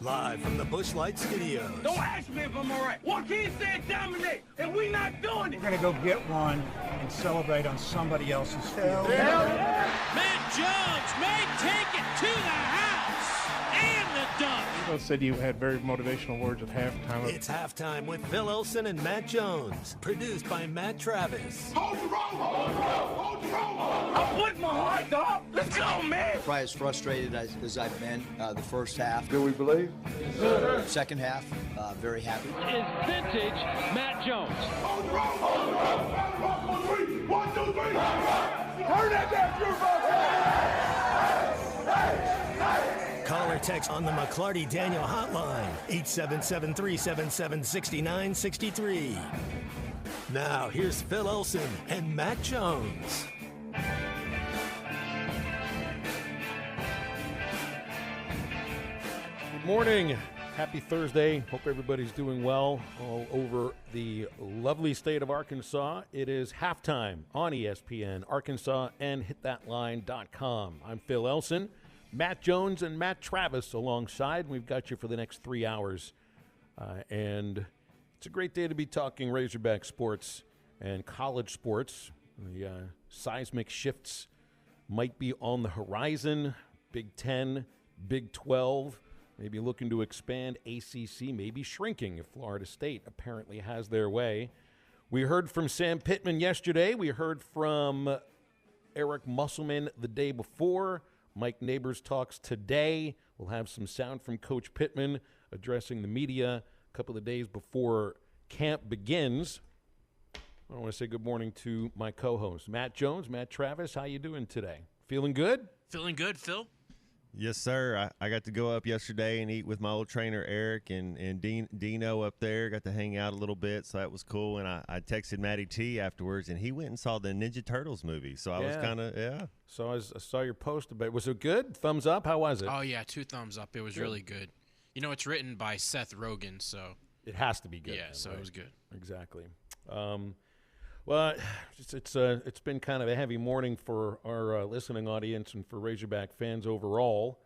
Live from the Busch Light Studios. Don't ask me if I'm all right. Joaquin said dominate, and we not doing it. We're going to go get one and celebrate on somebody else's field. Hell yeah. Matt Jones may take it to the house and the dunk. Phil said you had very motivational words at halftime. It's halftime with Phil Olsen and Matt Jones. Produced by Matt Travis. Hold the rope! Hold the rope! Hold the rope! I'm putting my heart, dog. Let's go, man. Probably as frustrated as I've been the first half. Do we believe? Second half, very happy. Is vintage Matt Jones. Hold the rope! Hold the rope! 1, 2, 3! 1, 2, 3! Turn that damn Call or text on the McClarty Daniel hotline, 877-377-6963. Now, here's Phil Olsen and Matt Jones. Good morning. Happy Thursday. Hope everybody's doing well all over the lovely state of Arkansas. It is halftime on ESPN, Arkansas, and hitthatline.com. I'm Phil Elson. Matt Jones and Matt Travis alongside. We've got you for the next 3 hours. And it's a great day to be talking Razorback sports and college sports. The seismic shifts might be on the horizon. Big 10, Big 12, maybe looking to expand. ACC maybe shrinking if Florida State apparently has their way. We heard from Sam Pittman yesterday. We heard from Eric Musselman the day before. Mike Neighbors talks today. We'll have some sound from Coach Pittman addressing the media a couple of days before camp begins. I want to say good morning to my co-hosts, Matt Jones, Matt Travis. How you doing today? Feeling good? Feeling good, Phil. Yes, sir. I got to go up yesterday and eat with my old trainer, Eric, and Dino up there. Got to hang out a little bit, so that was cool. And I texted Matty T afterwards, and he went and saw the Ninja Turtles movie. So I was kind of, So I saw your post about it. Was it good? Thumbs up? How was it? Oh, yeah, 2 thumbs up. It was really good. You know, it's written by Seth Rogen, so. It has to be good. Yeah, then, so right? it was good. Exactly. Well, it's been kind of a heavy morning for our listening audience and for Razorback fans overall.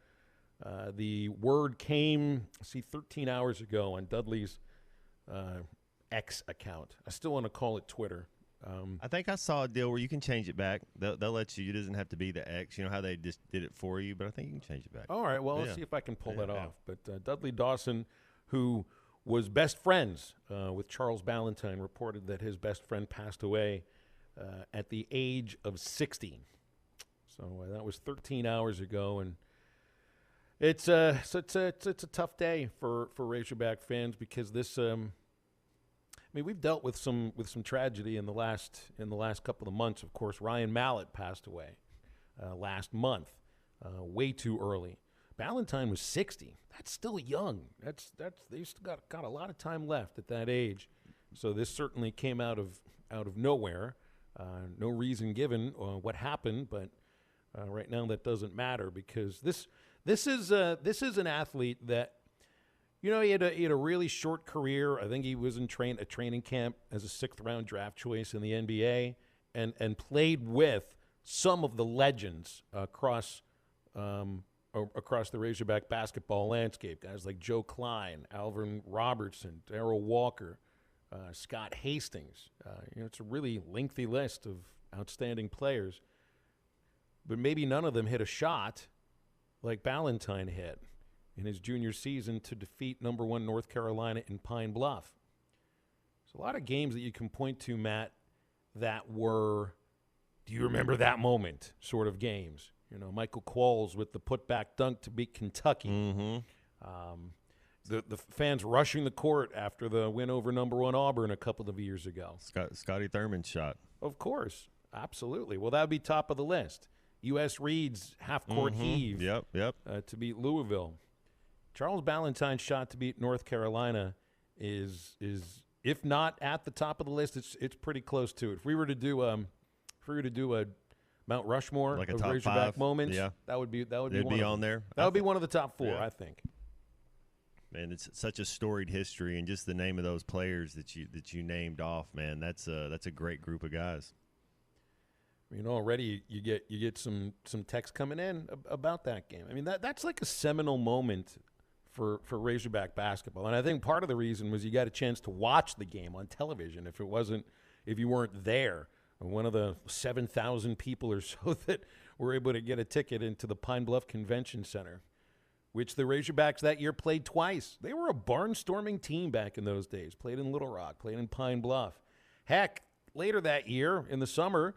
The word came, 13 hours ago on Dudley's X account. I still want to call it Twitter. I think I saw a deal where you can change it back. They'll let you. It doesn't have to be the X. You know how they just did it for you, but I think you can change it back. All right, well, let's see if I can pull that off. But Dudley Dawson, who was best friends with Charles Balentine, reported that his best friend passed away at the age of 60. So that was 13 hours ago, and it's a tough day for Razorback fans because this. We've dealt with some tragedy in the last couple of months. Of course, Ryan Mallett passed away last month, way too early. Balentine was 60. That's still young. They've still got a lot of time left at that age. So this certainly came out of nowhere. No reason given what happened, but right now that doesn't matter because this is an athlete that, you know, he had a really short career. I think he was in a training camp as a 6th round draft choice in the NBA and played with some of the legends across the Razorback basketball landscape. Guys like Joe Klein, Alvin Robertson, Darrell Walker, Scott Hastings. It's a really lengthy list of outstanding players. But maybe none of them hit a shot like Balentine hit in his junior season to defeat number 1 North Carolina in Pine Bluff. There's a lot of games that you can point to, Matt, that were, do you remember that moment sort of games? You know, Michael Qualls with the putback dunk to beat Kentucky. Mm-hmm. The fans rushing the court after the win over number 1 Auburn a couple of years ago. Scotty Thurman's shot. Of course. Absolutely. Well, that would be top of the list. U.S. Reed's half-court heave to beat Louisville. Charles Balentine's shot to beat North Carolina is if not at the top of the list, it's pretty close to it. If we were to do a Mount Rushmore like a of top Razorback 5 moments, that would be It'd one be of on them. there. That would be one of the top 4, I think. Man, it's such a storied history, and just the name of those players that you named off, man, that's a great group of guys. You know, already you get some text coming in about that game. I mean, that's like a seminal moment for Razorback basketball. And I think part of the reason was you got a chance to watch the game on television if you weren't there. One of the 7,000 people or so that were able to get a ticket into the Pine Bluff Convention Center, which the Razorbacks that year played twice. They were a barnstorming team back in those days. Played in Little Rock, played in Pine Bluff. Heck, later that year in the summer,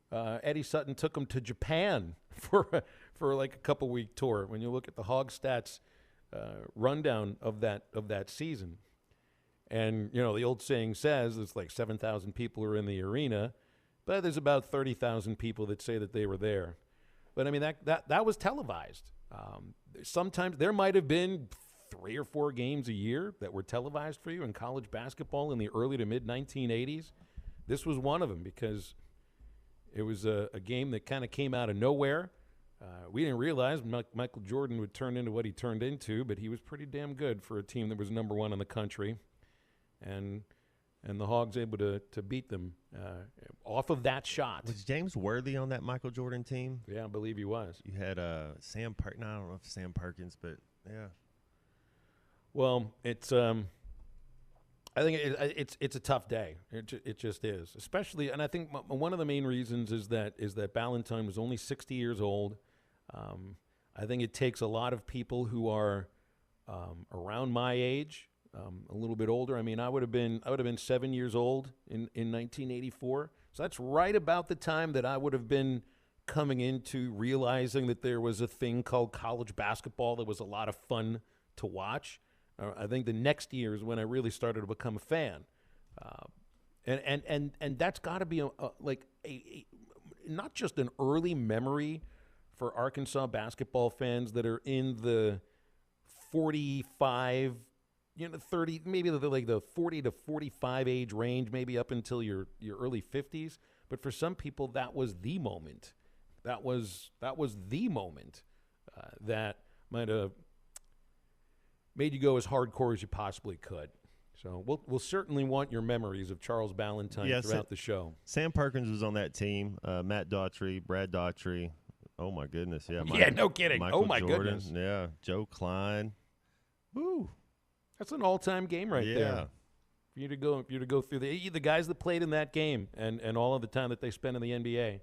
Eddie Sutton took them to Japan for like a couple-week tour. When you look at the Hog Stats rundown of that season, and the old saying says it's like 7,000 people are in the arena, but there's about 30,000 people that say that they were there. But I mean that was televised. Sometimes there might have been 3 or 4 games a year that were televised for you in college basketball in the early to mid 1980s. This was one of them because it was a game that kind of came out of nowhere. We didn't realize Michael Jordan would turn into what he turned into, but he was pretty damn good for a team that was number 1 in the country. And the Hogs able to beat them off of that shot. Was James Worthy on that Michael Jordan team? Yeah, I believe he was. You had Sam Perkins. I don't know if Sam Perkins, but yeah. Well, it's I think it's a tough day. It just is, especially. And I think one of the main reasons is that Balentine was only 60 years old. I think it takes a lot of people who are around my age. A little bit older. I mean, I would have been 7 years old in 1984. So that's right about the time that I would have been coming into realizing that there was a thing called college basketball that was a lot of fun to watch. I think the next year is when I really started to become a fan, and that's got to be a not just an early memory for Arkansas basketball fans that are in the 45. 30, maybe the 40 to 45 age range, maybe up until your early 50s. But for some people, that was the moment. That was the moment that might have made you go as hardcore as you possibly could. So we'll certainly want your memories of Charles Balentine throughout the show. Sam Perkins was on that team. Matt Daughtry, Brad Daughtry. Oh my goodness, yeah. No kidding. Michael oh my Jordan, goodness. Yeah, Joe Klein. Woo. That's an all-time game right there. For you to go through the guys that played in that game and all of the time that they spent in the NBA.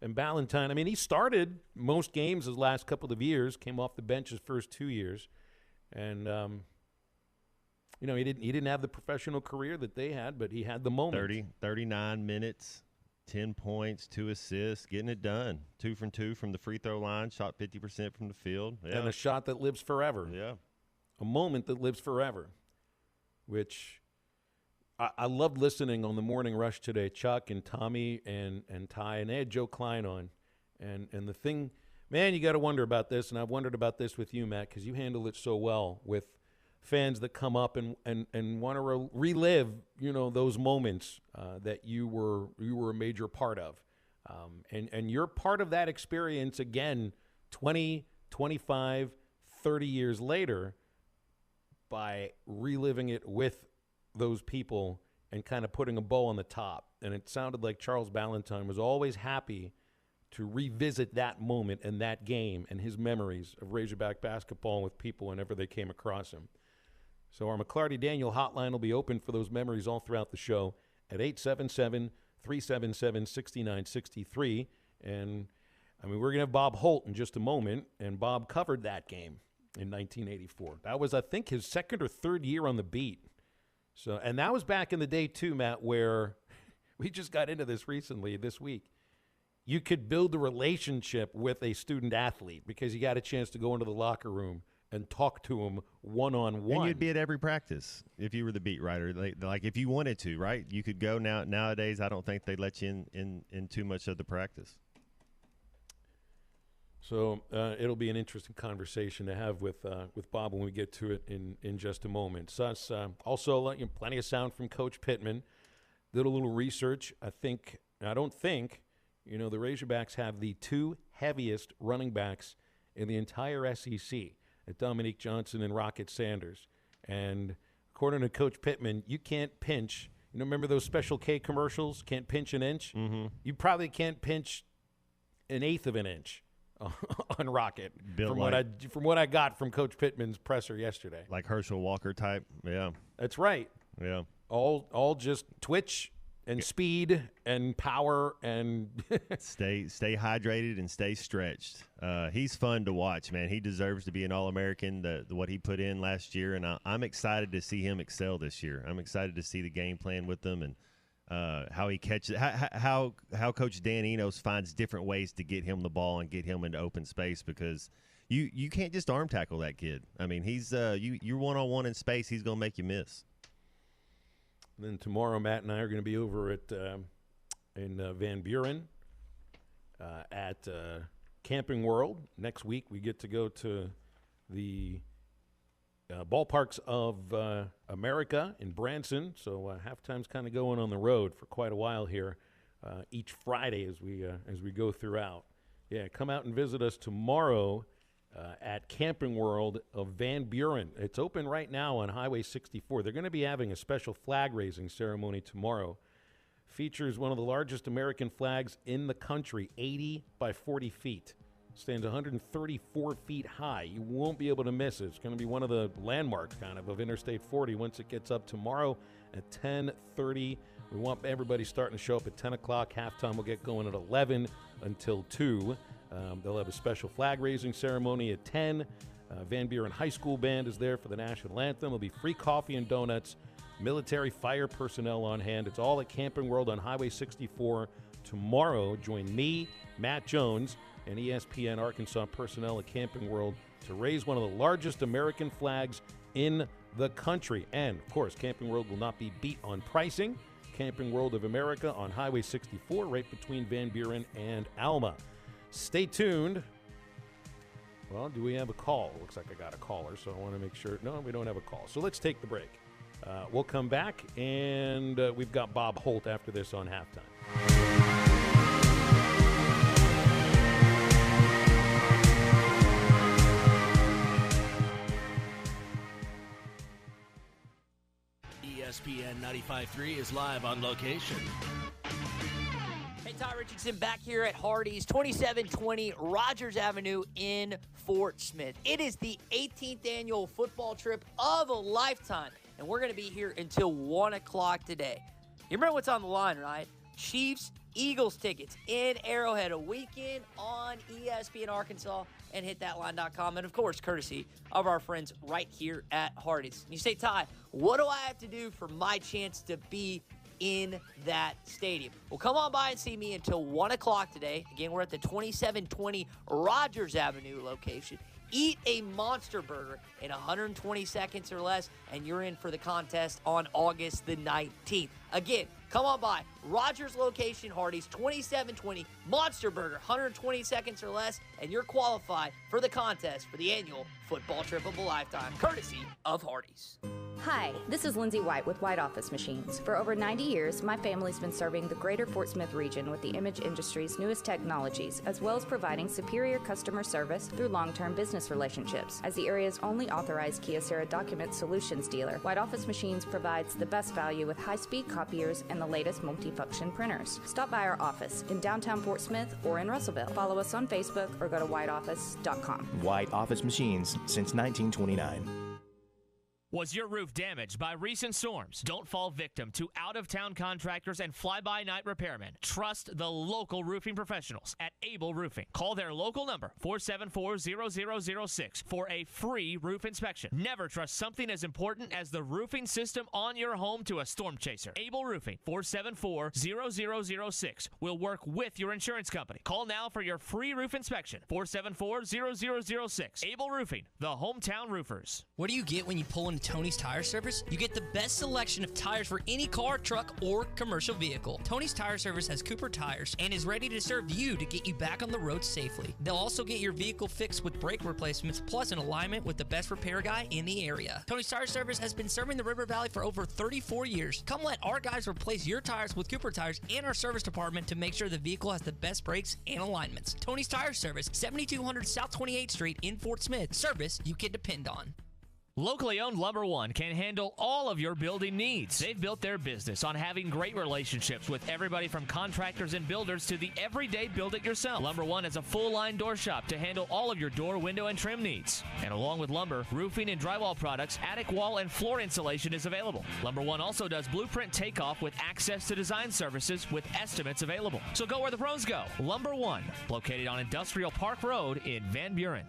And Balentine, I mean, he started most games his last couple of years, came off the bench his first 2 years, and he didn't have the professional career that they had, but he had the moment. 39 minutes, 10 points, 2 assists, getting it done. 2 from 2 from the free throw line, shot 50% from the field. Yeah. And a shot that lives forever. Yeah. A moment that lives forever, which I loved listening on the morning rush today. Chuck and Tommy and Ty, and they had Joe Klein on. And the thing, man, you got to wonder about this, and I've wondered about this with you, Matt, because you handle it so well with fans that come up and want to relive, those moments that you were a major part of. And you're part of that experience again 20, 25, 30 years later, by reliving it with those people and kind of putting a bow on the top. And it sounded like Charles Balentine was always happy to revisit that moment and that game and his memories of Razorback basketball with people whenever they came across him. So our McClarty Daniel hotline will be open for those memories all throughout the show at 877-377-6963. And, I mean, we're going to have Bob Holt in just a moment, and Bob covered that game in 1984. That was, I think, his second or third year on the beat. So, and that was back in the day, too, Matt, where we just got into this recently, this week. You could build a relationship with a student athlete because you got a chance to go into the locker room and talk to him one-on-one. And you'd be at every practice if you were the beat writer. Like if you wanted to, right? You could go now. Nowadays, I don't think they let you in too much of the practice. So it'll be an interesting conversation to have with Bob when we get to it in just a moment. So also plenty of sound from Coach Pittman. Did a little research. I don't think the Razorbacks have the 2 heaviest running backs in the entire SEC, at Dominique Johnson and Rocket Sanders. And according to Coach Pittman, you can't pinch. Remember those Special K commercials? Can't pinch an inch. Mm-hmm. You probably can't pinch an eighth of an inch on Rocket Built from what I got from Coach Pittman's presser yesterday. Like Herschel Walker type. Yeah. That's right. Yeah. All just twitch and speed and power and stay hydrated and stay stretched. He's fun to watch, man. He deserves to be an All-American. What he put in last year, and I'm excited to see him excel this year. I'm excited to see the game plan with them and how he catches, how Coach Dan Enos finds different ways to get him the ball and get him into open space, because you can't just arm tackle that kid. I mean, he's you're one-on-one in space, he's going to make you miss. And then tomorrow, Matt and I are going to be over at in Van Buren at Camping World. Next week, we get to go to the ballparks of America in Branson. So halftime's kind of going on the road for quite a while here each Friday as we go throughout. Yeah, come out and visit us tomorrow at Camping World of Van Buren. It's open right now on Highway 64. They're going to be having a special flag-raising ceremony tomorrow. Features one of the largest American flags in the country, 80 by 40 feet. Stands 134 feet high. You won't be able to miss it. It's going to be one of the landmarks kind of Interstate 40 once it gets up tomorrow at 10:30. We want everybody starting to show up at 10 o'clock. Halftime will get going at 11 until 2. They'll have a special flag-raising ceremony at 10. Van Buren High School Band is there for the national anthem. There'll be free coffee and donuts, military fire personnel on hand. It's all at Camping World on Highway 64 tomorrow. Join me, Matt Jones, and ESPN Arkansas personnel at Camping World to raise one of the largest American flags in the country. And, of course, Camping World will not be beat on pricing. Camping World of America on Highway 64, right between Van Buren and Alma. Stay tuned. Well, do we have a call? Looks like I got a caller, so I want to make sure. No, we don't have a call. So let's take the break. We'll come back, and we've got Bob Holt after this on halftime. ESPN 95.3 is live on location. Hey, Ty Richardson back here at Hardee's, 2720 Rogers Avenue in Fort Smith. It is the 18th annual football trip of a lifetime, and we're going to be here until 1 o'clock today. You remember what's on the line, right? Chiefs, Eagles tickets in Arrowhead, a weekend on ESPN Arkansas and hitthatline.com, and, of course, courtesy of our friends right here at Hardee's. And you say, Ty, what do I have to do for my chance to be in that stadium? Well, come on by and see me until 1 o'clock today. Again, we're at the 2720 Rogers Avenue location. Eat a Monster Burger in 120 seconds or less, and you're in for the contest on August the 19th. Again, come on by. Rogers location, Hardee's, 2720 Monster Burger, 120 seconds or less, and you're qualified for the contest for the annual football trip of a lifetime, courtesy of Hardee's. Hi, this is Lindsay White with White Office Machines. For over 90 years, my family's been serving the greater Fort Smith region with the image industry's newest technologies, as well as providing superior customer service through long-term business relationships. As the area's only authorized Kyocera document solutions dealer, White Office Machines provides the best value with high-speed copiers and the latest multifunction printers. Stop by our office in downtown Fort Smith or in Russellville. Follow us on Facebook or go to whiteoffice.com. White Office Machines since 1929. Was your roof damaged by recent storms? Don't fall victim to out-of-town contractors and fly-by-night repairmen. Trust the local roofing professionals at Able Roofing. Call their local number, 474-0006, for a free roof inspection. Never trust something as important as the roofing system on your home to a storm chaser. Able Roofing, 474-0006, will work with your insurance company. Call now for your free roof inspection, 474-0006. Able Roofing, the hometown roofers. What do you get when you pull into Tony's Tire Service? You get the best selection of tires for any car, truck, or commercial vehicle. Tony's Tire Service has Cooper tires and is ready to serve you to get you back on the road safely. They'll also get your vehicle fixed with brake replacements plus an alignment with the best repair guy in the area. Tony's Tire Service has been serving the River Valley for over 34 years. Come let our guys replace your tires with Cooper tires and our service department to make sure the vehicle has the best brakes and alignments. Tony's Tire Service, 7200 South 28th Street in Fort Smith. Service you can depend on. Locally owned Lumber One can handle all of your building needs. They've built their business on having great relationships with everybody from contractors and builders to the everyday build-it-yourself. Lumber One is a full-line door shop to handle all of your door, window, and trim needs. And along with lumber, roofing and drywall products, attic wall and floor insulation is available. Lumber One also does blueprint takeoff with access to design services with estimates available. So go where the pros go. Lumber One, located on Industrial Park Road in Van Buren.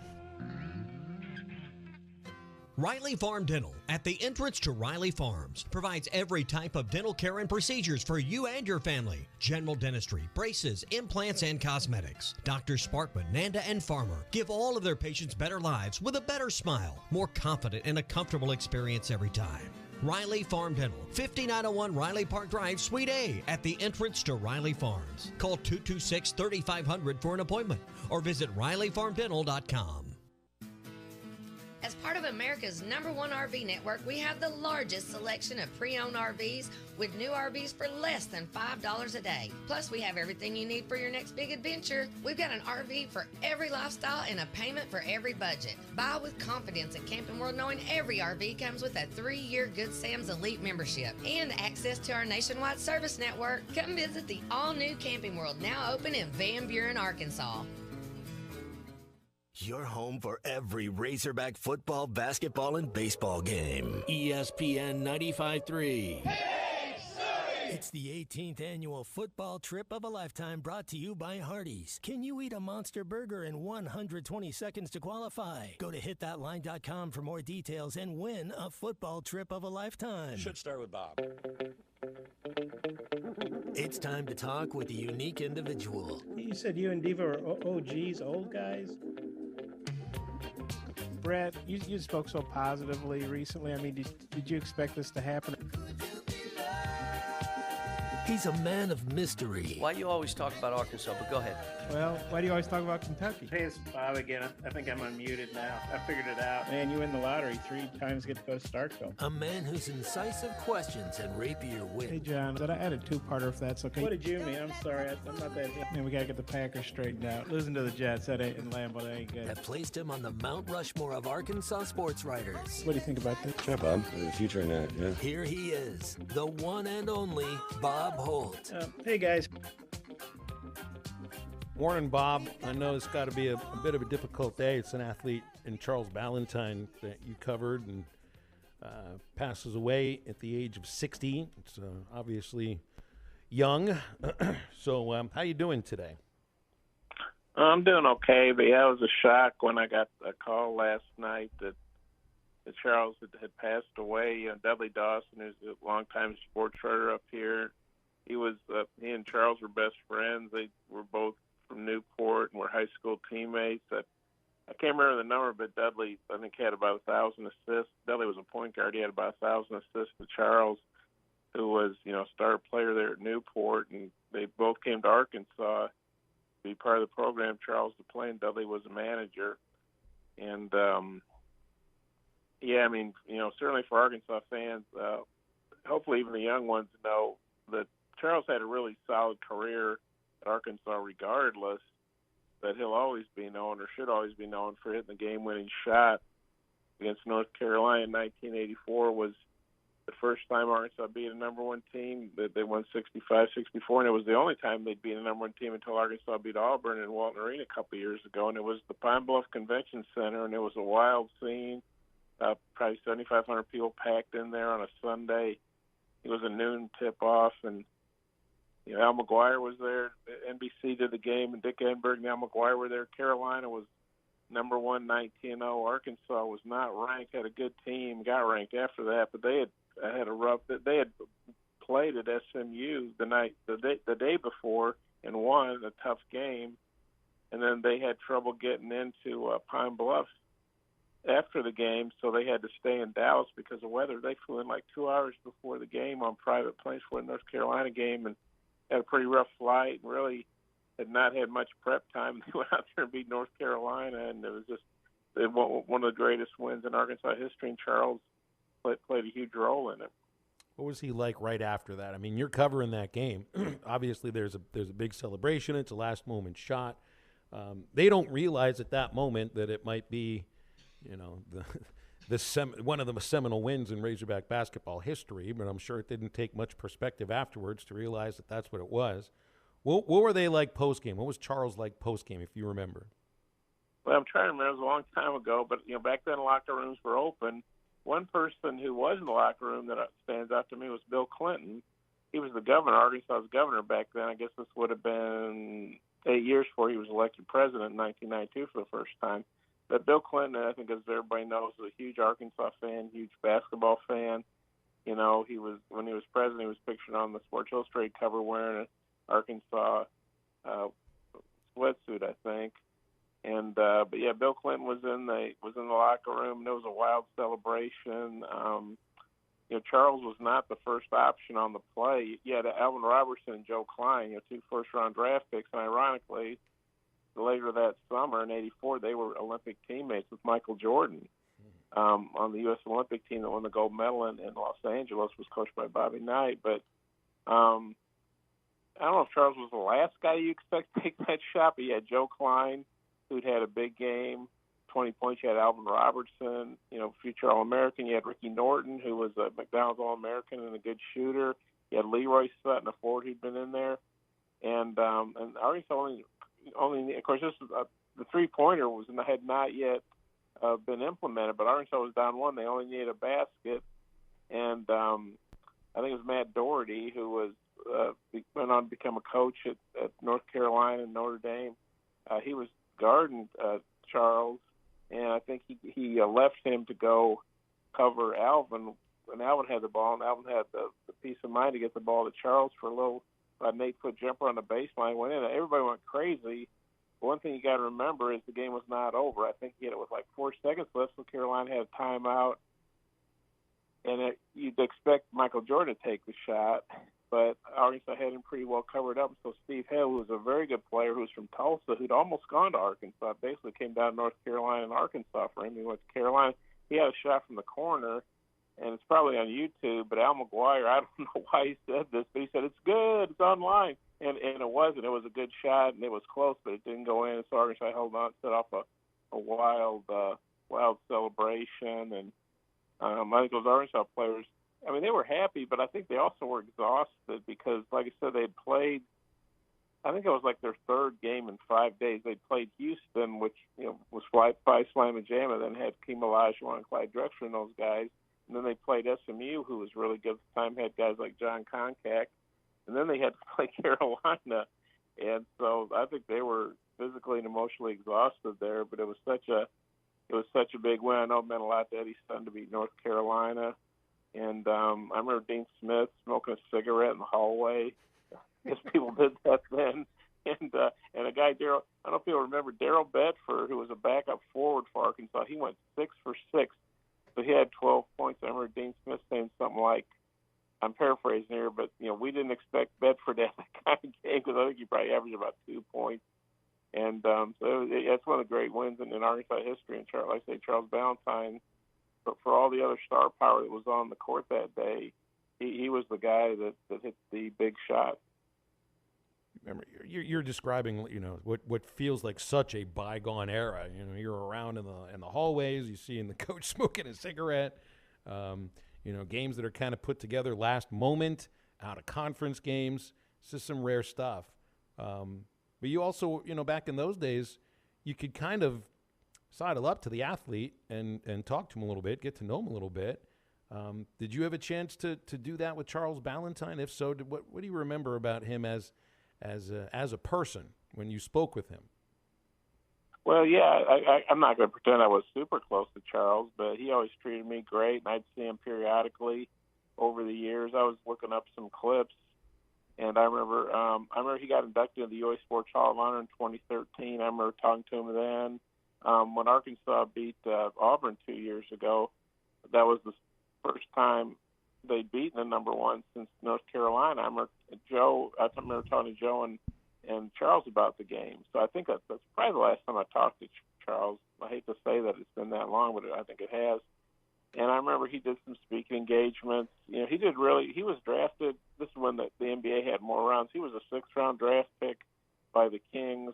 Riley Farm Dental, at the entrance to Riley Farms, provides every type of dental care and procedures for you and your family. General dentistry, braces, implants, and cosmetics. Drs. Sparkman, Nanda, and Farmer give all of their patients better lives with a better smile, more confident, and a comfortable experience every time. Riley Farm Dental, 5901 Riley Park Drive, Suite A, at the entrance to Riley Farms. Call 226-3500 for an appointment or visit RileyFarmDental.com. As part of America's #1 RV network, we have the largest selection of pre-owned RVs with new RVs for less than $5 a day. Plus, we have everything you need for your next big adventure. We've got an RV for every lifestyle and a payment for every budget. Buy with confidence at Camping World, knowing every RV comes with a 3-year Good Sam's Elite membership and access to our nationwide service network. Come visit the all-new Camping World, now open in Van Buren, Arkansas. Your home for every Razorback football, basketball, and baseball game. ESPN 95.3. It's the 18th annual football trip of a lifetime, brought to you by Hardee's. Can you eat a monster burger in 120 seconds to qualify? Go to hitthatline.com for more details and win a football trip of a lifetime. Should start with Bob. It's time to talk with a unique individual. You said you and Diva are OGs, old guys? Brett, you spoke so positively recently. I mean, did you expect this to happen? He's a man of mystery. Why do you always talk about Arkansas? But go ahead. Well, why do you always talk about Kentucky? Hey, it's Bob again. I think I'm unmuted now. I figured it out. Man, you win the lottery 3 times, get to go to Starkville. A man whose incisive questions and rapier wit. Hey, John, I had a 2-parter if that's okay. What did you mean? I'm sorry. I'm not that... Man, we got to get the Packers straightened out. Losing to the Jets, that ain't in Lambeau, that ain't good. That placed him on the Mount Rushmore of Arkansas sports writers. What do you think about this? Sure, Bob. The future in that, yeah. Here he is, the one and only Bob Holt. Hey, guys. Morning, Bob. I know it's got to be a bit of a difficult day. It's an athlete in Charles Balentine that you covered and passes away at the age of 60. It's obviously young. So how you doing today? I'm doing okay, but yeah, it was a shock when I got a call last night that Charles had passed away. You know, Dudley Dawson, who's a longtime sports writer up here, he and Charles were best friends. They were both from Newport and were high school teammates. I can't remember the number, but Dudley, I think, had about 1,000 assists. Dudley was a point guard. He had about 1,000 assists to Charles, who was, a star player there at Newport, and they both came to Arkansas to be part of the program. Charles was playing. Dudley was a manager. And, certainly for Arkansas fans, hopefully even the young ones know that Charles had a really solid career at Arkansas regardless, that he'll always be known, or should always be known, for hitting the game-winning shot against North Carolina in 1984. Was the first time Arkansas beat a #1 team. They won 65-64, and it was the only time they'd beat a #1 team until Arkansas beat Auburn in Walton Arena a couple years ago, and it was the Pine Bluff Convention Center, and it was a wild scene. Probably 7,500 people packed in there on a Sunday. It was a noon tip-off, and Al McGuire was there. NBC did the game, and Dick Enberg and Al McGuire were there. Carolina was #1, 19-0. Arkansas was not ranked, had a good team, got ranked after that, but they had played at SMU the day before and won a tough game, and then they had trouble getting into Pine Bluff after the game, so they had to stay in Dallas because of weather. They flew in like 2 hours before the game on private planes for the North Carolina game, and had a pretty rough flight and really had not had much prep time. They went out there and beat North Carolina, and it was just one of the greatest wins in Arkansas history, and Charles played a huge role in it. What was he like right after that? I mean, you're covering that game. Obviously, there's a big celebration. It's a last-moment shot. They don't realize at that moment that it might be one of the seminal wins in Razorback basketball history, but I'm sure it didn't take much perspective afterwards to realize that that's what it was. What were they like post-game? What was Charles like post-game, if you remember? Well, I'm trying to remember. It was a long time ago, but back then locker rooms were open. One person who was in the locker room that stands out to me was Bill Clinton. He was the governor, Arkansas's governor back then. I guess this would have been 8 years before he was elected president in 1992 for the first time. But Bill Clinton, I think, as everybody knows, was a huge Arkansas fan, huge basketball fan. He was, when he was president, he was pictured on the Sports Illustrated cover wearing an Arkansas sweatsuit, I think. And but yeah, Bill Clinton was in the locker room. There was a wild celebration. Charles was not the first option on the play. You had Alvin Robertson and Joe Klein, 2 first-round draft picks, and ironically, later that summer in '84, they were Olympic teammates with Michael Jordan on the U.S. Olympic team that won the gold medal in Los Angeles, was coached by Bobby Knight. But I don't know if Charles was the last guy you expect to take that shot, but you had Joe Klein, who'd had a big game, 20 points. You had Alvin Robertson, future All-American. You had Ricky Norton, who was a McDonald's All-American and a good shooter. You had Leroy Sutton, a forward who'd been in there. And Arkansas only, of course, this was, the three-pointer had not yet been implemented, but Arkansas was down 1. They only needed a basket. And I think it was Matt Doherty, who went on to become a coach at North Carolina and Notre Dame. He was guarding Charles, and I think he left him to go cover Alvin when Alvin had the ball, and Alvin had the peace of mind to get the ball to Charles for a little an 8-foot jumper on the baseline. Went in. Everybody went crazy. But one thing you got to remember is the game was not over. I think he had it with like 4 seconds left, so Carolina had a timeout, and you'd expect Michael Jordan to take the shot. But Arkansas had him pretty well covered up. So Steve Hill, who was a very good player, who was from Tulsa, who'd almost gone to Arkansas, basically came down to North Carolina and Arkansas for him. He went to Carolina. He had a shot from the corner, and it's probably on YouTube, but Al McGuire, I don't know why he said this, but he said, it's good, it's online. And it wasn't. It was a good shot, and it was close, but it didn't go in. So Arkansas held on, set off a wild celebration. And I think those Arkansas players, they were happy, but I think they also were exhausted because, like I said, they had played, I think it was like their 3rd game in 5 days. They played Houston, which was five slam and jam, and then had Keem Olajuwon and Clyde Drexler and those guys. And then they played SMU, who was really good at the time, had guys like John Koncak. And then they had to play Carolina. And so I think they were physically and emotionally exhausted there, but it was such a big win. I know it meant a lot to Eddie Sutton to beat North Carolina. And I remember Dean Smith smoking a cigarette in the hallway. Because people did that then. And a guy, Daryl, I don't know if you'll remember, Daryl Bedford, who was a backup forward for Arkansas, he went 6 for 6. So he had 12 points. I remember Dean Smith saying something like, I'm paraphrasing here, but, we didn't expect Bedford to have that kind of game because I think he probably averaged about 2 points. And so that's one of the great wins in Arkansas history. And like I say, Charles Balentine, but for all the other star power that was on the court that day, he was the guy that hit the big shot. Remember, you're describing, what feels like such a bygone era. You're around in the hallways, you see the coach smoking a cigarette. Games that are kind of put together last moment, out of conference games. It's just some rare stuff. But you also, back in those days, you could kind of sidle up to the athlete and talk to him a little bit, get to know him a little bit. Did you have a chance to do that with Charles Balentine? If so, what do you remember about him as a person when you spoke with him? Well, yeah, I'm not going to pretend I was super close to Charles, but he always treated me great, and I'd see him periodically over the years. I was looking up some clips, and I remember he got inducted into the UA Sports Hall of Honor in 2013. I remember talking to him then. When Arkansas beat Auburn 2 years ago, that was the first time they'd beaten the number 1 since North Carolina. I remember talking to Joe and Charles about the game. So I think that's probably the last time I talked to Charles. I hate to say that it's been that long, but I think it has. And I remember he did some speaking engagements. He was drafted. This is when the NBA had more rounds. He was a 6th-round draft pick by the Kings.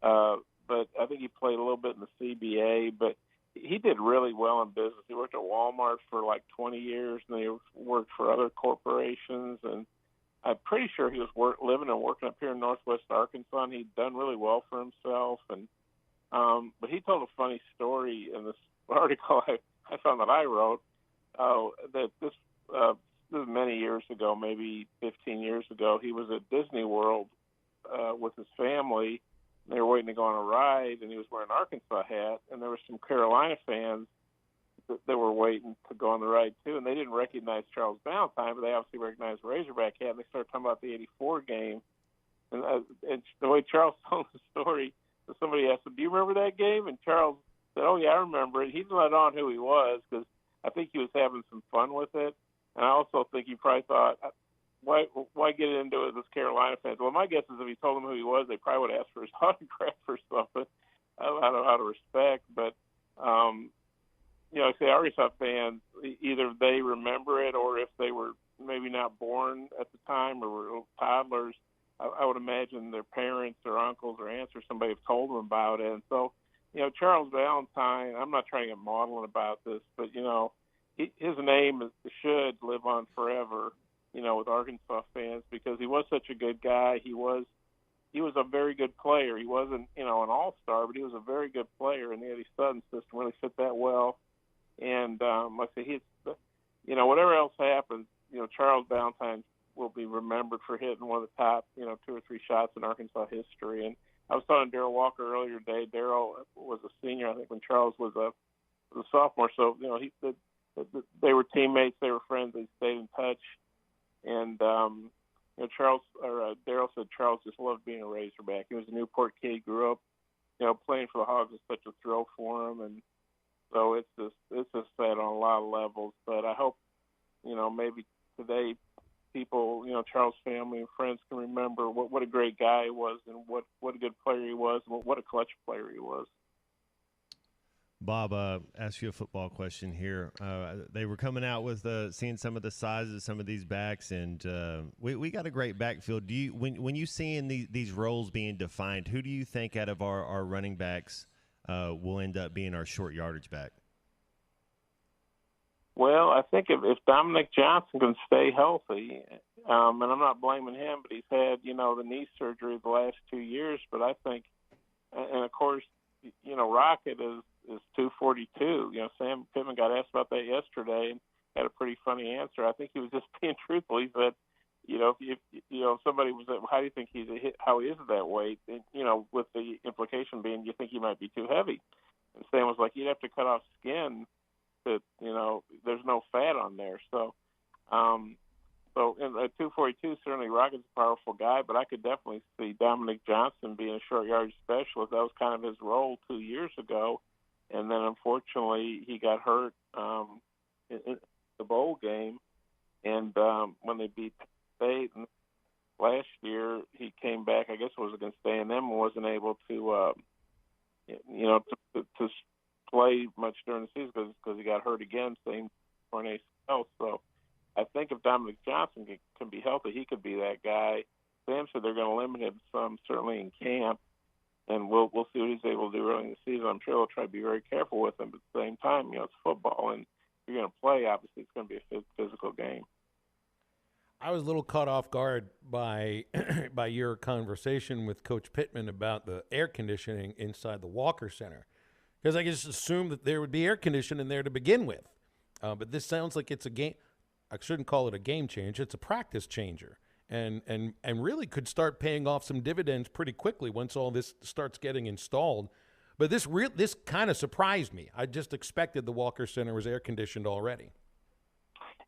But I think he played a little bit in the CBA. But he did really well in business. He worked at Walmart for like 20 years, and he worked for other corporations. And I'm pretty sure he was living and working up here in Northwest Arkansas, and he'd done really well for himself. And but he told a funny story in this article I found that I wrote. That this was many years ago, maybe 15 years ago. He was at Disney World with his family. They were waiting to go on a ride, and he was wearing an Arkansas hat, and there were some Carolina fans that were waiting to go on the ride, too, and they didn't recognize Charles Balentine, but they obviously recognized the Razorback hat, and they started talking about the 84 game. And the way Charles told the story, somebody asked him, do you remember that game? And Charles said, oh, yeah, I remember it. He didn't let on who he was because I think he was having some fun with it, and I also think he probably thought, why get into it with Carolina fans? Well, my guess is if he told them who he was, they probably would ask for his autograph or something out of respect. But, say Arkansas fans, either they remember it or if they were maybe not born at the time or were toddlers, I would imagine their parents or uncles or aunts or somebody have told them about it. And so, Charles Balentine, I'm not trying to get maudlin about this, but, his name should live on forever, with Arkansas fans because he was such a good guy. He was a very good player. He wasn't, an all-star, but he was a very good player, and the Eddie Sutton system really fit that well. And like I say, whatever else happens, Charles Balentine will be remembered for hitting one of the top, 2 or 3 shots in Arkansas history. And I was talking to Darrell Walker earlier today. Darrell was a senior, I think, when Charles was a sophomore. So, they were teammates, they were friends, they stayed in touch. And Darrell said Charles just loved being a Razorback. He was a Newport kid, grew up, playing for the Hogs was such a thrill for him, and so it's just sad on a lot of levels. But I hope, maybe today people, Charles' family and friends can remember what a great guy he was and what a good player he was and what a clutch player he was. Bob, ask you a football question here. They were coming out with seeing some of the sizes of some of these backs, and we got a great backfield. Do you when you seeing these roles being defined, who do you think out of our running backs will end up being our short yardage back? Well, I think if Dominic Johnson can stay healthy, and I'm not blaming him, but he's had the knee surgery the last 2 years. But I think, and of course, Rocket is 242. Sam Pittman got asked about that yesterday and had a pretty funny answer. I think he was just being truthful. He said, if somebody was, how do you think how he is at that weight? And, with the implication being, you think he might be too heavy. And Sam was like, you'd have to cut off skin that, there's no fat on there. So, at 242, certainly Rocket's a powerful guy, but I could definitely see Dominic Johnson being a short yardage specialist. That was kind of his role 2 years ago. And then, unfortunately, he got hurt in the bowl game. And when they beat State last year, he came back, I guess it was against A&M, and wasn't able to play much during the season because he got hurt again, same torn ACL. So I think if Dominic Johnson can be healthy, he could be that guy. Sam said they're going to limit him some, certainly in camp. And we'll see what he's able to do early in the season. I'm sure they'll try to be very careful with him, but at the same time, it's football, and if you're going to play, obviously it's going to be a physical game. I was a little caught off guard by by your conversation with Coach Pittman about the air conditioning inside the Walker Center, because I just assumed that there would be air conditioning there to begin with. But this sounds like it's a game. I shouldn't call it a game changer. It's a practice changer. And really could start paying off some dividends pretty quickly once all this starts getting installed. But this kind of surprised me. I just expected the Walker Center was air conditioned already.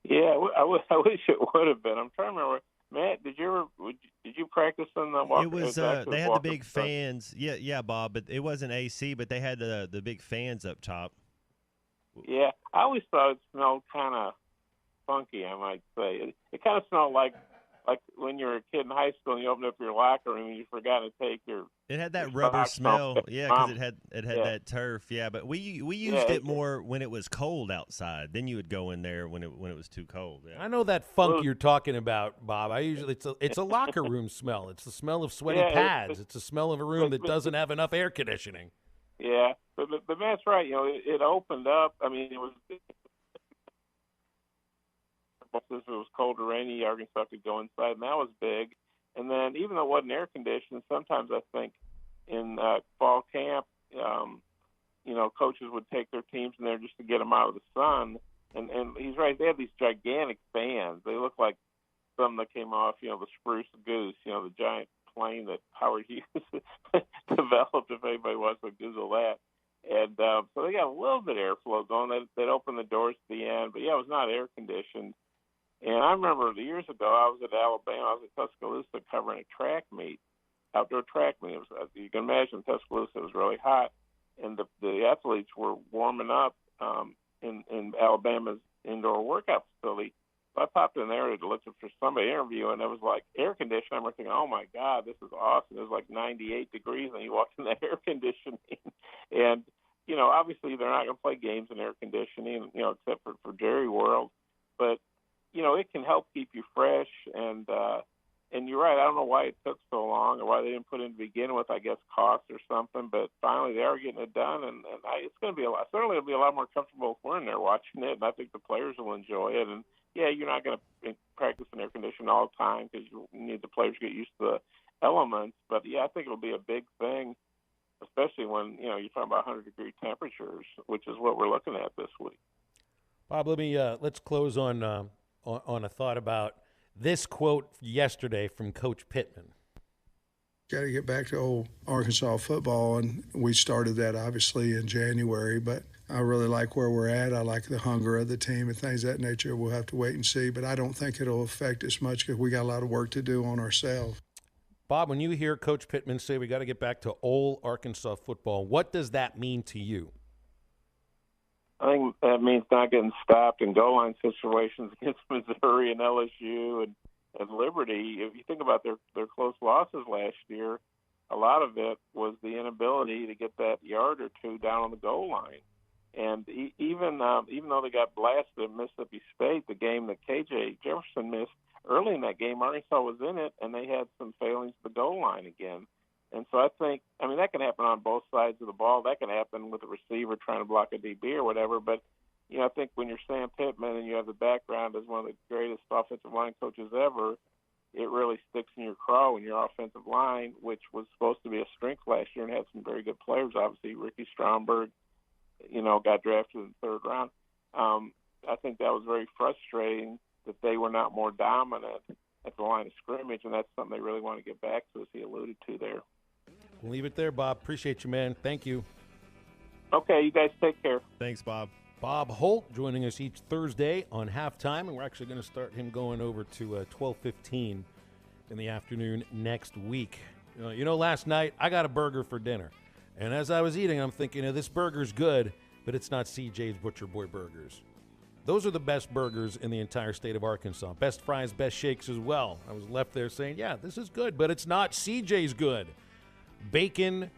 Yeah, I wish it would have been. I'm trying to remember. Matt, did you practice in the Walker? It was they had the big fans. Yeah, Bob, but it wasn't AC, but they had the big fans up top. Yeah, I always thought it smelled kind of funky. I might say it kind of smelled like when you were a kid in high school and you opened up your locker room and you forgot to take your. It had that rubber smell, yeah, because it had that turf, yeah. But we used it more when it was cold outside. Then you would go in there when it was too cold. Yeah. I know that funk you're talking about, Bob. It's a locker room smell. It's the smell of sweaty pads. It's the smell of a room that doesn't have enough air conditioning. Yeah, but Matt's right. You know, it opened up. I mean, it was if it was cold or rainy, Arkansas could go inside, and that was big. And then even though it wasn't air conditioned, sometimes I think in fall camp, you know, coaches would take their teams in there just to get them out of the sun. And he's right. They have these gigantic fans. They look like something that came off, you know, the Spruce Goose, you know, the giant plane that Howard Hughes developed, if anybody wants to Google that. And so they got a little bit of airflow going. They'd open the doors at the end. But, yeah, it was not air conditioned. And I remember years ago, I was at Alabama. I was at Tuscaloosa covering a track meet, outdoor track meet. It was, you can imagine Tuscaloosa was really hot. And the athletes were warming up in Alabama's indoor workout facility. So I popped in there to look for somebody to interview, and it was like air conditioning. I remember thinking, oh, my God, this is awesome. It was like 98 degrees, and you walked in that air conditioning. And, you know, obviously they're not going to play games in air conditioning, you know, except for Jerry World. But, you know, it can help keep you fresh. And you're right. I don't know why it took so long or why they didn't put it in to begin with. I guess cost or something. But finally, they are getting it done, and it's going to be certainly it'll be a lot more comfortable if we're in there watching it. And I think the players will enjoy it. And yeah, you're not going to practice in air conditioning all the time because you need the players to get used to the elements. But yeah, I think it'll be a big thing, especially when you're talking about 100-degree temperatures, which is what we're looking at this week. Bob, let's close on a thought about this quote yesterday from Coach Pittman. Got to get back to old Arkansas football, and we started that obviously in January, but I really like where we're at. I like the hunger of the team and things of that nature. We'll have to wait and see, but I don't think it'll affect us much because we got a lot of work to do on ourselves. Bob, when you hear Coach Pittman say we got to get back to old Arkansas football, what does that mean to you? I think that means not getting stopped in goal line situations against Missouri and LSU and Liberty. If you think about their close losses last year, a lot of it was the inability to get that yard or two down on the goal line. And even though they got blasted at Mississippi State, the game that KJ Jefferson missed early in that game, Arkansas was in it, and they had some failings at the goal line again. And so I think, that can happen on both sides of the ball. That can happen with a receiver trying to block a DB or whatever. But, I think when you're Sam Pittman and you have the background as one of the greatest offensive line coaches ever, it really sticks in your craw when your offensive line, which was supposed to be a strength last year and had some very good players. Obviously, Ricky Stromberg, got drafted in the third round. I think that was very frustrating that they were not more dominant at the line of scrimmage, and that's something they really want to get back to, as he alluded to there. We'll leave it there, Bob. Appreciate you, man. Thank you. Okay, you guys take care. Thanks, Bob. Bob Holt joining us each Thursday on halftime, and we're actually going to start him going over to 12:15 in the afternoon next week. Last night I got a burger for dinner, and as I was eating, I'm thinking, this burger's good, but it's not CJ's Butcher Boy Burgers. Those are the best burgers in the entire state of Arkansas. Best fries, best shakes as well. I was left there saying, yeah, this is good, but it's not CJ's good. Bacon,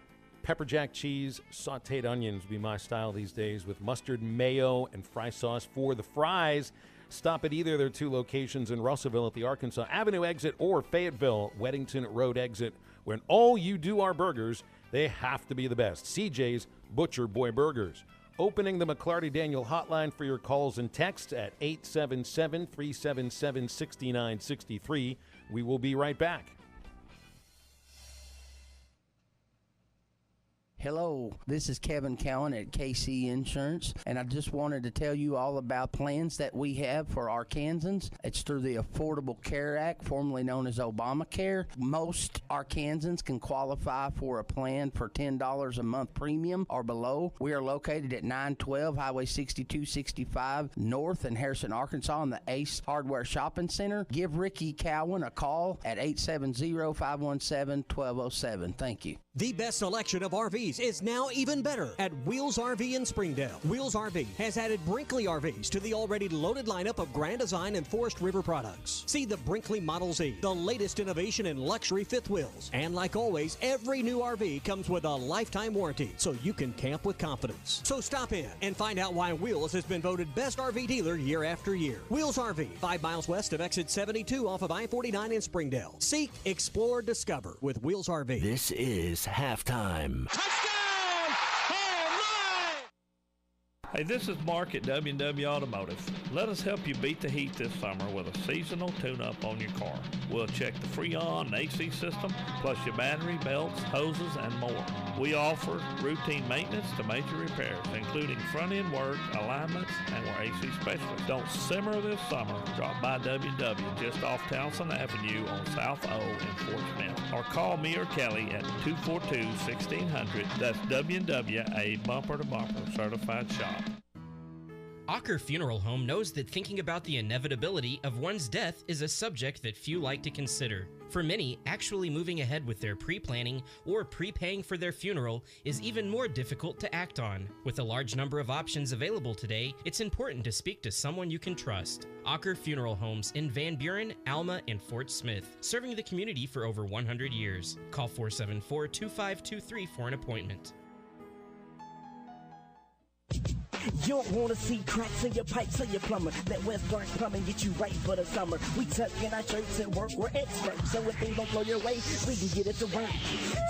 pepper jack cheese, sauteed onions be my style these days with mustard, mayo, and fry sauce for the fries. Stop at either of their two locations in Russellville at the Arkansas Avenue exit or Fayetteville Weddington Road exit. When all you do are burgers, they have to be the best. CJ's Butcher Boy Burgers. Opening the McClarty Daniel hotline for your calls and texts at 877-377-6963. We will be right back. Hello, this is Kevin Cowan at KC Insurance, and I just wanted to tell you all about plans that we have for Arkansans. It's through the Affordable Care Act, formerly known as Obamacare. Most Arkansans can qualify for a plan for $10 a month premium or below. We are located at 912 Highway 6265 North in Harrison, Arkansas, in the Ace Hardware Shopping Center. Give Ricky Cowan a call at 870-517-1207. Thank you. The best selection of RVs is now even better at Wheels RV in Springdale. Wheels RV has added Brinkley RVs to the already loaded lineup of Grand Design and Forest River products. See the Brinkley Model Z, the latest innovation in luxury fifth wheels. And like always, every new RV comes with a lifetime warranty, so you can camp with confidence. So stop in and find out why Wheels has been voted best RV dealer year after year. Wheels RV, 5 miles west of exit 72 off of I-49 in Springdale. Seek, explore, discover with Wheels RV. This is halftime. Touchdown! Hey, this is Mark at W&W Automotive. Let us help you beat the heat this summer with a seasonal tune-up on your car. We'll check the Freon and AC system, plus your battery, belts, hoses, and more. We offer routine maintenance to major repairs, including front-end work, alignments, and we're AC specialists. Don't simmer this summer. Drop by W&W just off Townsend Avenue on South O in Fort Smith. Or call me or Kelly at 242-1600. That's W&W, a bumper-to-bumper certified shop. Ocker Funeral Home knows that thinking about the inevitability of one's death is a subject that few like to consider. For many, actually moving ahead with their pre-planning or prepaying for their funeral is even more difficult to act on. With a large number of options available today, it's important to speak to someone you can trust. Ocker Funeral Homes in Van Buren, Alma, and Fort Smith, serving the community for over 100 years. Call 474-2523 for an appointment. You don't want to see cracks in your pipes or your plumber. Let Westgarden Plumbing get you right for the summer. We tuck in our shirts and work, we're experts. So if things don't blow your way, we can get it to work.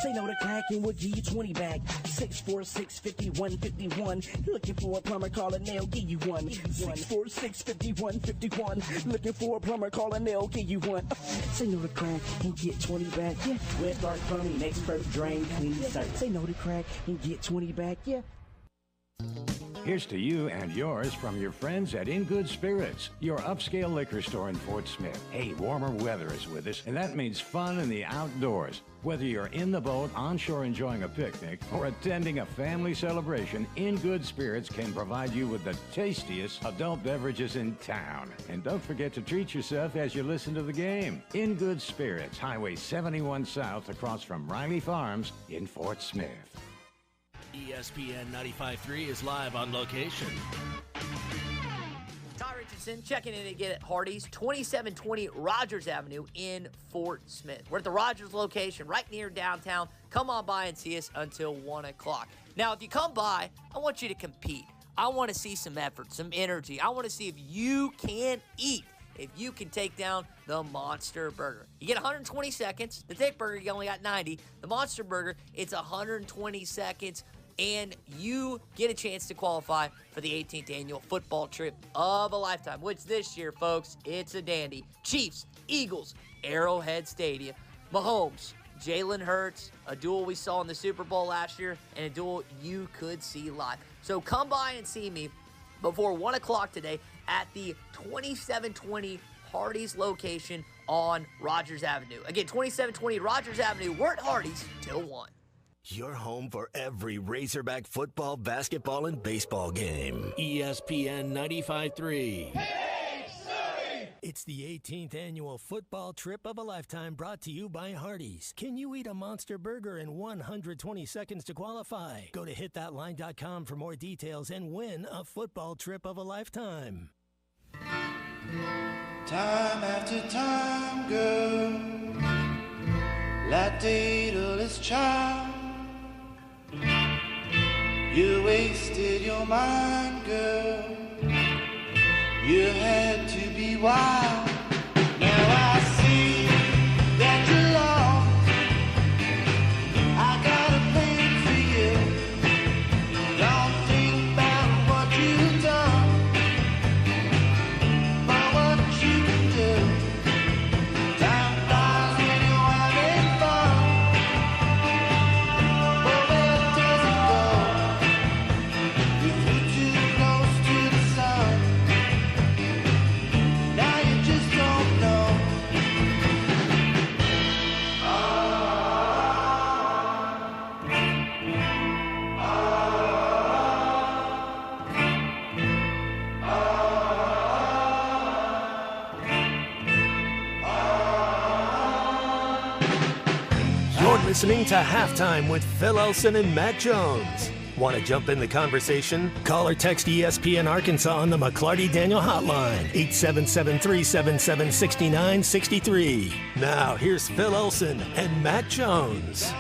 Say no to crack and we'll give you 20 back. 646-5151. Looking for a plumber, call a nail, give you one. 646-5151. Looking for a plumber, call a nail, give you one. Say no to crack and get 20 back. Yeah. Westgarden Plumbing, expert drain cleaning service. Say no to crack and get 20 back. Yeah. Here's to you and yours from your friends at In Good Spirits, your upscale liquor store in Fort Smith. Hey, warmer weather is with us, and that means fun in the outdoors. Whether you're in the boat, onshore enjoying a picnic, or attending a family celebration, In Good Spirits can provide you with the tastiest adult beverages in town. And don't forget to treat yourself as you listen to the game. In Good Spirits, Highway 71 South across from Riley Farms in Fort Smith. ESPN 95.3 is live on location. Ty Richardson checking in again at Hardee's, 2720 Rogers Avenue in Fort Smith. We're at the Rogers location right near downtown. Come on by and see us until 1 o'clock. Now, if you come by, I want you to compete. I want to see some effort, some energy. I want to see if you can eat, if you can take down the Monster Burger. You get 120 seconds. The Thick Burger, you only got 90. The Monster Burger, it's 120 seconds. And you get a chance to qualify for the 18th annual football trip of a lifetime, which this year, folks, it's a dandy. Chiefs, Eagles, Arrowhead Stadium, Mahomes, Jalen Hurts, a duel we saw in the Super Bowl last year, and a duel you could see live. So come by and see me before 1 o'clock today at the 2720 Hardee's location on Rogers Avenue. Again, 2720 Rogers Avenue. We're at Hardee's till 1. Your home for every Razorback football, basketball, and baseball game. ESPN 95.3. Hey, Surrey! It's the 18th annual football trip of a lifetime brought to you by Hardee's. Can you eat a Monster Burger in 120 seconds to qualify? Go to hitthatline.com for more details and win a football trip of a lifetime. Time after time, girl, like daedalus child. You wasted your mind, girl. You had to be wild. Now I see that you're lost. I got a plan for you. Don't think about what you've done, but what you can do. Time flies when you're having fun. But where does it go? You flew too close to the sun. Now you just don't know. You're listening to Halftime with Phil Elson and Matt Jones. Want to jump in the conversation? Call or text ESPN Arkansas on the McClarty Daniel hotline, 877-377-6963. Now, here's Phil Elson and Matt Jones.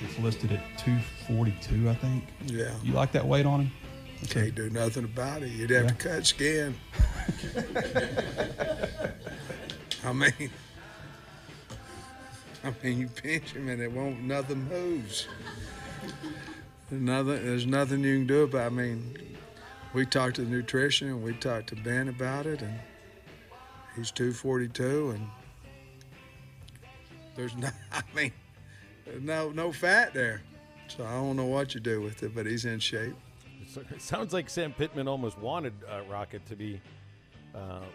It's listed at 242, I think. Yeah. You like that weight on him? Can't do nothing about it. You'd have to cut skin. I mean, you pinch him and nothing moves. There's nothing you can do about it. I mean, we talked to the nutrition and we talked to Ben about it, and he's 242, and there's no fat there. So I don't know what you do with it, but he's in shape. It sounds like Sam Pittman almost wanted Rocket to be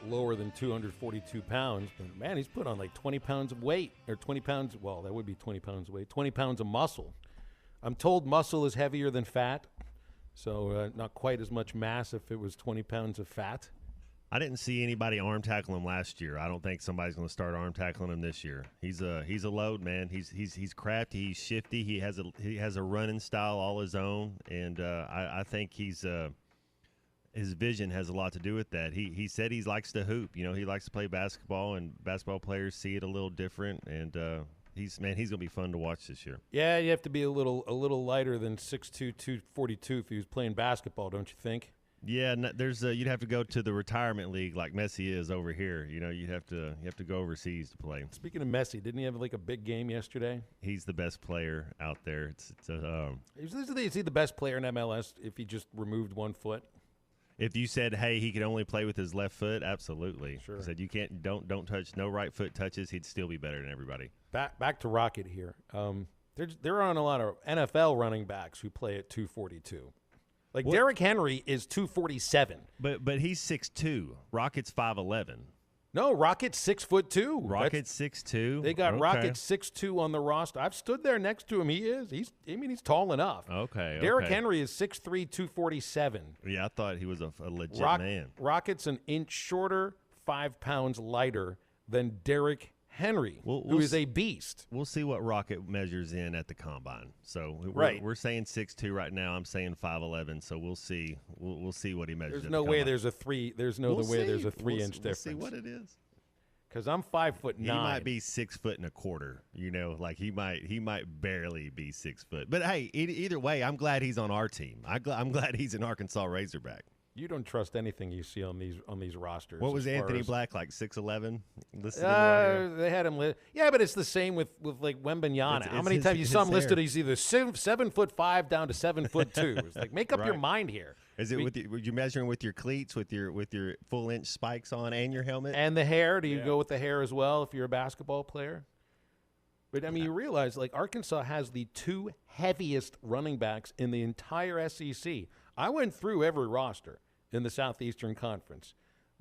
lower than 242 pounds, but man, he's put on like 20 pounds of weight, or 20 pounds. Well, that would be 20 pounds of weight, 20 pounds of muscle. I'm told muscle is heavier than fat, so not quite as much mass if it was 20 pounds of fat. I didn't see anybody arm tackle him last year. I don't think somebody's going to start arm tackling him this year. He's a load, man. He's crafty. He's shifty. He has a running style all his own, and I think his vision has a lot to do with that. He said he likes to hoop. You know, he likes to play basketball, and basketball players see it a little different. And he's going to be fun to watch this year. Yeah, you have to be a little lighter than 6'2", 242 if he was playing basketball, don't you think? Yeah, there's you'd have to go to the retirement league like Messi is over here. You know, you have to go overseas to play. Speaking of Messi, didn't he have like a big game yesterday? He's the best player out there. Is he the best player in MLS if he just removed one foot? If you said, hey, he could only play with his left foot, absolutely. Sure. I said you don't touch, no right foot touches, he'd still be better than everybody. Back to Rocket here. There are a lot of NFL running backs who play at 242. Like Derrick Henry is 247. But he's 6'2". Rocket's 5'11". No, Rocket's 6'2". Rocket's 6'2". They got Rocket 6'2" on the roster. I've stood there next to him. He's tall enough. Okay. Derrick Henry is 6'3", 247. Yeah, I thought he was a legit man. Rocket's an inch shorter, 5 pounds lighter than Derrick Henry, who is a beast. We'll see what Rocket measures in at the combine. So we're saying 6'2" right now. I'm saying 5'11". So we'll see. We'll see what he measures. There's no way there's a 3. There's no way there's a 3-inch difference. We'll see what it is. Because I'm 5'9". He might be 6 foot and a quarter. You know, like he might barely be 6 foot. But hey, either way, I'm glad he's on our team. I'm glad he's an Arkansas Razorback. You don't trust anything you see on these rosters. What was Anthony Black, like 6'11"? They had him yeah, but it's the same with like Wembanyama. How many times you saw him listed? He's either 7'5" down to 7'2". It's like, make up your mind here. Is it were you measuring with your cleats, with your full inch spikes on, and your helmet, and the hair? Do you go with the hair as well if you're a basketball player? But I mean, you realize like Arkansas has the 2 heaviest running backs in the entire SEC. I went through every roster in the Southeastern Conference.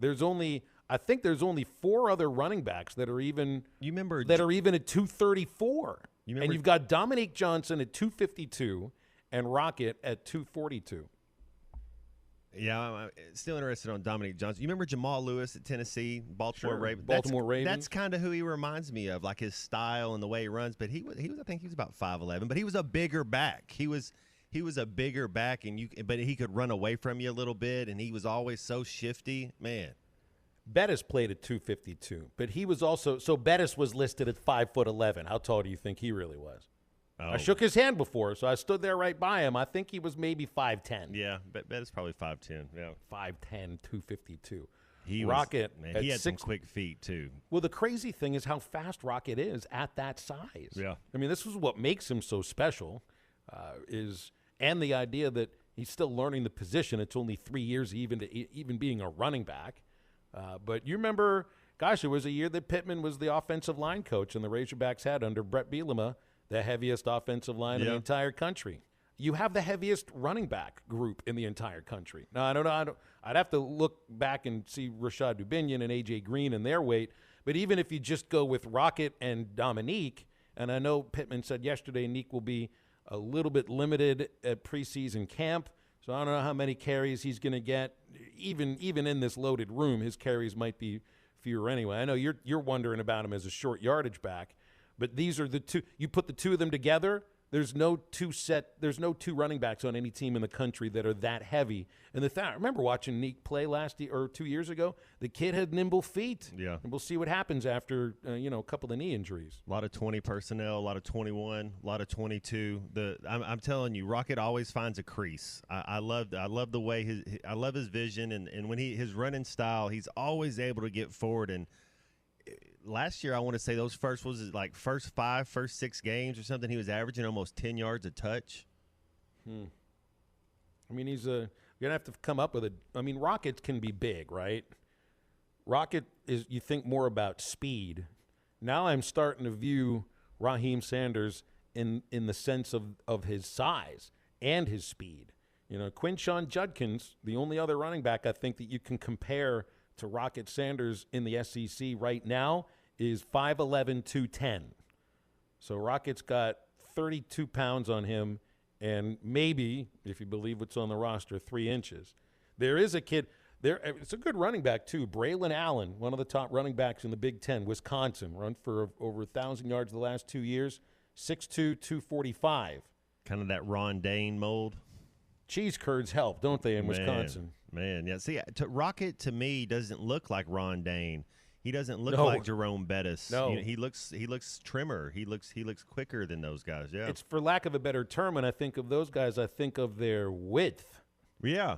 I think there's only 4 other running backs that are even at 234. And you've got Dominique Johnson at 252 and Rocket at 242. Yeah, I'm still interested on Dominique Johnson. You remember Jamal Lewis at Tennessee, Baltimore Ravens? Ravens. That's kind of who he reminds me of, like his style and the way he runs. But he was I think he was about 5'11", but he was a bigger back. He was a bigger back, but he could run away from you a little bit, and he was always so shifty. Man. Bettis played at 252, but he was also – so Bettis was listed at 5'11". How tall do you think he really was? Oh. I shook his hand before, so I stood there right by him. I think he was maybe 5'10". Yeah, Bettis probably 5'10". Yeah, 5'10", 252. Rocket, man, he had some quick feet too. Well, the crazy thing is how fast Rocket is at that size. Yeah. I mean, this is what makes him so special and the idea that he's still learning the position. It's only 3 years even being a running back. But you remember, gosh, it was a year that Pittman was the offensive line coach, and the Razorbacks had under Brett Bielema the heaviest offensive line in the entire country. You have the heaviest running back group in the entire country. Now, I don't know. I'd have to look back and see Rashad Dubinion and A.J. Green and their weight. But even if you just go with Rocket and Dominique, and I know Pittman said yesterday Neek will be a little bit limited at preseason camp, so I don't know how many carries he's going to get. Even in this loaded room, his carries might be fewer anyway. I know you're wondering about him as a short yardage back, but these are the two. You put the two of them together, there's no two running backs on any team in the country that are that heavy. And I remember watching Neek play last year or 2 years ago. The kid had nimble feet. Yeah. And we'll see what happens after a couple of knee injuries. A lot of 20 personnel, a lot of 21, a lot of 22. I'm telling you, Rocket always finds a crease. I love the way I love his vision, and when his running style, he's always able to get forward. And last year, I want to say first 6 games or something, he was averaging almost 10 yards a touch. I mean, you're going to have to come up with Rocket can be big, right? Rocket is, you think more about speed. Now I'm starting to view Raheem Sanders in the sense of his size and his speed. You know, Quinshon Judkins, the only other running back I think that you can compare to Rocket Sanders in the SEC right now is 5'11", 210. So Rocket's got 32 pounds on him and maybe, if you believe what's on the roster, 3 inches. There is a kid there. It's a good running back, too. Braylon Allen, one of the top running backs in the Big Ten, Wisconsin, run for over 1,000 yards the last 2 years, 6'2", 245. Kind of that Ron Dane mold. Cheese curds help, don't they, in Wisconsin? Man, yeah. See, Rocket to me doesn't look like Ron Dane. He doesn't look like Jerome Bettis. No, you know, he looks trimmer. He looks quicker than those guys. Yeah, it's for lack of a better term. When I think of those guys, I think of their width. Yeah.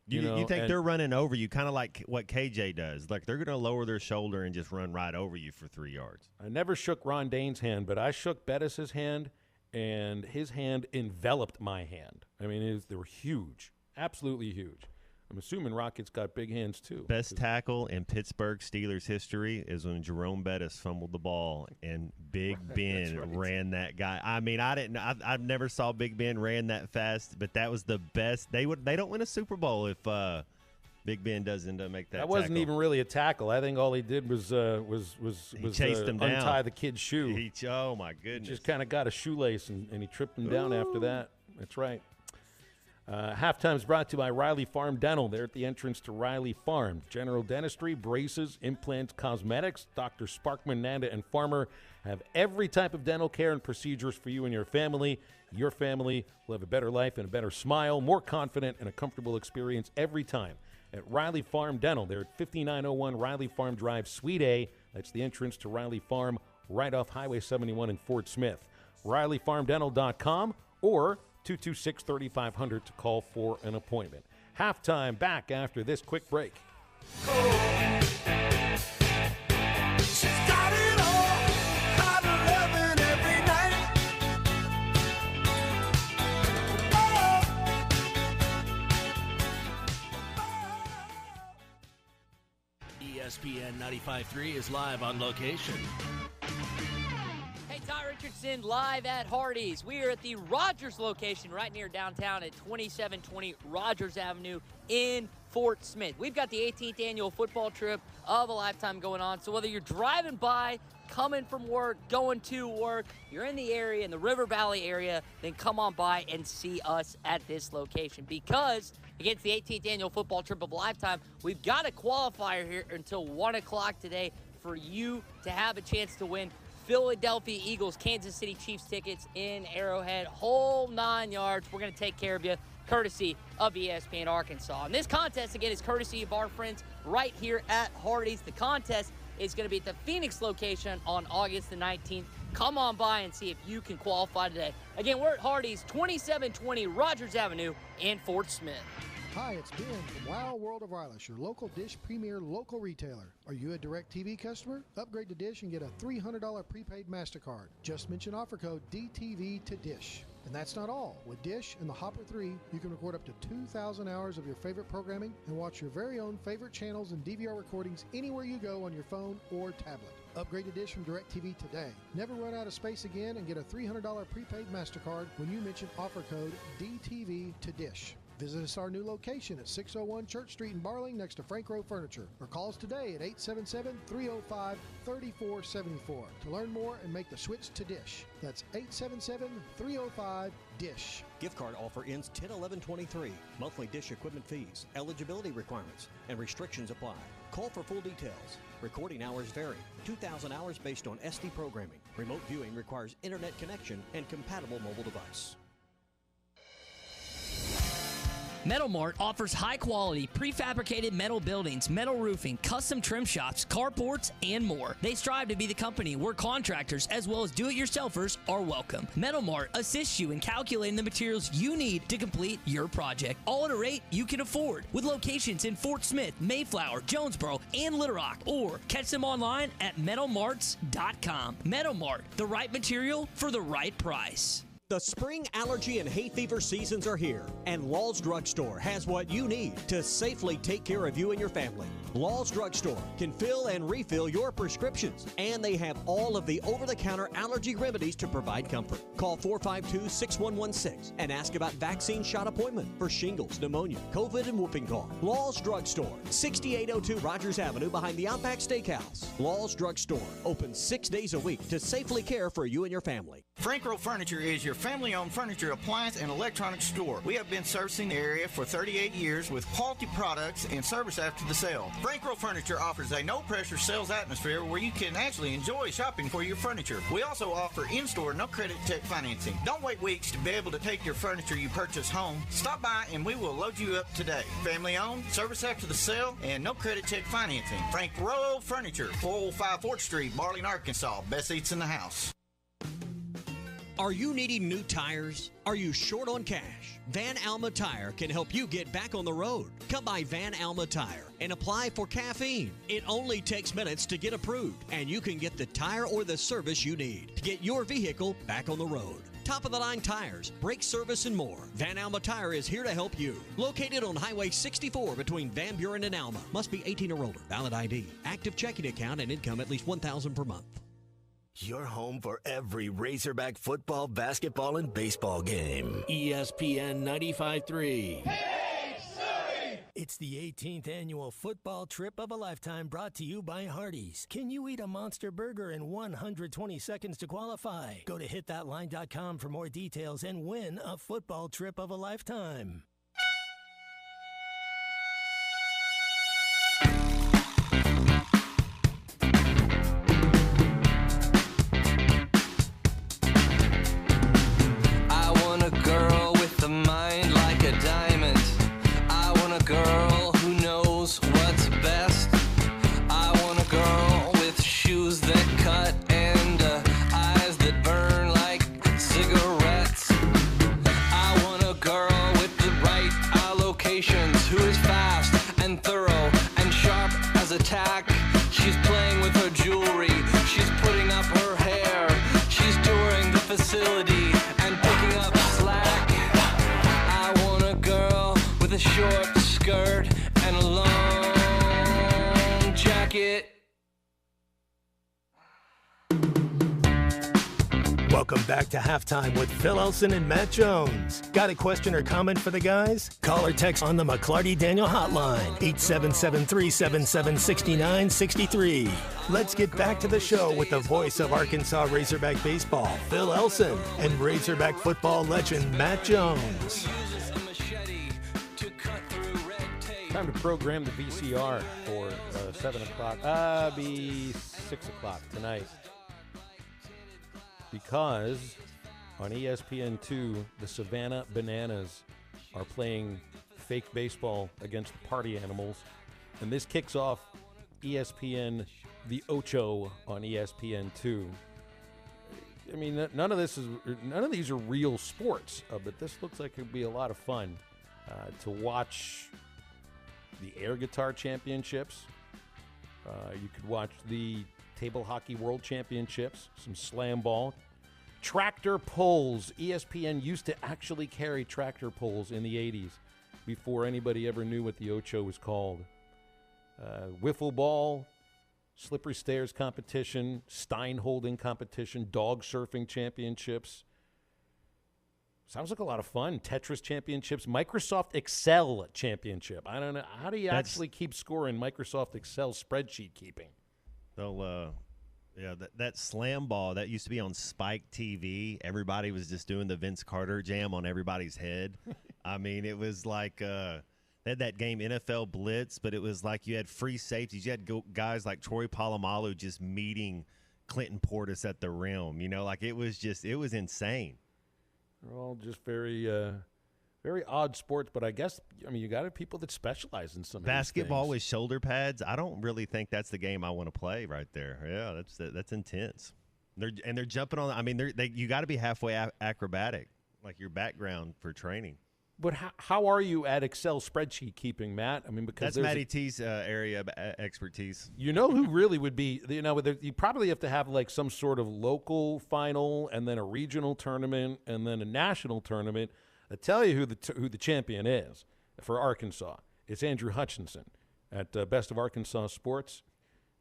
You think they're running over you, kind of like what KJ does. Like they're going to lower their shoulder and just run right over you for 3 yards. I never shook Ron Dane's hand, but I shook Bettis's hand. And his hand enveloped my hand. I mean, they were huge, absolutely huge. I'm assuming Rocket's got big hands, too. Best tackle in Pittsburgh Steelers history is when Jerome Bettis fumbled the ball and Big Ben ran that guy. I mean, I never saw Big Ben ran that fast, but that was the best. They don't win a Super Bowl if Big Ben doesn't make that. That wasn't tackle. Even really a tackle. I think all he did was chased him down. Untie the kid's shoe. Oh my goodness! He just kind of got a shoelace and he tripped him down after that. That's right. Halftime's brought to you by Riley Farm Dental. They're at the entrance to Riley Farm. General dentistry, braces, implants, cosmetics. Dr. Sparkman, Nanda, and Farmer have every type of dental care and procedures for you and your family. Your family will have a better life and a better smile, more confident, and a comfortable experience every time. At Riley Farm Dental. They're at 5901 Riley Farm Drive, Suite A. That's the entrance to Riley Farm right off Highway 71 in Fort Smith. RileyFarmDental.com or 226-3500 to call for an appointment. Halftime back after this quick break. ESPN 95.3 is live on location. Hey, Ty Richardson live at Hardee's. We are at the Rogers location right near downtown at 2720 Rogers Avenue in Fort Smith. We've got the 18th annual football trip of a lifetime going on. So whether you're driving by, coming from work, going to work, you're in the area, in the River Valley area, then come on by and see us at this location. Because against the 18th annual football trip of a lifetime, we've got a qualifier here until 1 o'clock today for you to have a chance to win Philadelphia Eagles, Kansas City Chiefs tickets in Arrowhead. Whole 9 yards. We're going to take care of you, courtesy of ESPN Arkansas. And this contest, again, is courtesy of our friends right here at Hardee's. The contest is going to be at the Phoenix location on August the 19th. Come on by and see if you can qualify today. Again, we're at Hardee's, 2720 Rogers Avenue in Fort Smith. Hi, it's Ben from Wow World of Wireless, your local Dish Premier local retailer. Are you a DirecTV customer? Upgrade to Dish and get a $300 prepaid MasterCard. Just mention offer code DTV to Dish. And that's not all. With Dish and the Hopper 3, you can record up to 2,000 hours of your favorite programming and watch your very own favorite channels and DVR recordings anywhere you go on your phone or tablet. Upgrade to Dish from DirecTV today. Never run out of space again and get a $300 prepaid MasterCard when you mention offer code DTV to Dish. Visit us at our new location at 601 Church Street in Barling next to Frank Rowe Furniture, or call us today at 877-305-3474 to learn more and make the switch to Dish. That's 877-305-DISH. Gift card offer ends 10/11/23. Monthly Dish equipment fees, eligibility requirements, and restrictions apply. Call for full details. Recording hours vary. 2,000 hours based on SD programming. Remote viewing requires internet connection and compatible mobile device. Metal Mart offers high-quality, prefabricated metal buildings, metal roofing, custom trim shops, carports, and more. They strive to be the company where contractors as well as do-it-yourselfers are welcome. Metal Mart assists you in calculating the materials you need to complete your project, all at a rate you can afford, with locations in Fort Smith, Mayflower, Jonesboro, and Little Rock, or catch them online at metalmarts.com. Metal Mart, the right material for the right price. The spring allergy and hay fever seasons are here, and Law's Drugstore has what you need to safely take care of you and your family. Law's Drugstore can fill and refill your prescriptions, and they have all of the over-the-counter allergy remedies to provide comfort. Call 452-6116 and ask about vaccine shot appointment for shingles, pneumonia, COVID, and whooping cough. Law's Drugstore, 6802 Rogers Avenue behind the Outback Steakhouse. Law's Drugstore, open 6 days a week to safely care for you and your family. Frank Rowe Furniture is your family-owned furniture, appliance, and electronics store. We have been servicing the area for 38 years with quality products and service after the sale. Frank Rowe Furniture offers a no-pressure sales atmosphere where you can actually enjoy shopping for your furniture. We also offer in-store, no-credit check financing. Don't wait weeks to be able to take your furniture you purchase home. Stop by and we will load you up today. Family-owned, service after the sale, and no-credit check financing. Frank Rowe Furniture, 405 4th Street, Marlin, Arkansas. Best seats in the house. Are you needing new tires? Are you short on cash? Van Alma Tire can help you get back on the road. Come by Van Alma Tire and apply for caffeine. It only takes minutes to get approved, and you can get the tire or the service you need to get your vehicle back on the road. Top-of-the-line tires, brake service, and more. Van Alma Tire is here to help you. Located on Highway 64 between Van Buren and Alma. Must be 18 or older. Valid ID. Active checking account and income at least $1,000 per month. Your home for every Razorback football, basketball, and baseball game. ESPN 95.3. Hey, Surrey! It's the 18th annual football trip of a lifetime brought to you by Hardee's. Can you eat a monster burger in 120 seconds to qualify? Go to hitthatline.com for more details and win a football trip of a lifetime. She's playing with her jewelry, she's putting up her hair, she's touring the facility and picking up slack. I want a girl with a short skirt and a long jacket. Welcome back to Halftime with Phil Elson and Matt Jones. Got a question or comment for the guys? Call or text on the McClarty Daniel hotline, 877-377-6963. Let's get back to the show with the voice of Arkansas Razorback baseball, Phil Elson, and Razorback football legend Matt Jones. Time to program the VCR for 7 o'clock. Be 6 o'clock tonight. Because on ESPN2, the Savannah Bananas are playing fake baseball against the Party Animals. And this kicks off ESPN The Ocho on ESPN2. I mean, none of these are real sports, but this looks like it would be a lot of fun to watch the Air Guitar Championships. You could watch the Table Hockey World Championships, some slam ball. Tractor pulls. ESPN used to actually carry tractor pulls in the 80s before anybody ever knew what the Ocho was called. Wiffle ball, slippery stairs competition, Stein holding competition, dog surfing championships. Sounds like a lot of fun. Tetris championships, Microsoft Excel championship. I don't know. How do you actually keep score in Microsoft Excel spreadsheet keeping? They'll, that slam ball, that used to be on Spike TV. Everybody was just doing the Vince Carter jam on everybody's head. I mean, it was like they had that game NFL Blitz, but it was like you had free safeties. You had guys like Troy Polamalu just meeting Clinton Portis at the rim. You know, like it was insane. They're all just very odd sports, but I guess, you got people that specialize in some basketball with shoulder pads. I don't really think that's the game I want to play right there. Yeah, that's intense. They're jumping on. I mean, you got to be halfway acrobatic, like your background for training. But how are you at Excel spreadsheet keeping, Matt? I mean, because that's Matty T's area of expertise. You know who really would be? You probably have to have like some sort of local final, and then a regional tournament, and then a national tournament. I tell you who the champion is for Arkansas. It's Andrew Hutchinson at Best of Arkansas Sports.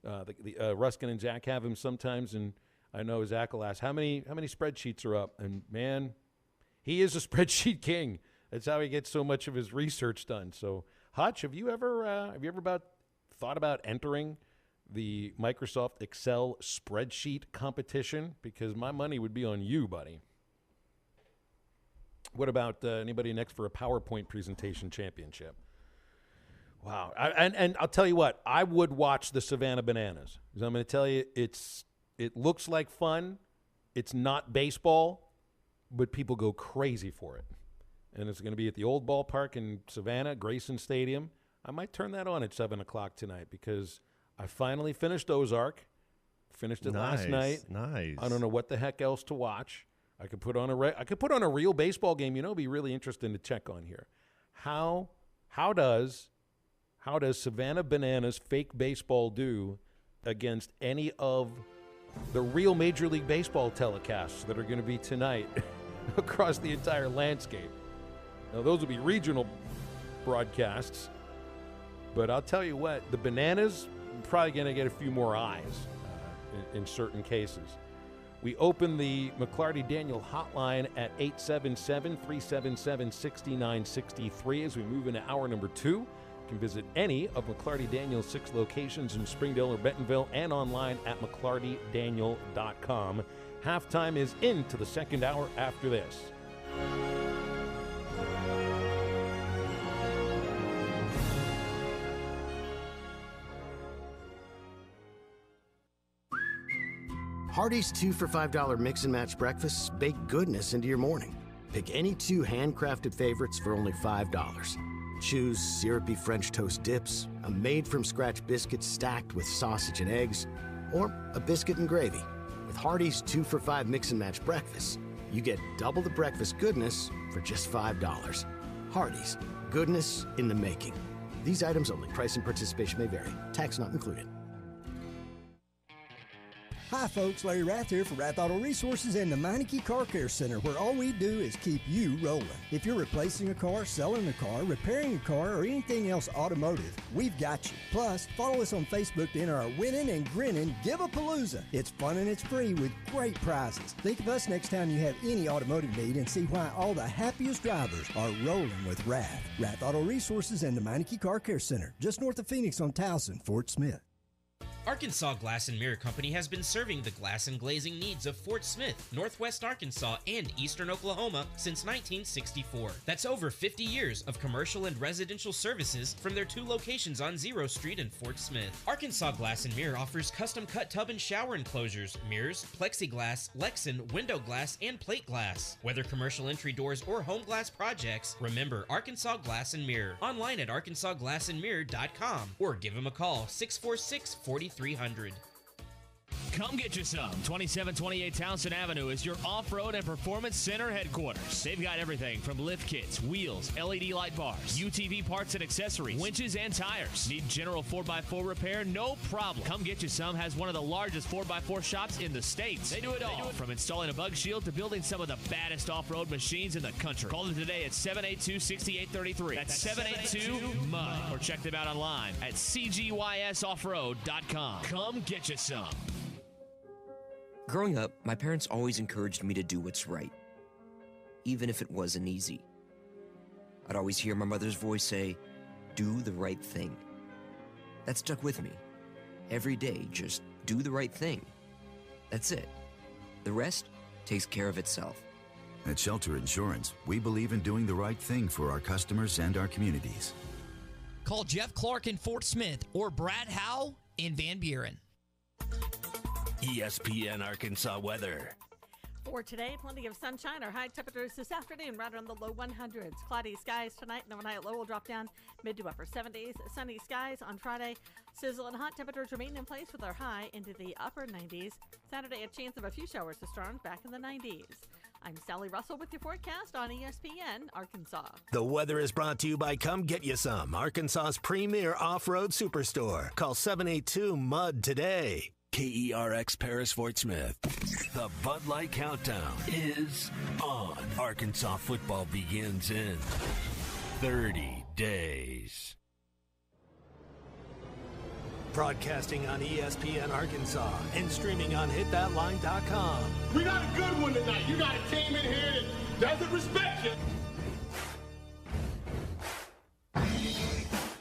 Ruskin and Zach have him sometimes, and I know Zach will ask how many spreadsheets are up, and man, he is a spreadsheet king. That's how he gets so much of his research done. So, Hutch, have you ever thought about entering the Microsoft Excel spreadsheet competition? Because my money would be on you, buddy. What about anybody next for a PowerPoint presentation championship? Wow. And I'll tell you what, I would watch the Savannah Bananas. Because I'm going to tell you, it looks like fun. It's not baseball, but people go crazy for it. And it's going to be at the old ballpark in Savannah, Grayson Stadium. I might turn that on at 7 o'clock tonight because I finally finished Ozark. Finished it last night. Nice. I don't know what the heck else to watch. I could put on a real baseball game. It'd be really interesting to check on here. How does Savannah Bananas fake baseball do against any of the real Major League Baseball telecasts that are going to be tonight across the entire landscape? Now, those will be regional broadcasts, but I'll tell you what, the Bananas are probably going to get a few more eyes in certain cases. We open the McClarty-Daniel hotline at 877-377-6963 as we move into hour number 2. You can visit any of McClarty-Daniel's 6 locations in Springdale or Bentonville and online at McClarty-Daniel.com. Halftime is into the second hour after this. Hardee's 2 for $5 mix and match breakfasts bake goodness into your morning. Pick any 2 handcrafted favorites for only $5. Choose syrupy French toast dips, a made-from-scratch biscuit stacked with sausage and eggs, or a biscuit and gravy. With Hardee's 2 for $5 mix and match breakfasts, you get double the breakfast goodness for just $5. Hardee's, goodness in the making. These items only. Price and participation may vary. Tax not included. Hi folks, Larry Rath here for Rath Auto Resources and the Meineke Car Care Center, where all we do is keep you rolling. If you're replacing a car, selling a car, repairing a car, or anything else automotive, we've got you. Plus, follow us on Facebook to enter our Winning and Grinning Give-A-Palooza. It's fun and it's free with great prizes. Think of us next time you have any automotive need and see why all the happiest drivers are rolling with Rath. Rath Auto Resources and the Meineke Car Care Center, just north of Phoenix on Towson, Fort Smith. Arkansas Glass and Mirror Company has been serving the glass and glazing needs of Fort Smith, Northwest Arkansas, and Eastern Oklahoma since 1964. That's over 50 years of commercial and residential services from their 2 locations on Zero Street in Fort Smith. Arkansas Glass and Mirror offers custom-cut tub and shower enclosures, mirrors, plexiglass, Lexan, window glass, and plate glass. Whether commercial entry doors or home glass projects, remember Arkansas Glass and Mirror. Online at arkansasglassandmirror.com or give them a call, 646-4300. Come get you some. 2728 Townsend Avenue is your off-road and performance center headquarters. They've got everything from lift kits, wheels, LED light bars, UTV parts and accessories, winches and tires. Need general 4x4 repair? No problem. Come get you some has one of the largest 4x4 shops in the States. They do it all, from installing a bug shield to building some of the baddest off-road machines in the country. Call them today at 782-6833. That's 782-MUD. Or check them out online at cgysoffroad.com. Come get you some. Growing up, my parents always encouraged me to do what's right, even if it wasn't easy. I'd always hear my mother's voice say, "Do the right thing." That stuck with me. Every day, just do the right thing. That's it. The rest takes care of itself. At Shelter Insurance, we believe in doing the right thing for our customers and our communities. Call Jeff Clark in Fort Smith or Brad Howe in Van Buren. ESPN Arkansas weather. For today, plenty of sunshine. Our high temperatures this afternoon right around the low 100s. Cloudy skies tonight, and overnight low will drop down mid to upper 70s. Sunny skies on Friday. Sizzle and hot temperatures remain in place with our high into the upper 90s. Saturday, a chance of a few showers to storms back in the 90s. I'm Sally Russell with your forecast on ESPN Arkansas. The weather is brought to you by Come Get You Some, Arkansas's premier off-road superstore. Call 782-MUD today. KERX Paris Fort Smith. The Bud Light Countdown is on. Arkansas football begins in 30 days. Broadcasting on ESPN Arkansas and streaming on hitthatline.com. We got a good one tonight. You got a team in here that doesn't respect you.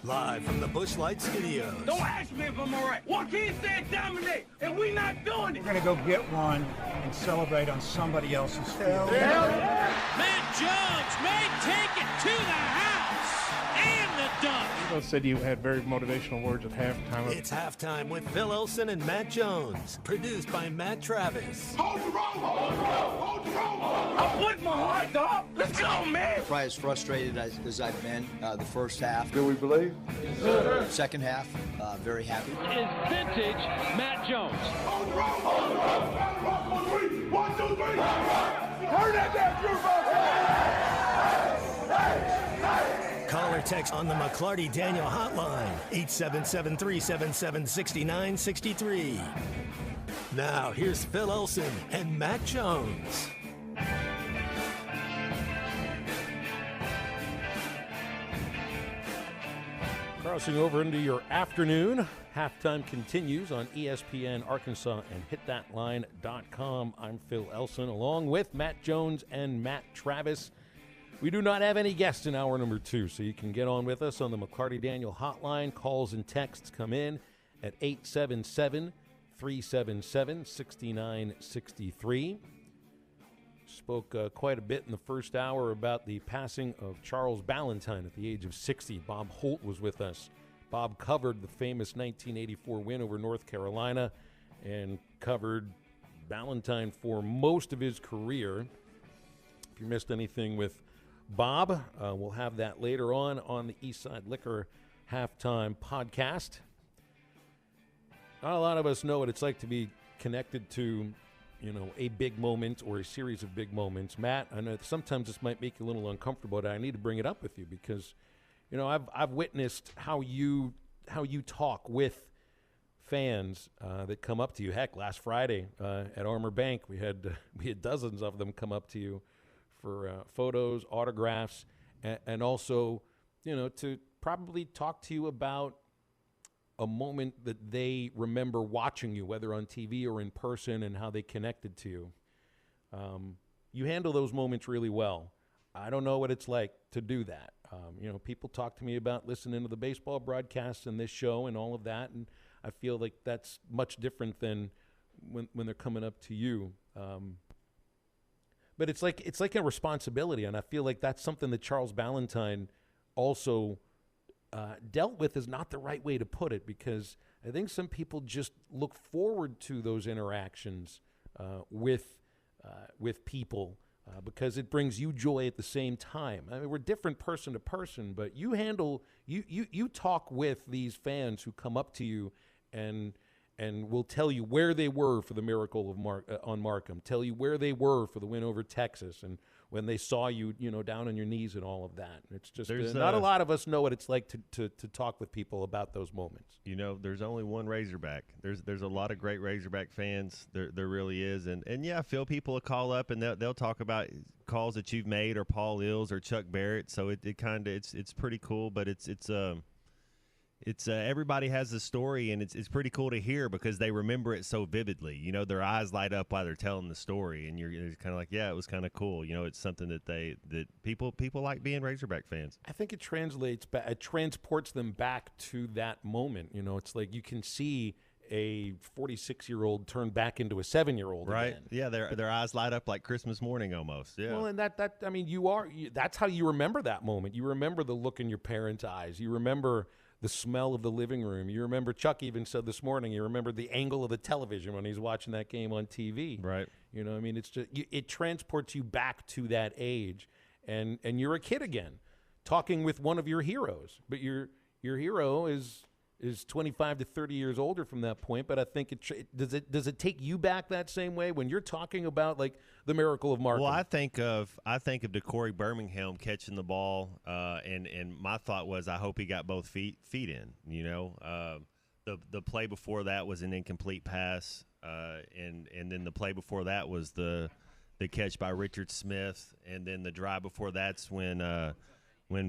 Live from the Busch Light Studios. Don't ask me if I'm all right. Joaquin said dominate, and we not doing it. We're going to go get one and celebrate on somebody else's field. Matt Jones may take it to the house and the dunk. Phil said you had very motivational words at halftime. It's halftime with Phil Elson and Matt Jones. Produced by Matt Travis. Hold the rope! Hold the rope! Hold the rope! I put my heart up. Let's go, man! Probably as frustrated as I've been the first half. Do we believe? Second half, very happy. Is vintage Matt Jones. Hold the rope! Hold the rope! Hold the rope! 1, 2, 3! 1, 2, 3! Turn that down, Call or text on the McClarty Daniel hotline, 877-377-6963. Now, here's Phil Elson and Matt Jones. Crossing over into your afternoon. Halftime continues on ESPN Arkansas and hitthatline.com. I'm Phil Elson along with Matt Jones and Matt Travis. We do not have any guests in hour number 2, so you can get on with us on the McClarty Daniel hotline. Calls and texts come in at 877-377-6963. Spoke quite a bit in the first hour about the passing of Charles Balentine at the age of 60. Bob Holt was with us. Bob covered the famous 1984 win over North Carolina and covered Balentine for most of his career. If you missed anything with Bob, we'll have that later on the Eastside Liquor Halftime podcast. Not a lot of us know what it's like to be connected to, a big moment or a series of big moments. Matt, I know sometimes this might make you a little uncomfortable, but I need to bring it up with you because, I've witnessed how you talk with fans that come up to you. Heck, last Friday at Armor Bank, we had dozens of them come up to you for photos, autographs, and also, to probably talk to you about a moment that they remember watching you, whether on TV or in person, and how they connected to you. You handle those moments really well. I don't know what it's like to do that. People talk to me about listening to the baseball broadcasts and this show and all of that, and I feel like that's much different than when they're coming up to you. But it's like a responsibility, and I feel like that's something that Charles Balentine also dealt with is not the right way to put it, because I think some people just look forward to those interactions with people because it brings you joy at the same time. I mean, we're different person to person, but you talk with these fans who come up to you and will tell you where they were for the miracle of on Markham, tell you where they were for the win over Texas, and when they saw you, down on your knees and all of that. It's just not a lot of us know what it's like to talk with people about those moments. There's only one Razorback. There's a lot of great Razorback fans. There really is. And yeah, Phil, people will call up and they'll talk about calls that you've made, or Paul Ills or Chuck Barrett. So it's pretty cool, but it's everybody has a story, and it's pretty cool to hear because they remember it so vividly. Their eyes light up while they're telling the story, and you're kind of like, yeah, it was kind of cool. It's something that people like being Razorback fans. I think it transports them back to that moment. It's like you can see a 46-year-old turn back into a 7-year-old right again. Yeah, their eyes light up like Christmas morning almost. Yeah. Well, and that's how you remember that moment. You remember the look in your parents' eyes. You remember the smell of the living room. You remember, Chuck even said this morning, you remember the angle of the television when he's watching that game on TV. Right. It's just it transports you back to that age, and you're a kid again, talking with one of your heroes. But your hero is is 25 to 30 years older from that point, but I think does it take you back that same way when you're talking about like the miracle of Markham? Well, I think of DeCorey Birmingham catching the ball, and my thought was I hope he got both feet in. You know, the play before that was an incomplete pass, and then the play before that was the catch by Richard Smith, and then the drive before that's when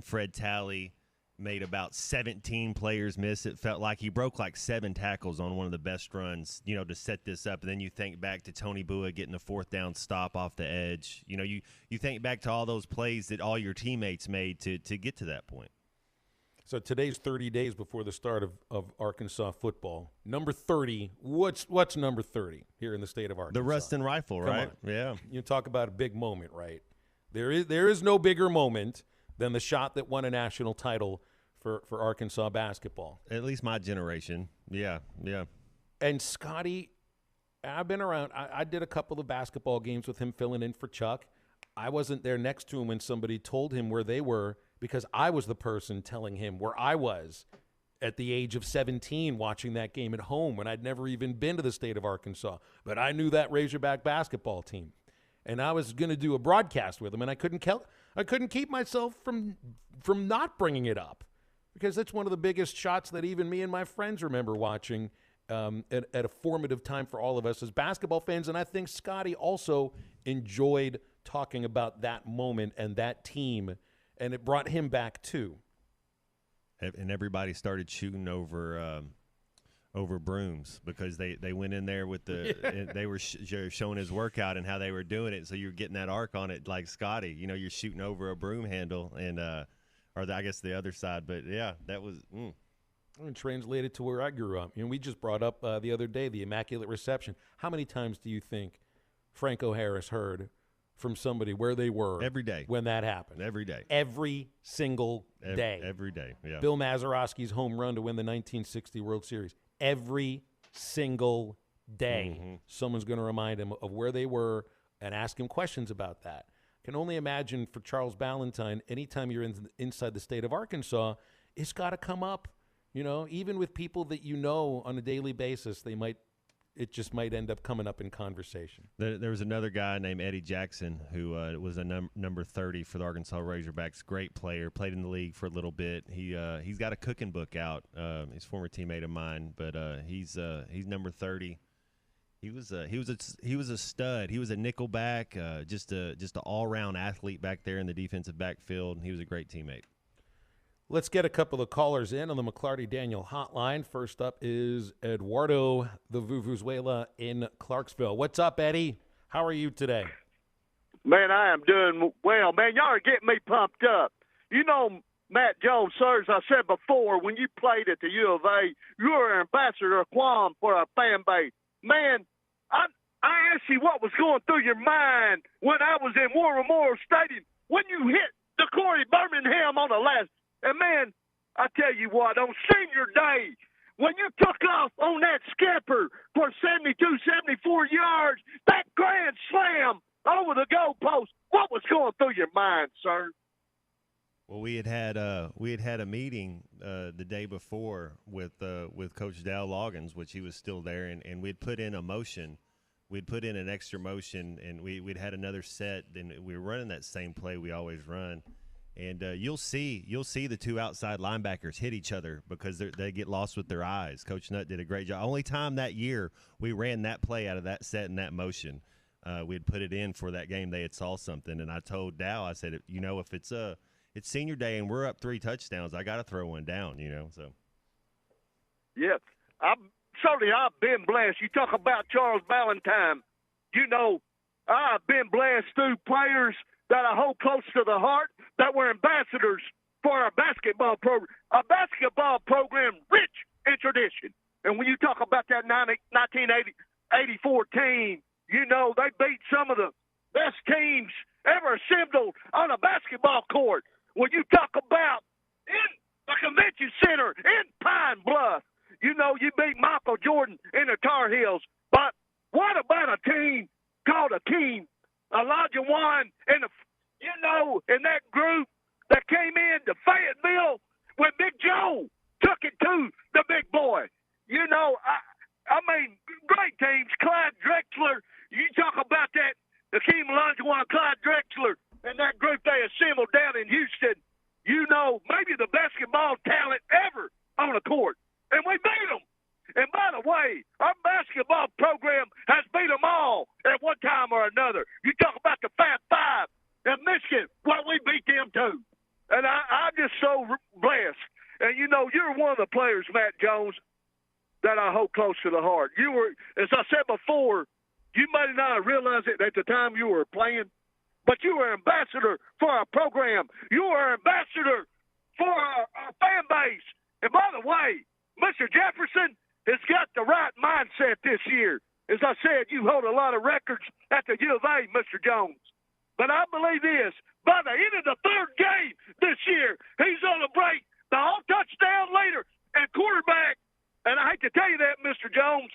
Fred Talley made about 17 players miss. It felt like he broke like 7 tackles on one of the best runs, you know, to set this up. And then you think back to Tony Bua getting a 4th down stop off the edge. You know, you think back to all those plays that all your teammates made to get to that point. So today's 30 days before the start of Arkansas football. Number 30, what's number 30 here in the state of Arkansas? The Ruston Rifle, right? Yeah. You talk about a big moment, right? There is no bigger moment than the shot that won a national title for Arkansas basketball. At least my generation. Yeah. And Scotty, I've been around. I did a couple of basketball games with him filling in for Chuck. I wasn't there next to him when somebody told him where they were because I was the person telling him where I was at the age of 17 watching that game at home when I'd never even been to the state of Arkansas. But I knew that Razorback basketball team. And I was going to do a broadcast with him, and I couldn't keep myself from not bringing it up because that's one of the biggest shots that even me and my friends remember watching at a formative time for all of us as basketball fans. And I think Scotty also enjoyed talking about that moment and that team, and it brought him back too. And everybody started shooting over brooms because they went in there with the they were showing his workout and how they were doing it. So you're getting that arc on it like Scotty. You know, you're shooting over a broom handle and I guess the other side. But yeah, that was. And translate it to where I grew up. You know, we just brought up the other day the Immaculate Reception. How many times do you think Franco Harris heard from somebody where they were every day when that happened? Every day, every single day, every day. Yeah. Bill Mazeroski's home run to win the 1960 World Series. Every single day, someone's going to remind him of where they were and ask him questions about that. Can only imagine for Charles Balentine, anytime you're inside the state of Arkansas, it's got to come up. You know, even with people that you know on a daily basis, it just might end up coming up in conversation. There was another guy named Eddie Jackson who was a number 30 for the Arkansas Razorbacks. Great player, played in the league for a little bit. He's got a cooking book out. He's a former teammate of mine, but he's number 30. He was a stud. He was a nickelback, just an all-around athlete back there in the defensive backfield. He was a great teammate. Let's get a couple of callers in on the McClarty Daniel hotline. First up is Eduardo the Vuvuzuela in Clarksville. What's up, Eddie? How are you today? Man, I am doing well. Man, y'all are getting me pumped up. You know, Matt Jones, sir, as I said before, when you played at the U of A, you were an ambassador of Quam for our fan base. Man, I asked you what was going through your mind when I was in War Memorial Stadium when you hit DeCorey Birmingham on the last. And, man, I tell you what, on senior day, when you took off on that skipper for 72, 74 yards, that grand slam over the goalpost, what was going through your mind, sir? Well, we had a meeting the day before with Coach Dal Loggins, which he was still there, and we'd put in a motion. We'd put in an extra motion, and we'd had another set, and we were running that same play we always run. And you'll see the two outside linebackers hit each other because they get lost with their eyes. Coach Nutt did a great job. Only time that year we ran that play out of that set and that motion. We'd put it in for that game. They had saw something, and I told Dow, I said, you know, if it's senior day and we're up 3 touchdowns, I got to throw one down, you know. So. Yeah, I've been blessed. You talk about Charles Balentine. You know, I've been blessed through players that I hold close to the heart that were ambassadors for our basketball program. A basketball program rich in tradition. And when you talk about that 1984 team, you know, they beat some of the best teams ever assembled on a basketball court. When you talk about in the convention center in Pine Bluff, you know, you beat Michael Jordan in the Tar Heels. But what about a team called Akeem Olajuwon and in that group that came in to Fayetteville when Big Joe took took it to the big boy. You know, I mean, great teams. Clyde Drexler, you talk about that. Akeem Olajuwon, Clyde Drexler, and that group they assembled down in Houston. You know, maybe the basketball talent ever on the court. And we beat them. And by the way, our basketball program has beat them all at one time or another. You talk about the Fab Five in Michigan, well, we beat them too. And I'm just so blessed. And, you know, you're one of the players, Matt Jones, that I hold close to the heart. You were, as I said before, you might not have realized it at the time you were playing, but you were ambassador for our program. You were ambassador for our fan base. And by the way, Mr. Jefferson has got the right mindset this year. As I said, you hold a lot of records at the U of A, Mr. Jones. But I believe this, by the end of the third game this year, he's going to break the whole touchdown leader and quarterback. And I hate to tell you that, Mr. Jones,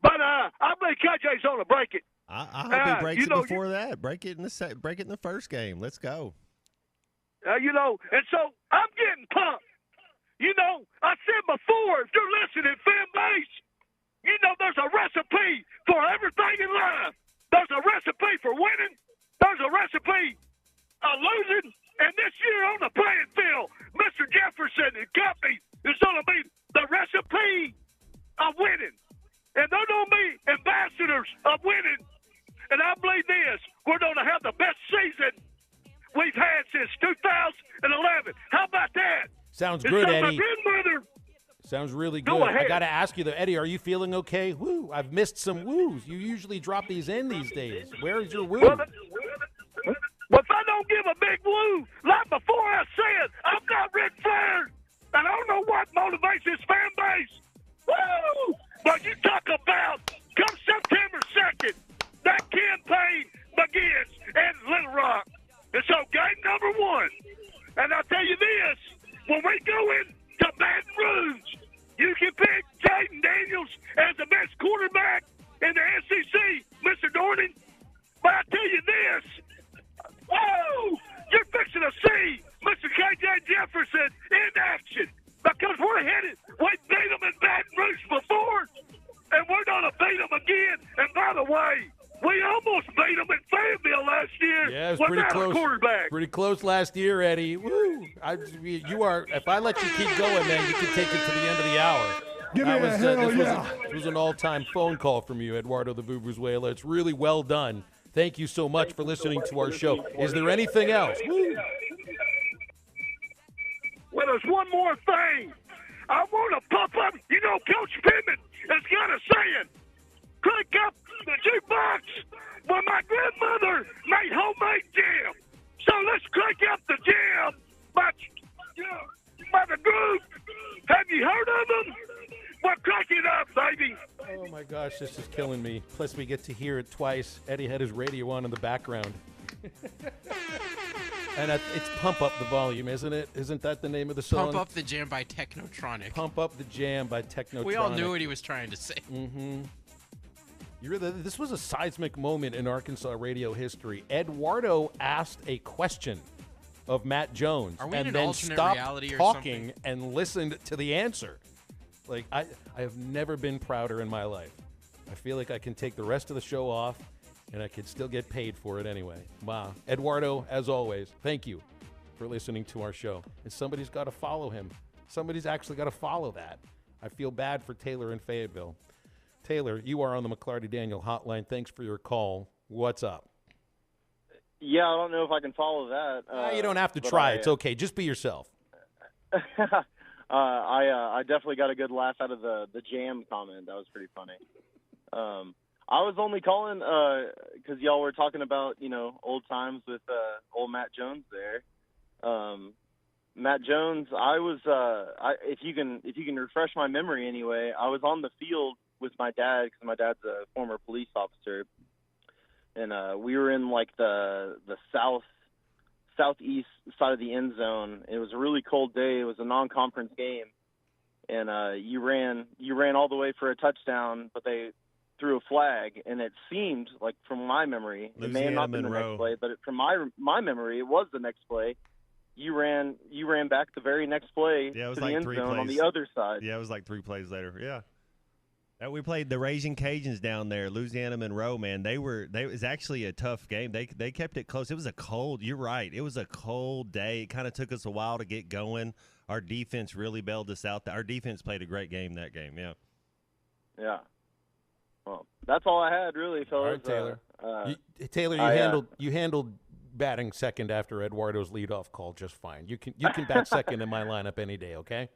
but I believe KJ's going to break it. I hope he breaks it before that. Break it in the first game. Let's go. You know, and so I'm getting pumped. You know, I said before, if you're listening, fan base, you know there's a recipe for everything in life. There's a recipe for winning. There's a recipe of losing. And this year on the playing field, Mr. Jefferson and company is going to be the recipe of winning. And they're going to be ambassadors of winning. And I believe this, we're going to have the best season we've had since 2011. How about that? Sounds good, Eddie. My grandmother. Sounds really good. Go ahead. I got to ask you, though, Eddie, are you feeling okay? Woo, I've missed some woos. You usually drop these in these days. Where is your woo? Well, if I don't give a big woo, like before I said, I'm not Ric Flair, and I don't know what motivates his fan base. Woo! But you talk about, come September 2nd, that campaign begins in Little Rock. And so game number one, and I'll tell you this, when we go into Baton Rouge, you can pick Jaden Daniels as the best quarterback in the SEC, Mr. Dornan. But I tell you this, whoa, you're fixing to see Mr. KJ Jefferson in action because we're headed. We beat them in Baton Rouge before, and we're going to beat them again. And by the way, we almost beat them in Fayetteville last year. Yeah, it was pretty close. Quarterback. Pretty close last year, Eddie. Woo! You are. If I let you keep going, man, you can take it to the end of the hour. This was an all-time phone call from you, Eduardo the Vuvuzuela. It's really well done. Thank you so much for listening to our show. Is there anything else? Woo! Well, there's one more thing. I want to pop up. You know, Coach Pittman has got a saying. Click up the jukebox when my grandmother made homemade jam. So let's click up the jam by the group. Have you heard of them? Well, crack it up, baby. Oh, my gosh, this is killing me. Plus, we get to hear it twice. Eddie had his radio on in the background. And it's Pump Up the Volume, isn't it? Isn't that the name of the song? Pump Up the Jam by Technotronic. Pump Up the Jam by Technotronic. We all knew what he was trying to say. Mm-hmm. This was a seismic moment in Arkansas radio history. Eduardo asked a question of Matt Jones and then stopped talking and listened to the answer. Like, I have never been prouder in my life. I feel like I can take the rest of the show off and I could still get paid for it anyway. Wow. Eduardo, as always, thank you for listening to our show. And somebody's got to follow him. Somebody's actually got to follow that. I feel bad for Taylor in Fayetteville. Taylor, you are on the McLarty Daniel hotline. Thanks for your call. What's up? Yeah, I don't know if I can follow that. You don't have to try. It's okay. Just be yourself. I definitely got a good laugh out of the jam comment. That was pretty funny. I was only calling because y'all were talking about, old times with old Matt Jones there. Matt Jones, if you can refresh my memory anyway, I was on the field with my dad because my dad's a former police officer, and we were in like the southeast side of the end zone. It was a really cold day. It was a non-conference game, and you ran all the way for a touchdown, but they threw a flag, and it seemed like, from my memory, it may have not been the next play, but from my memory, it was the next play. you ran back the very next play Yeah, it was to the like end 3 zone plays on the other side. Yeah, it was like 3 plays later. Yeah. We played the Raging Cajuns down there, Louisiana Monroe. Man, it was actually a tough game. They kept it close. It was a cold. You're right. It was a cold day. It kind of took us a while to get going. Our defense really bailed us out. Our defense played a great game that game. Yeah. Yeah. Well, that's all I had, really, fellas. All right, Taylor. Taylor, you handled batting second after Eduardo's leadoff call just fine. You can bat second in my lineup any day. Okay.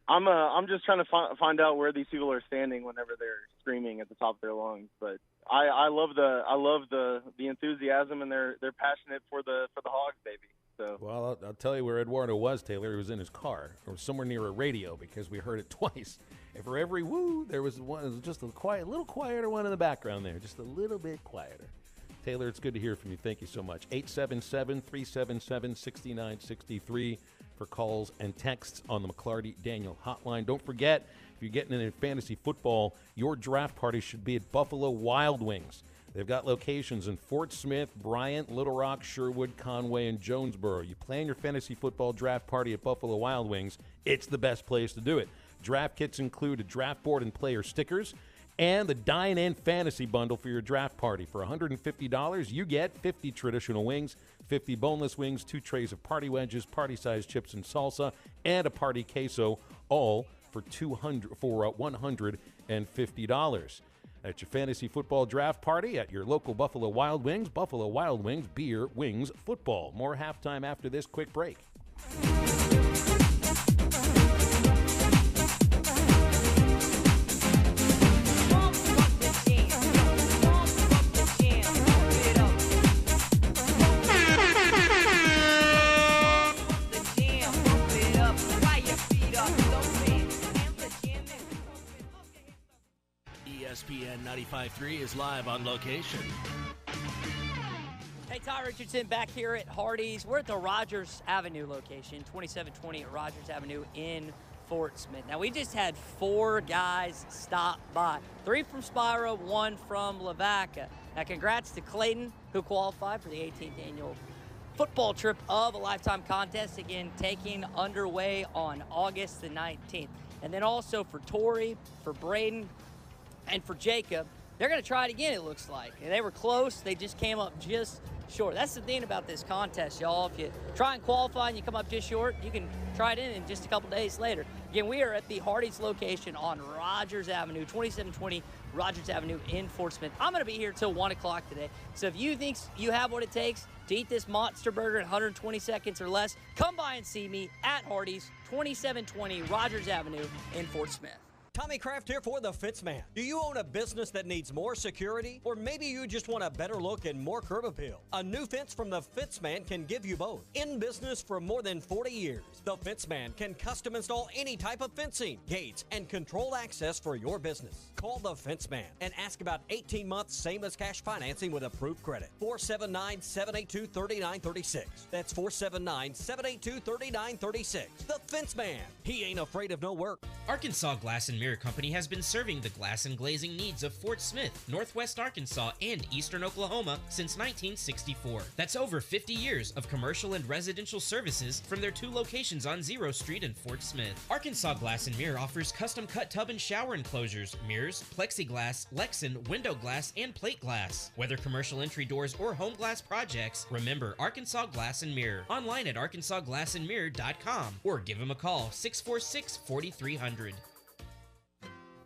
I'm just trying to find out where these people are standing whenever they're screaming at the top of their lungs. But I love the enthusiasm, and they're passionate for the Hogs, baby. So well, I'll tell you where Eduardo was, Taylor. He was in his car or somewhere near a radio because we heard it twice. And for every woo, there was one. It was just a little quieter one in the background there, just a little bit quieter. Taylor, it's good to hear from you. Thank you so much. 877-377-6963 for calls and texts on the McClarty Daniel hotline. Don't forget, if you're getting into fantasy football, your draft party should be at Buffalo Wild Wings. They've got locations in Fort Smith, Bryant, Little Rock, Sherwood, Conway, and Jonesboro. You plan your fantasy football draft party at Buffalo Wild Wings, it's the best place to do it. Draft kits include a draft board and player stickers, and the Dine-In Fantasy Bundle for your draft party. For $150, you get 50 traditional wings, 50 boneless wings, 2 trays of party wedges, party-sized chips and salsa, and a party queso, all for $150. At your fantasy football draft party at your local Buffalo Wild Wings. Buffalo Wild Wings, beer, wings, football. More halftime after this quick break. ESPN 95.3 is live on location. Hey, Ty Richardson back here at Hardee's. We're at the Rogers Avenue location, 2720 at Rogers Avenue in Fort Smith. Now, we just had 4 guys stop by. 3 from Spiro, 1 from Lavaca. Now, congrats to Clayton, who qualified for the 18th annual football trip of a lifetime contest, again, taking underway on August the 19th. And then also for Tori, for Braden, and for Jacob, they're going to try it again, it looks like. And they were close. They just came up just short. That's the thing about this contest, y'all. If you try and qualify and you come up just short, you can try it in just a couple days later. Again, we are at the Hardee's location on Rogers Avenue, 2720 Rogers Avenue in Fort Smith. I'm going to be here till 1 o'clock today. So if you think you have what it takes to eat this monster burger in 120 seconds or less, come by and see me at Hardee's, 2720 Rogers Avenue in Fort Smith. Tommy Kraft here for The Fence Man. Do you own a business that needs more security? Or maybe you just want a better look and more curb appeal? A new fence from The Fence Man can give you both. In business for more than 40 years, The Fence Man can custom install any type of fencing, gates, and controlled access for your business. Call The Fence Man and ask about 18 months same as cash financing with approved credit. 479-782-3936. That's 479-782-3936. The Fence Man. He ain't afraid of no work. Arkansas Glass and Mirror Company has been serving the glass and glazing needs of Fort Smith, Northwest Arkansas, and Eastern Oklahoma since 1964. That's over 50 years of commercial and residential services from their 2 locations on Zero Street in Fort Smith. Arkansas Glass and Mirror offers custom-cut tub and shower enclosures, mirrors, plexiglass, Lexan, window glass, and plate glass. Whether commercial entry doors or home glass projects, remember Arkansas Glass and Mirror. Online at arkansasglassandmirror.com or give them a call, 646-4300.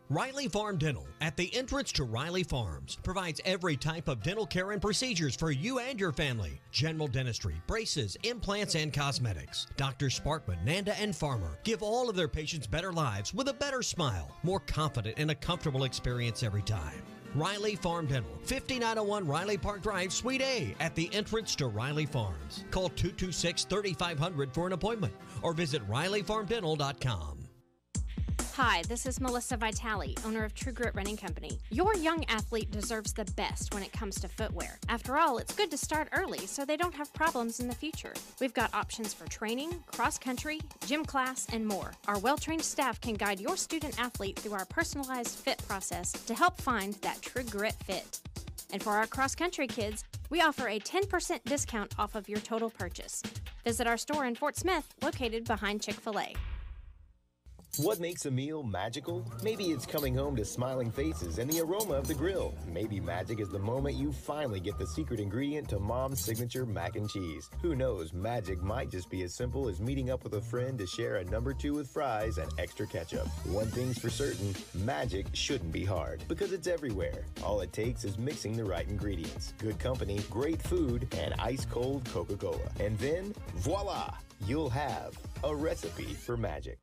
Riley Farm Dental, at the entrance to Riley Farms, provides every type of dental care and procedures for you and your family. General dentistry, braces, implants, and cosmetics. Drs. Sparkman, Nanda, and Farmer give all of their patients better lives with a better smile, more confident, and a comfortable experience every time. Riley Farm Dental, 5901 Riley Park Drive, Suite A, at the entrance to Riley Farms. Call 226-3500 for an appointment or visit RileyFarmDental.com. Hi, this is Melissa Vitale, owner of True Grit Running Company. Your young athlete deserves the best when it comes to footwear. After all, it's good to start early so they don't have problems in the future. We've got options for training, cross-country, gym class, and more. Our well-trained staff can guide your student athlete through our personalized fit process to help find that True Grit fit. And for our cross-country kids, we offer a 10% discount off of your total purchase. Visit our store in Fort Smith, located behind Chick-fil-A. What makes a meal magical? Maybe it's coming home to smiling faces and the aroma of the grill. Maybe magic is the moment you finally get the secret ingredient to Mom's signature mac and cheese. Who knows, magic might just be as simple as meeting up with a friend to share a number 2 with fries and extra ketchup. One thing's for certain, magic shouldn't be hard because it's everywhere. All it takes is mixing the right ingredients, good company, great food, and ice-cold Coca-Cola. And then, voila! You'll have a recipe for magic.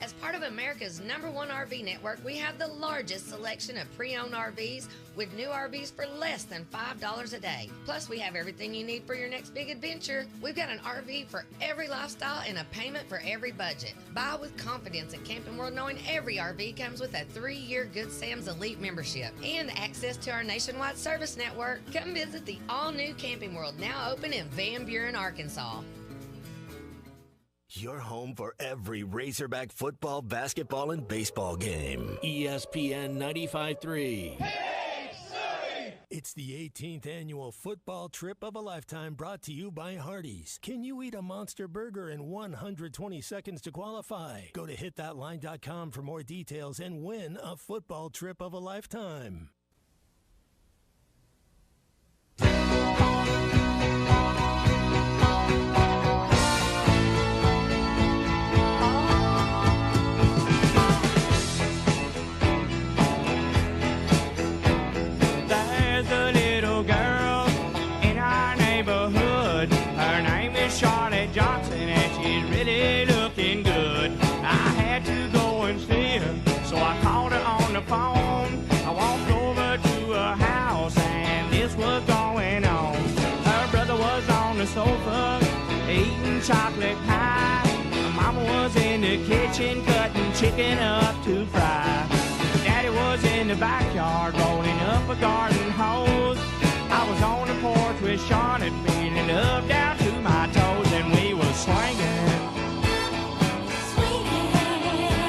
As part of America's #1 RV network, we have the largest selection of pre-owned RVs with new RVs for less than $5 a day. Plus, we have everything you need for your next big adventure. We've got an RV for every lifestyle and a payment for every budget. Buy with confidence at Camping World, knowing every RV comes with a 3-year Good Sam's Elite membership and access to our nationwide service network. Come visit the all-new Camping World, now open in Van Buren, Arkansas. Your home for every Razorback football, basketball, and baseball game. ESPN 95.3. It's the 18th annual football trip of a lifetime brought to you by Hardee's. Can you eat a monster burger in 120 seconds to qualify? Go to hitthatline.com for more details and win a football trip of a lifetime. Sofa, eating chocolate pie. Mama was in the kitchen cutting chicken up to fry. Daddy was in the backyard rolling up a garden hose. I was on the porch with Charlotte feeling up down to my toes, and we was swinging.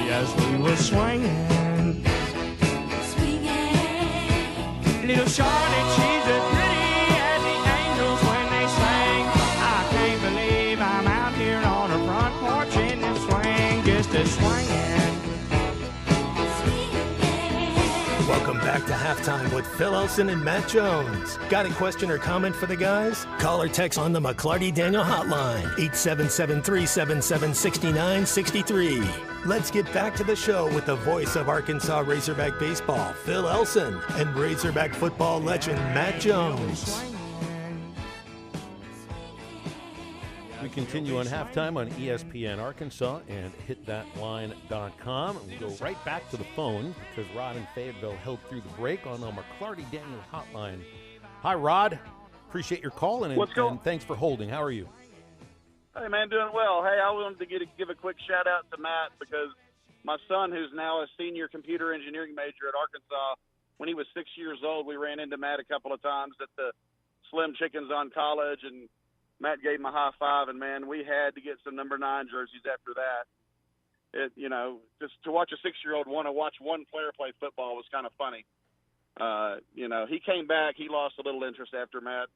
Yes, we was swinging. Little Charlotte, she's as pretty as the angels when they sing. I can't believe I'm out here on her front porch in the swing, just a swinging. Welcome back to halftime with Phil Elson and Matt Jones. Got a question or comment for the guys? Call or text on the McClarty Daniel hotline, 877-377-6963. Let's get back to the show with the voice of Arkansas Razorback baseball, Phil Elson, and Razorback football legend Matt Jones. We continue on halftime on ESPN Arkansas and hitthatline.com. And we go right back to the phone because Rod in Fayetteville held through the break on the McClarty Daniel hotline. Hi, Rod. Appreciate your call and thanks for holding. How are you? Hey, man, doing well. Hey, I wanted to give a quick shout-out to Matt because my son, who's now a senior computer engineering major at Arkansas, when he was 6 years old, we ran into Matt a couple of times at the Slim Chickens on college, and Matt gave him a high five, and, man, we had to get some number 9 jerseys after that. Just to watch a 6-year-old want to watch one player play football was kind of funny. He came back. He lost a little interest after Matt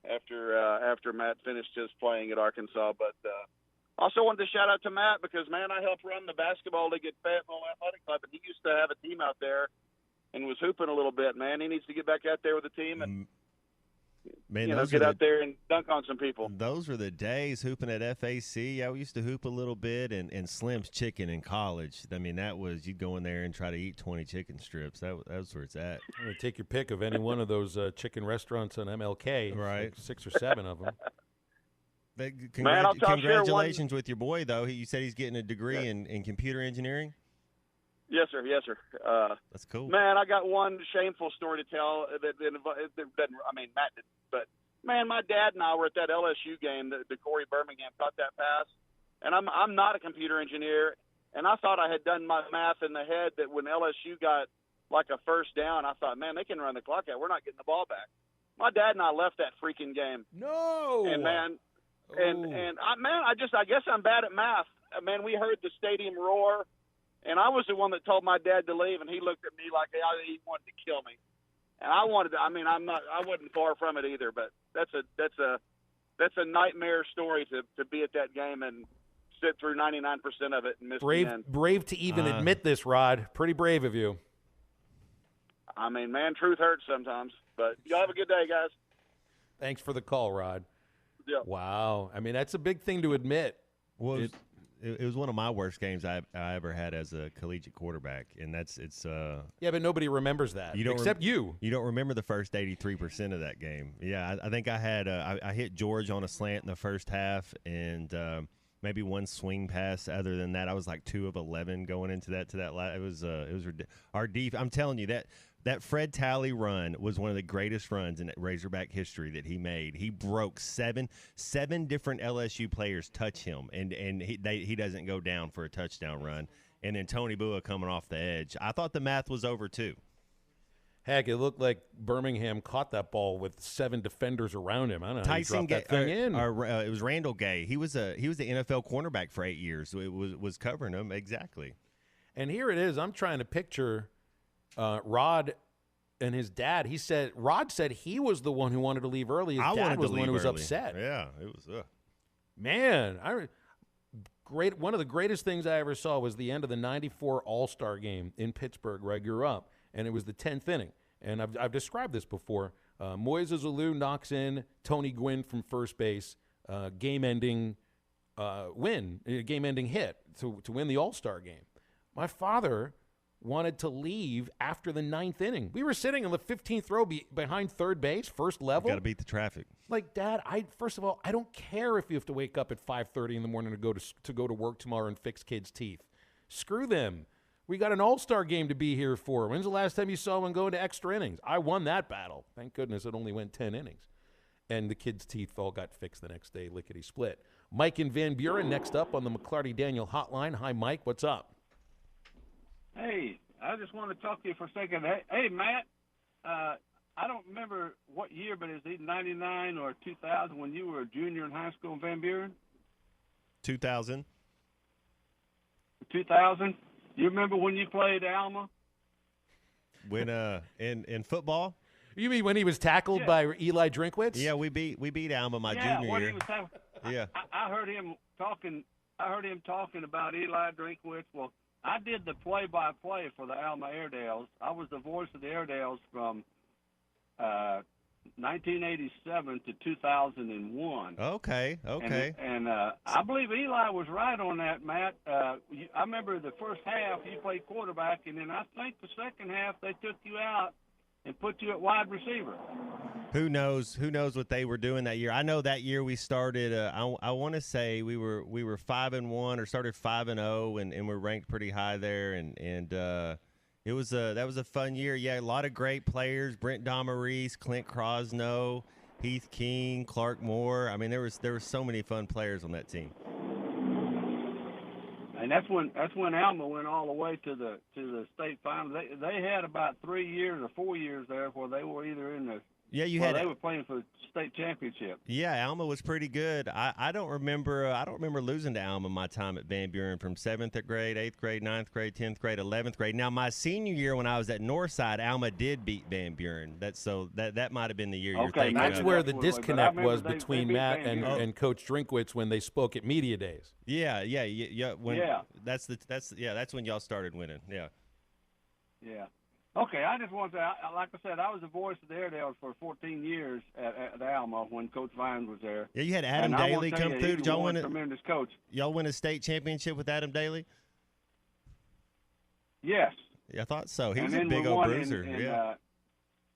after Matt finished his playing at Arkansas. But also wanted to shout out to Matt because, man, I helped run the basketball league at Fayetteville Athletic Club, and he used to have a team out there and was hooping a little bit, man. He needs to get back out there with the team and get out there and dunk on some people. Those were the days hooping at FAC. Yeah, we used to hoop a little bit, and Slim's Chicken in college. I mean, that was, you'd go in there and try to eat 20 chicken strips. That was where it's at. I'm going to take your pick of any one of those chicken restaurants on MLK. Right. Like 6 or 7 of them. Congratulations with your boy, though. You said he's getting a degree in computer engineering? Yes, sir. Yes, sir. That's cool. Man, I got one shameful story to tell that Matt didn't. But, man, my dad and I were at that LSU game, the Corey Birmingham caught that pass. And I'm not a computer engineer, and I thought I had done my math in the head that when LSU got like a first down, I thought, man, they can run the clock out. We're not getting the ball back. My dad and I left that freaking game. No. And, man, I guess I'm bad at math. Man, we heard the stadium roar. And I was the one that told my dad to leave, and he looked at me like he wanted to kill me. And I wasn't far from it either. But that's that's a nightmare story to be at that game and sit through 99% of it and miss the end. Brave to even admit this, Rod. Pretty brave of you. I mean, man, truth hurts sometimes. But y'all have a good day, guys. Thanks for the call, Rod. Yeah. Wow. I mean, that's a big thing to admit. Well, it was one of my worst games I ever had as a collegiate quarterback, and yeah, but nobody remembers that except you. You don't remember the first 83% of that game. Yeah, I think I had I hit George on a slant in the first half, and maybe one swing pass. Other than that, I was like 2 of 11 going into that. It was our I'm telling you that Fred Talley run was one of the greatest runs in Razorback history that he made. He broke seven different LSU players touch him, and he doesn't go down for a touchdown run. And then Tony Bua coming off the edge. I thought the math was over too. Heck, it looked like Birmingham caught that ball with 7 defenders around him. I don't know how he dropped that thing in. It was Randall Gay. He was the NFL cornerback for 8 years. It was covering him exactly. And here it is. I'm trying to picture Rod and his dad. Rod said he was the one who wanted to leave early. His dad was the one who was upset. Yeah, it was. Man, one of the greatest things I ever saw was the end of the '94 All-Star game in Pittsburgh, where I grew up, and it was the 10th inning. And I've described this before. Moises Alou knocks in Tony Gwynn from first base, game-ending game-ending hit to win the All-Star game. My father wanted to leave after the 9th inning. We were sitting in the 15th row behind third base, first level. Got to beat the traffic. Like, Dad, first of all, I don't care if you have to wake up at 5:30 in the morning to go to work tomorrow and fix kids' teeth. Screw them. We got an all-star game to be here for. When's the last time you saw one go into extra innings? I won that battle. Thank goodness it only went 10 innings. And the kids' teeth all got fixed the next day, lickety-split. Mike in Van Buren next up on the McClarty Daniel hotline. Hi, Mike. What's up? Hey, I just want to talk to you for a second. Hey, Matt, I don't remember what year, but is it 99 or 2000 when you were a junior in high school in Van Buren? 2000. 2000? You remember when you played Alma? When in football? You mean when he was tackled by Eli Drinkwitz? Yeah, we beat Alma my junior year. Yeah, I heard him talking. About Eli Drinkwitz. Well, I did the play-by-play for the Alma Airedales. I was the voice of the Airedales from 1987 to 2001. Okay. And I believe Eli was right on that, Matt. I remember the first half you played quarterback, and then I think the second half they took you out and put you at wide receiver. Who knows what they were doing that year? I know that year we started. I want to say we were 5-1 or started 5-0, and we're ranked pretty high there. And it was that was a fun year. Yeah, a lot of great players: Brent Domarise, Clint Crosno, Heath King, Clark Moore. I mean, there were so many fun players on that team. And that's when Alma went all the way to the state final. They had about 3 years or 4 years there where they were either in the they were playing for the state championship. Yeah, Alma was pretty good. I don't remember losing to Alma my time at Van Buren from 7th grade, 8th grade, 9th grade, 10th grade, 11th grade. Now my senior year when I was at Northside, Alma did beat Van Buren. That might have been the year you're thinking. That's where the disconnect was between Matt and Coach Drinkwitz when they spoke at media days. Yeah. That's when y'all started winning. Yeah. Yeah. Okay, I just want to say, like I said, I was the voice of the Airedales for 14 years at Alma when Coach Vines was there. Yeah, you had Adam Daly come through. Did y'all win a tremendous coach? Y'all win a state championship with Adam Daly? Yes. Yeah, I thought so. He was a big old bruiser. Yeah.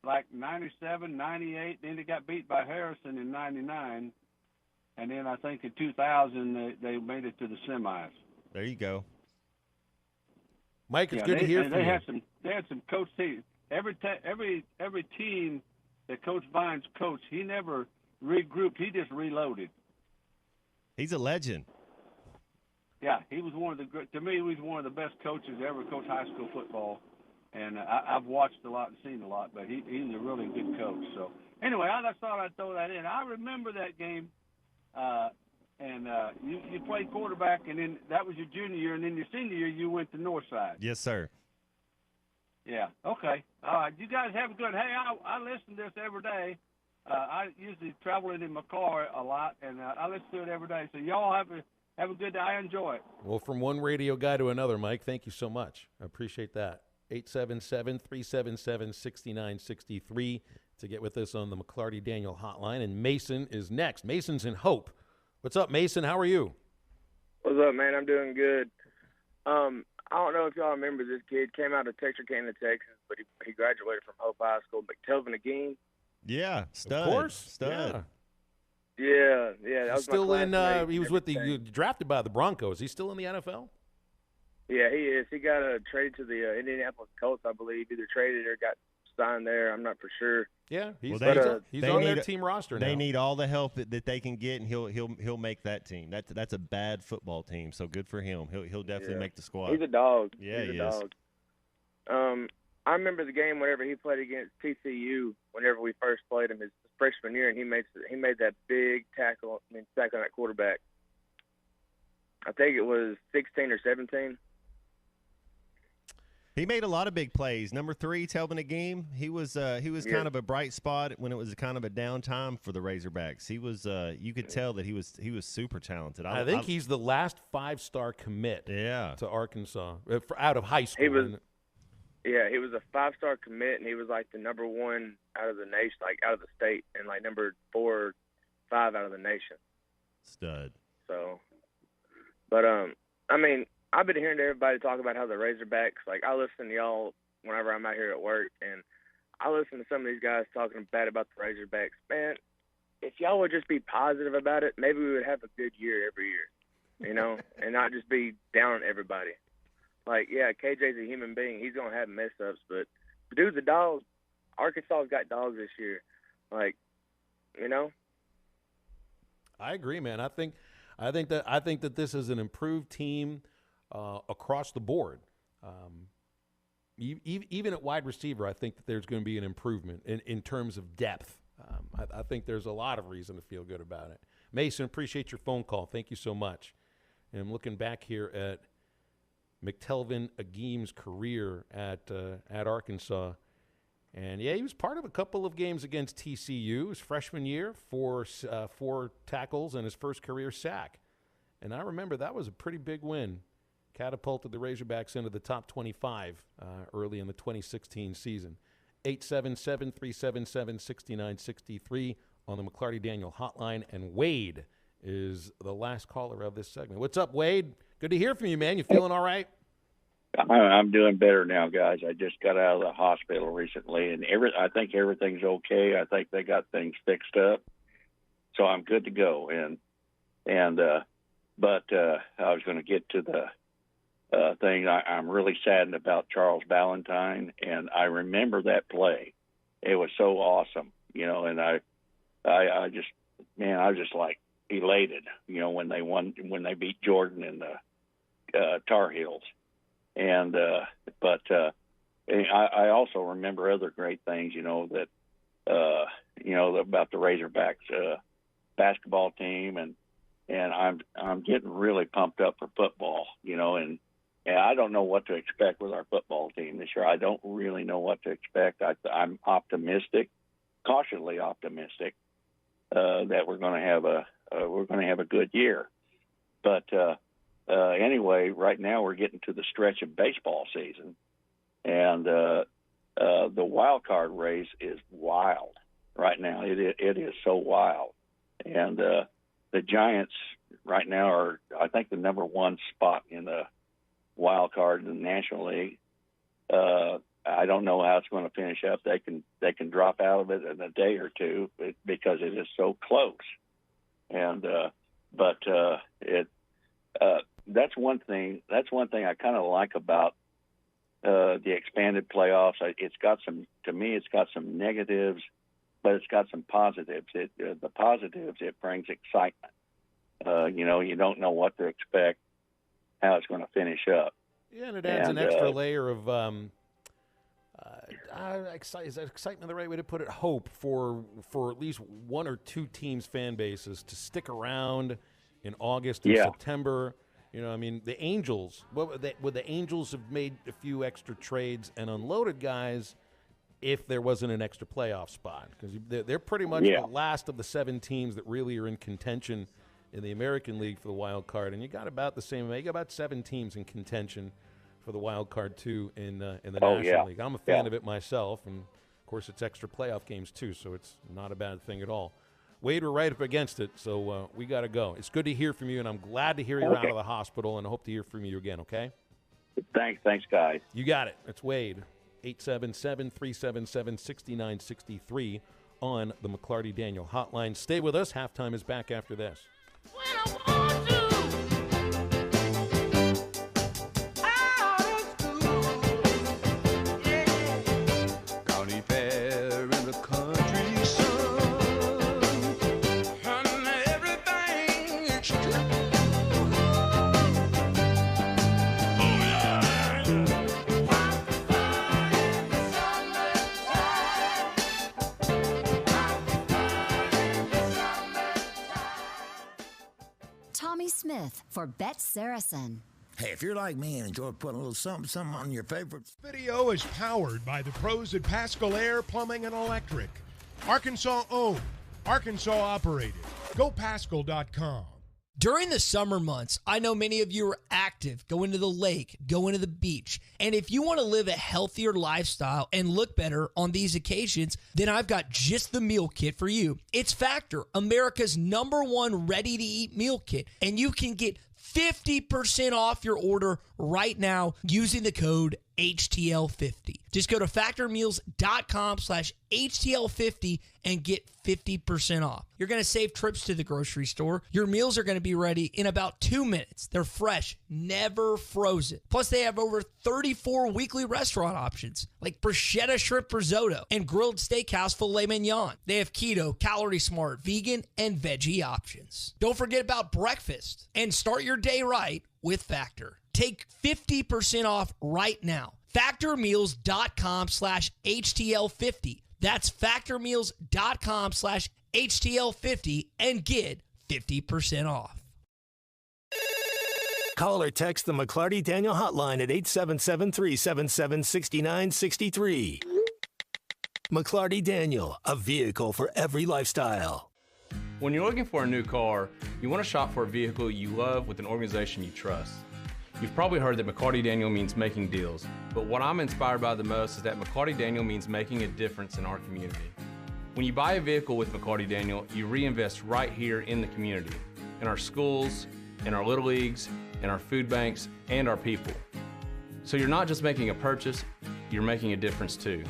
Like 97, 98, then they got beat by Harrison in 99, and then I think in 2000 they made it to the semis. There you go. Mike, it's good to hear from you. They had some coach teams. Every team that Coach Vines coached, he never regrouped. He just reloaded. He's a legend. Yeah, he was to me, he was one of the best coaches that ever coached high school football. And I've watched a lot and seen a lot, but he's a really good coach. So anyway, I just thought I'd throw that in. I remember that game. And you played quarterback, and then that was your junior year, and then your senior year you went to Northside. Yes, sir. Yeah. Okay. All right. You guys have a good. Hey, I listen to this every day, I usually travel it in my car a lot, and I listen to it every day. So y'all have a good day. I enjoy it. Well, from one radio guy to another, Mike, thank you so much. I appreciate that. 877-377-6963 to get with us on the McClarty Daniel hotline. And Mason is next. Mason's in Hope. What's up, Mason? How are you? What's up, man? I'm doing good. I don't know if y'all remember this kid. Came out of Texarkana, Texas, but he graduated from Hope High School. McTelvin Ageen. Yeah, stud. Of course. Stud. Yeah. That was Still my in, classmate he was and with the, everything. drafted by the Broncos. He's still in the NFL? Yeah, he is. He got traded to the Indianapolis Colts, I believe. Either traded or got signed there. I'm not for sure. Yeah, he's Well, he's on their team roster now. They need all the help that they can get, and he'll make that team. That's a bad football team, so good for him. He'll definitely make the squad. He's a dog. Yeah, He's he a is. dog. I remember the game whenever he played against TCU. Whenever we first played him his freshman year, and he made that big tackle. Tackling that quarterback. I think it was 16 or 17. He made a lot of big plays. Number 3, Telvin Ageen, he was kind of a bright spot when it was kind of a downtime for the Razorbacks. He was you could tell that he was super talented. I think he's the last 5-star commit to Arkansas out of high school. He was a 5-star commit, and he was like the number 1 out of the nation, like out of the state, and like number 4 or 5 out of the nation. Stud. So, but I mean, I've been hearing everybody talk about how the Razorbacks, like I listen to y'all whenever I'm out here at work, and I listen to some of these guys talking bad about the Razorbacks. Man, if y'all would just be positive about it, maybe we would have a good year every year, you know, and not just be down on everybody. Like, yeah, KJ's a human being. He's going to have mess-ups, but the dude's a dog. Arkansas's got dogs this year. Like, you know? I agree, man. I think that this is an improved team across the board. Even at wide receiver, I think that there's going to be an improvement in terms of depth. I think there's a lot of reason to feel good about it. Mason, appreciate your phone call. Thank you so much. And I'm looking back here at McTelvin Ageen's career at Arkansas. And, yeah, he was part of a couple of games against TCU his freshman year, 4 tackles and his first career sack. And I remember that was a pretty big win. Catapulted the Razorbacks into the top 25 early in the 2016 season. 877-377-6963 on the McClarty Daniel hotline. And Wade is the last caller of this segment. What's up, Wade? Good to hear from you, man. You feeling all right? I'm doing better now, guys. I just got out of the hospital recently, and I think everything's okay. I think they got things fixed up, so I'm good to go. But I was going to get to the thing. I'm really saddened about Charles Balentine, and I remember that play. It was so awesome, you know. And I was just like elated, you know, when they beat Jordan in the Tar Heels. And but I also remember other great things, you know, that about the Razorbacks basketball team, and I'm getting really pumped up for football, you know, and I don't know what to expect with our football team this year. I don't really know what to expect. I'm optimistic, cautiously optimistic, that we're going to have a good year, but. Anyway, right now we're getting to the stretch of baseball season, and the wild card race is wild right now. It is so wild, and the Giants right now are, I think, the number 1 spot in the wild card in the National League. I don't know how it's going to finish up. They can drop out of it in a day or two because it is so close, and that's one thing. That's one thing I kind of like about the expanded playoffs. It's got some negatives, but it's got some positives. The positives, it brings excitement. You know, you don't know what to expect, how it's going to finish up. Yeah, and it adds an extra layer of is that excitement the right way to put it? Hope for at least 1 or 2 teams' fan bases to stick around in August and September. You know, I mean, the Angels, the Angels have made a few extra trades and unloaded guys. if there wasn't an extra playoff spot, because they're pretty much the last of the 7 teams that really are in contention in the American League for the wild card, and you got about the same. You got about 7 teams in contention for the wild card too in the National League. I'm a fan of it myself, and of course it's extra playoff games too, so it's not a bad thing at all. Wade, we're right up against it, so we got to go. It's good to hear from you, and I'm glad to hear you're out of the hospital, and I hope to hear from you again. Okay. Thanks, guys. You got it. It's Wade. 877-377-6963 on the McClarty Daniel hotline. Stay with us. Halftime is back after this. County fair in the country sun, and everything is true. Tommy Smith for Bet Saracen. Hey, if you're like me and enjoy putting a little something on your favorites. Video is powered by the pros at Pascal Air Plumbing and Electric. Arkansas owned, Arkansas operated. GoPascal.com. During the summer months, I know many of you are active, going to the lake, going to the beach. And if you want to live a healthier lifestyle and look better on these occasions, then I've got just the meal kit for you. It's Factor, America's #1 ready-to-eat meal kit. And you can get 50% off your order right now using the code HTL50. Just go to factormeals.com/HTL50 and get 50% off. You're going to save trips to the grocery store. Your meals are going to be ready in about 2 minutes. They're fresh, never frozen. Plus, they have over 34 weekly restaurant options like bruschetta shrimp risotto and grilled steakhouse filet mignon. They have keto, calorie smart, vegan, and veggie options. Don't forget about breakfast and start your day right with Factor. Take 50% off right now. Factormeals.com/HTL50. That's factormeals.com/HTL50 and get 50% off. Call or text the McClarty Daniel hotline at 877-377-6963. McClarty Daniel, a vehicle for every lifestyle. When you're looking for a new car, you want to shop for a vehicle you love with an organization you trust. You've probably heard that McClarty Daniel means making deals, but what I'm inspired by the most is that McClarty Daniel means making a difference in our community. When you buy a vehicle with McClarty Daniel, you reinvest right here in the community, in our schools, in our little leagues, in our food banks, and our people. So you're not just making a purchase, you're making a difference too.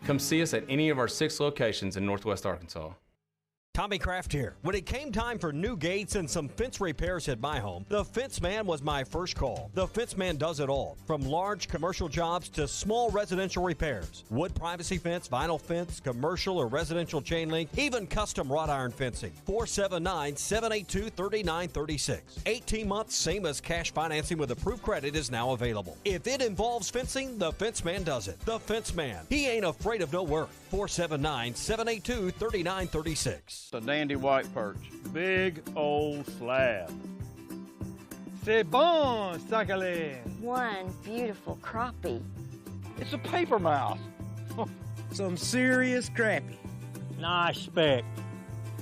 Come see us at any of our 6 locations in Northwest Arkansas. Tommy Kraft here. When it came time for new gates and some fence repairs at my home, the Fence Man was my first call. The Fence Man does it all, from large commercial jobs to small residential repairs. Wood privacy fence, vinyl fence, commercial or residential chain link, even custom wrought iron fencing. 479-782-3936. 18 months, same as cash financing with approved credit is now available. If it involves fencing, the Fence Man does it. The Fence Man. He ain't afraid of no work. 479-782-3936. A dandy white perch. Big old slab. C'est bon, sacalé. One beautiful crappie. It's a paper mouse. Some serious crappie. Nice speck.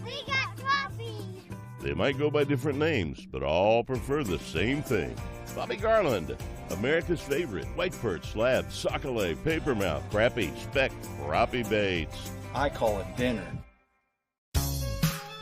We got crappie. They might go by different names, but all prefer the same thing. Bobby Garland, America's favorite white perch, slab, sockeye, papermouth, crappie, speck, crappie baits. I call it dinner.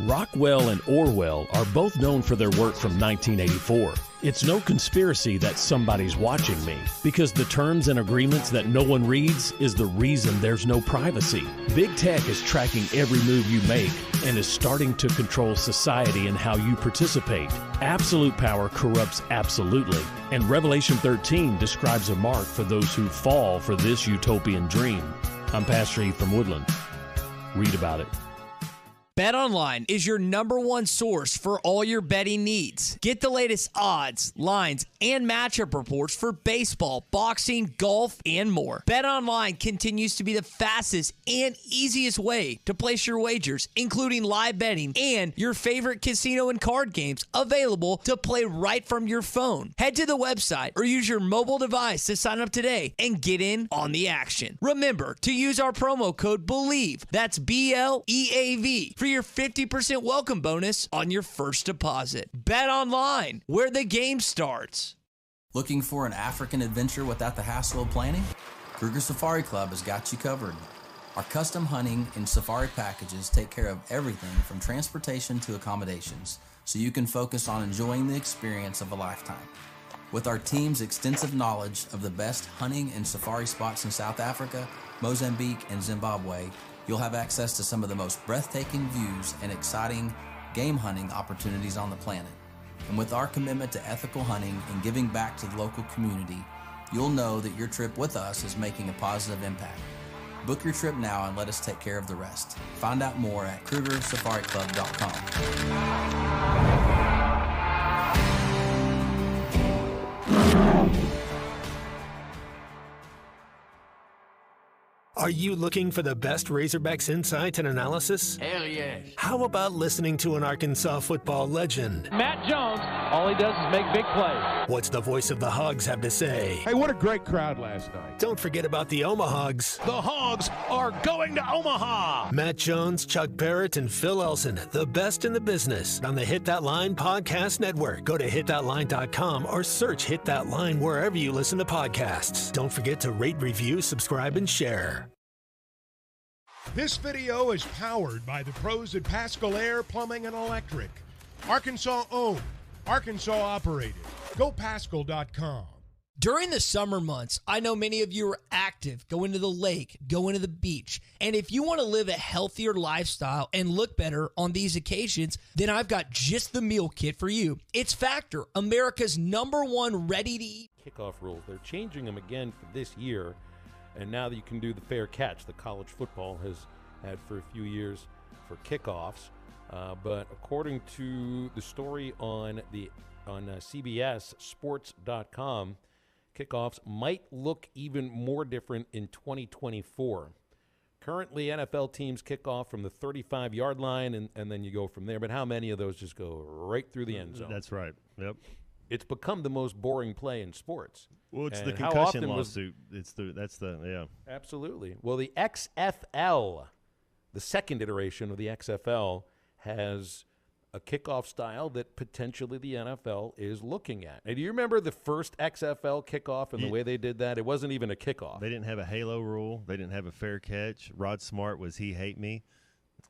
Rockwell and Orwell are both known for their work from 1984. It's no conspiracy that somebody's watching me, because the terms and agreements that no one reads is the reason there's no privacy. Big Tech is tracking every move you make and is starting to control society and how you participate. Absolute power corrupts absolutely, and Revelation 13 describes a mark for those who fall for this utopian dream. I'm Pastor Eve from Woodland. Read about it. BetOnline is your #1 source for all your betting needs. Get the latest odds, lines, and matchup reports for baseball, boxing, golf, and more. BetOnline continues to be the fastest and easiest way to place your wagers, including live betting and your favorite casino and card games available to play right from your phone. Head to the website or use your mobile device to sign up today and get in on the action. Remember to use our promo code BELIEVE, that's BLEAV, for your 50% welcome bonus on your first deposit. Bet online, where the game starts. Looking for an African adventure without the hassle of planning? Kruger Safari Club has got you covered. Our custom hunting and safari packages take care of everything from transportation to accommodations, so you can focus on enjoying the experience of a lifetime. With our team's extensive knowledge of the best hunting and safari spots in South Africa, Mozambique, and Zimbabwe, you'll have access to some of the most breathtaking views and exciting game hunting opportunities on the planet. And with our commitment to ethical hunting and giving back to the local community, you'll know that your trip with us is making a positive impact. Book your trip now and let us take care of the rest. Find out more at KrugerSafariClub.com. Are you looking for the best Razorbacks insight and analysis? Hell yeah. How about listening to an Arkansas football legend? Matt Jones, all he does is make big plays. What's the voice of the Hogs have to say? Hey, what a great crowd last night. Don't forget about the Omahogs. The Hogs are going to Omaha. Matt Jones, Chuck Barrett, and Phil Elson, the best in the business, on the Hit That Line Podcast Network. Go to hitthatline.com or search Hit That Line wherever you listen to podcasts. Don't forget to rate, review, subscribe, and share. This video is powered by the pros at Pascal Air Plumbing and Electric. Arkansas owned, Arkansas operated. GoPascal.com. During the summer months, I know many of you are active, going to the lake, going to the beach. And if you want to live a healthier lifestyle and look better on these occasions, then I've got just the meal kit for you. It's Factor, America's #1 ready-to-eat Kickoff rules. They're changing them again for this year. And now that you can do the fair catch that college football has had for a few years for kickoffs. But according to the story on CBSSports.com, kickoffs might look even more different in 2024. Currently, NFL teams kick off from the 35-yard line, and then you go from there. But how many of those just go right through the end zone? That's right. Yep. It's become the most boring play in sports. Well, it's the concussion lawsuit. Yeah. Absolutely. Well, the XFL, the second iteration of the XFL, has a kickoff style that potentially the NFL is looking at. And do you remember the first XFL kickoff and the way they did that? It wasn't even a kickoff. They didn't have a halo rule. They didn't have a fair catch. Rod Smart was he hate me.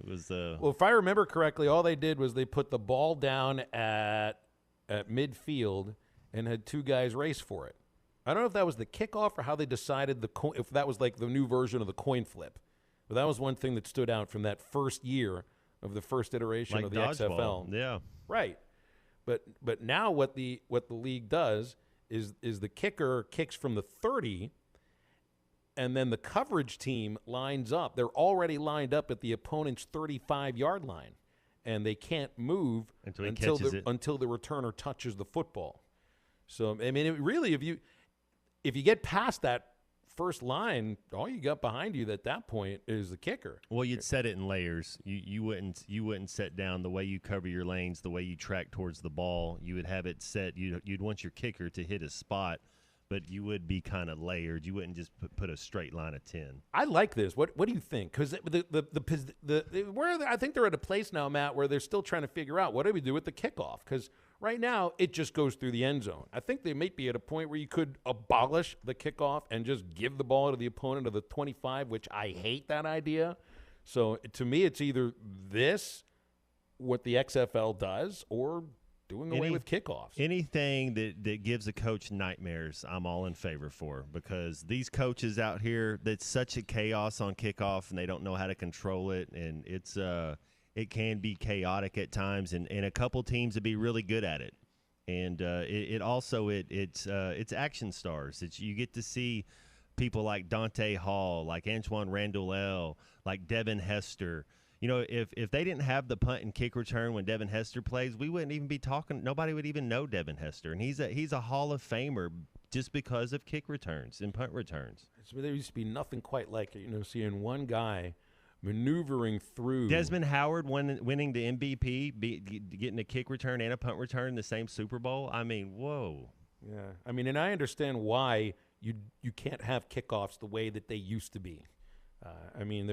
It was Well, if I remember correctly, all they did was they put the ball down at midfield and had two guys race for it. I don't know if that was the kickoff or how they decided if that was like the new version of the coin flip. But that was one thing that stood out from that first year of the first iteration of the dodgeball. XFL. Yeah. Right. But now what the league does is the kicker kicks from the 30, and then the coverage team lines up. They're already lined up at the opponent's 35-yard line, and they can't move until the returner touches the football. So I mean, if you get past that first line, all you got behind you at that point is the kicker. Well, you'd set it in layers. You wouldn't set down the way you cover your lanes, the way you track towards the ball. You would have it set. You'd want your kicker to hit a spot, but you would be kind of layered. You wouldn't just put a straight line of 10. I like this. What do you think? Because I think they're at a place now, Matt, where they're still trying to figure out what do we do with the kickoff. Because right now it just goes through the end zone. I think they might be at a point where you could abolish the kickoff and just give the ball to the opponent of the 25, which I hate that idea. So to me, it's either this, what the XFL does, or doing away with kickoffs. Anything that gives a coach nightmares, I'm all in favor for, because these coaches out here, that's such a chaos on kickoff, and they don't know how to control it, and it can be chaotic at times, and a couple teams would be really good at it. And it's action stars. You get to see people like Dante Hall, like Antoine Randall-El, like Devin Hester. if they didn't have the punt and kick return when Devin Hester plays, we wouldn't even be talking. Nobody would even know Devin Hester, and he's a Hall of Famer just because of kick returns and punt returns. There used to be nothing quite like it, seeing one guy maneuvering through. Desmond Howard winning the MVP, getting a kick return and a punt return in the same Super Bowl. I mean, whoa. Yeah, I mean, and I understand why you can't have kickoffs the way that they used to be. I mean,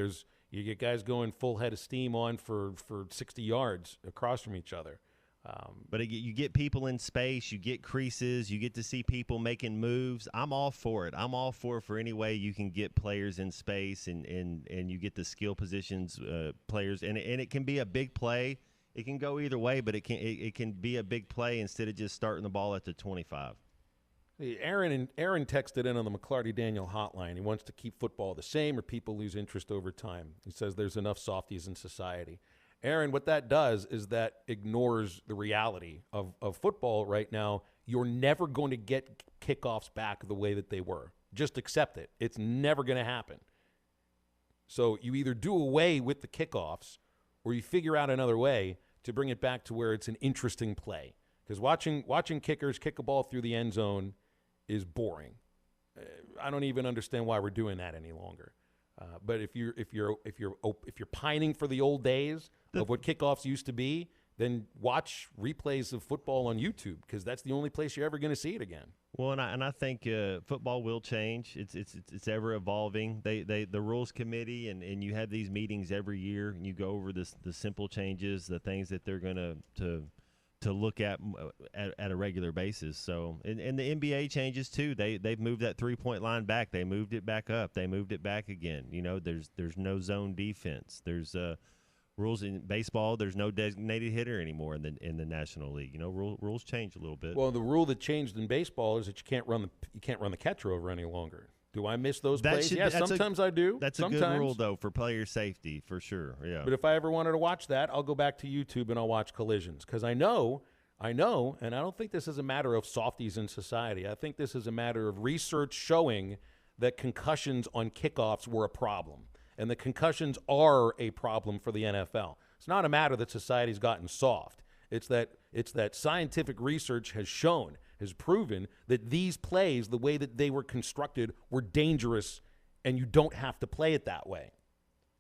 you get guys going full head of steam on for 60 yards across from each other. But you get people in space, you get creases, you get to see people making moves. I'm all for it. I'm all for any way you can get players in space and you get the skill positions players. And it can be a big play. It can go either way, but it can be a big play instead of just starting the ball at the 25. Aaron texted in on the McClarty Daniel hotline. He wants to keep football the same or people lose interest over time. He says there's enough softies in society. Aaron, what that does is that ignores the reality of football right now. You're never going to get kickoffs back the way that they were. Just accept it. It's never going to happen. So you either do away with the kickoffs or you figure out another way to bring it back to where it's an interesting play. Because watching kickers kick a ball through the end zone is boring. I don't even understand why we're doing that any longer. But if you're pining for the old days of what kickoffs used to be, then watch replays of football on YouTube because that's the only place you're ever going to see it again. Well, and I think football will change. It's ever evolving. The rules committee and you have these meetings every year and you go over the simple changes, the things that they're going to look at a regular basis. So and the NBA changes too. They've moved that 3-point line back. They moved it back up. They moved it back again. There's no zone defense. There's rules in baseball. There's no designated hitter anymore in the National League. Rules change a little bit. Well, the rule that changed in baseball is that you can't run the catcher over any longer. Do I miss those plays? Yes, sometimes I do. That's a good rule, though, for player safety, for sure. Yeah. But if I ever wanted to watch that, I'll go back to YouTube and I'll watch collisions because I know, and I don't think this is a matter of softies in society. I think this is a matter of research showing that concussions on kickoffs were a problem, and the concussions are a problem for the NFL. It's not a matter that society's gotten soft. It's that scientific research has proven that these plays, the way that they were constructed, were dangerous, and you don't have to play it that way.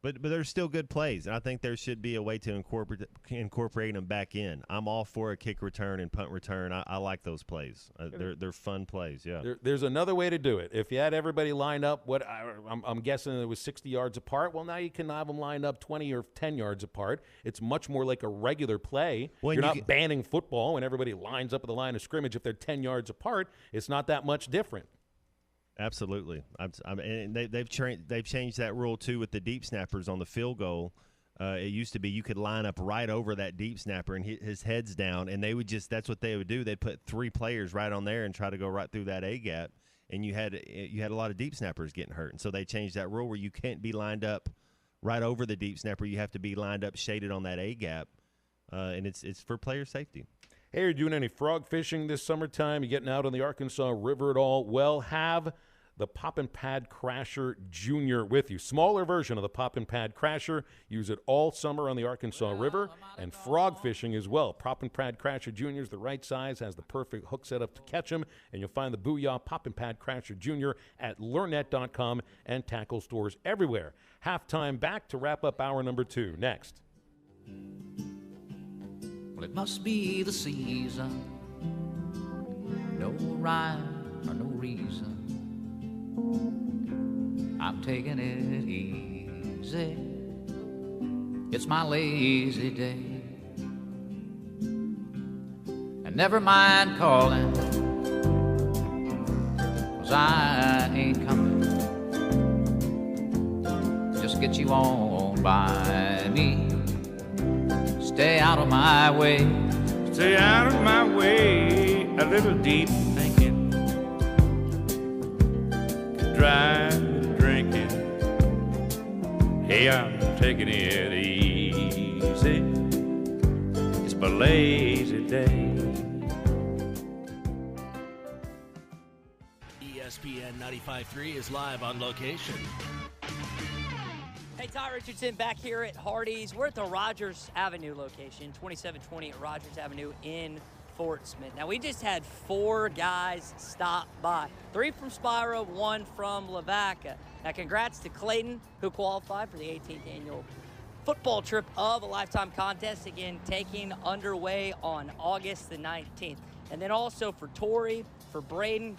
But there's still good plays, and I think there should be a way to incorporate them back in. I'm all for a kick return and punt return. I like those plays. They're fun plays, yeah. There's another way to do it. If you had everybody lined up, I'm guessing it was 60 yards apart, well, now you can have them lined up 20 or 10 yards apart. It's much more like a regular play. You're not banning football when everybody lines up at the line of scrimmage. If they're 10 yards apart, it's not that much different. Absolutely, and they've changed that rule too with the deep snappers on the field goal. It used to be you could line up right over that deep snapper and his head's down, and that's what they would do. They'd put 3 players right on there and try to go right through that A gap, and you had a lot of deep snappers getting hurt, and so they changed that rule where you can't be lined up right over the deep snapper. You have to be lined up shaded on that A gap, and it's for player safety. Hey, are you doing any frog fishing this summertime? You getting out on the Arkansas River at all? Well, have the Poppin' Pad Crasher Jr. with you. Smaller version of the Poppin' Pad Crasher. Use it all summer on the Arkansas River and frog fishing as well. Poppin' Pad Crasher Jr. is the right size, has the perfect hook setup to catch them, and you'll find the Booyah Poppin' Pad Crasher Jr. at learnet.com and tackle stores everywhere. Halftime back to wrap up hour number 2. Next. Well, it must be the season. No rhyme or no reason. I'm taking it easy. It's my lazy day. And never mind calling, 'cause I ain't coming. Just get you on by me. Stay out of my way. Stay out of my way. A little deep thinking. Dry drinking. Hey, I'm taking it easy. It's my lazy day. ESPN 95.3 is live on location. Hey, Ty Richardson back here at Hardee's. We're at the Rogers Avenue location, 2720 at Rogers Avenue in Fort Smith. Now, we just had 4 guys stop by. 3 from Spira, 1 from Lavaca. Now, congrats to Clayton, who qualified for the 18th annual football trip of a lifetime contest, again, taking underway on August the 19th. And then also for Tori, for Braden,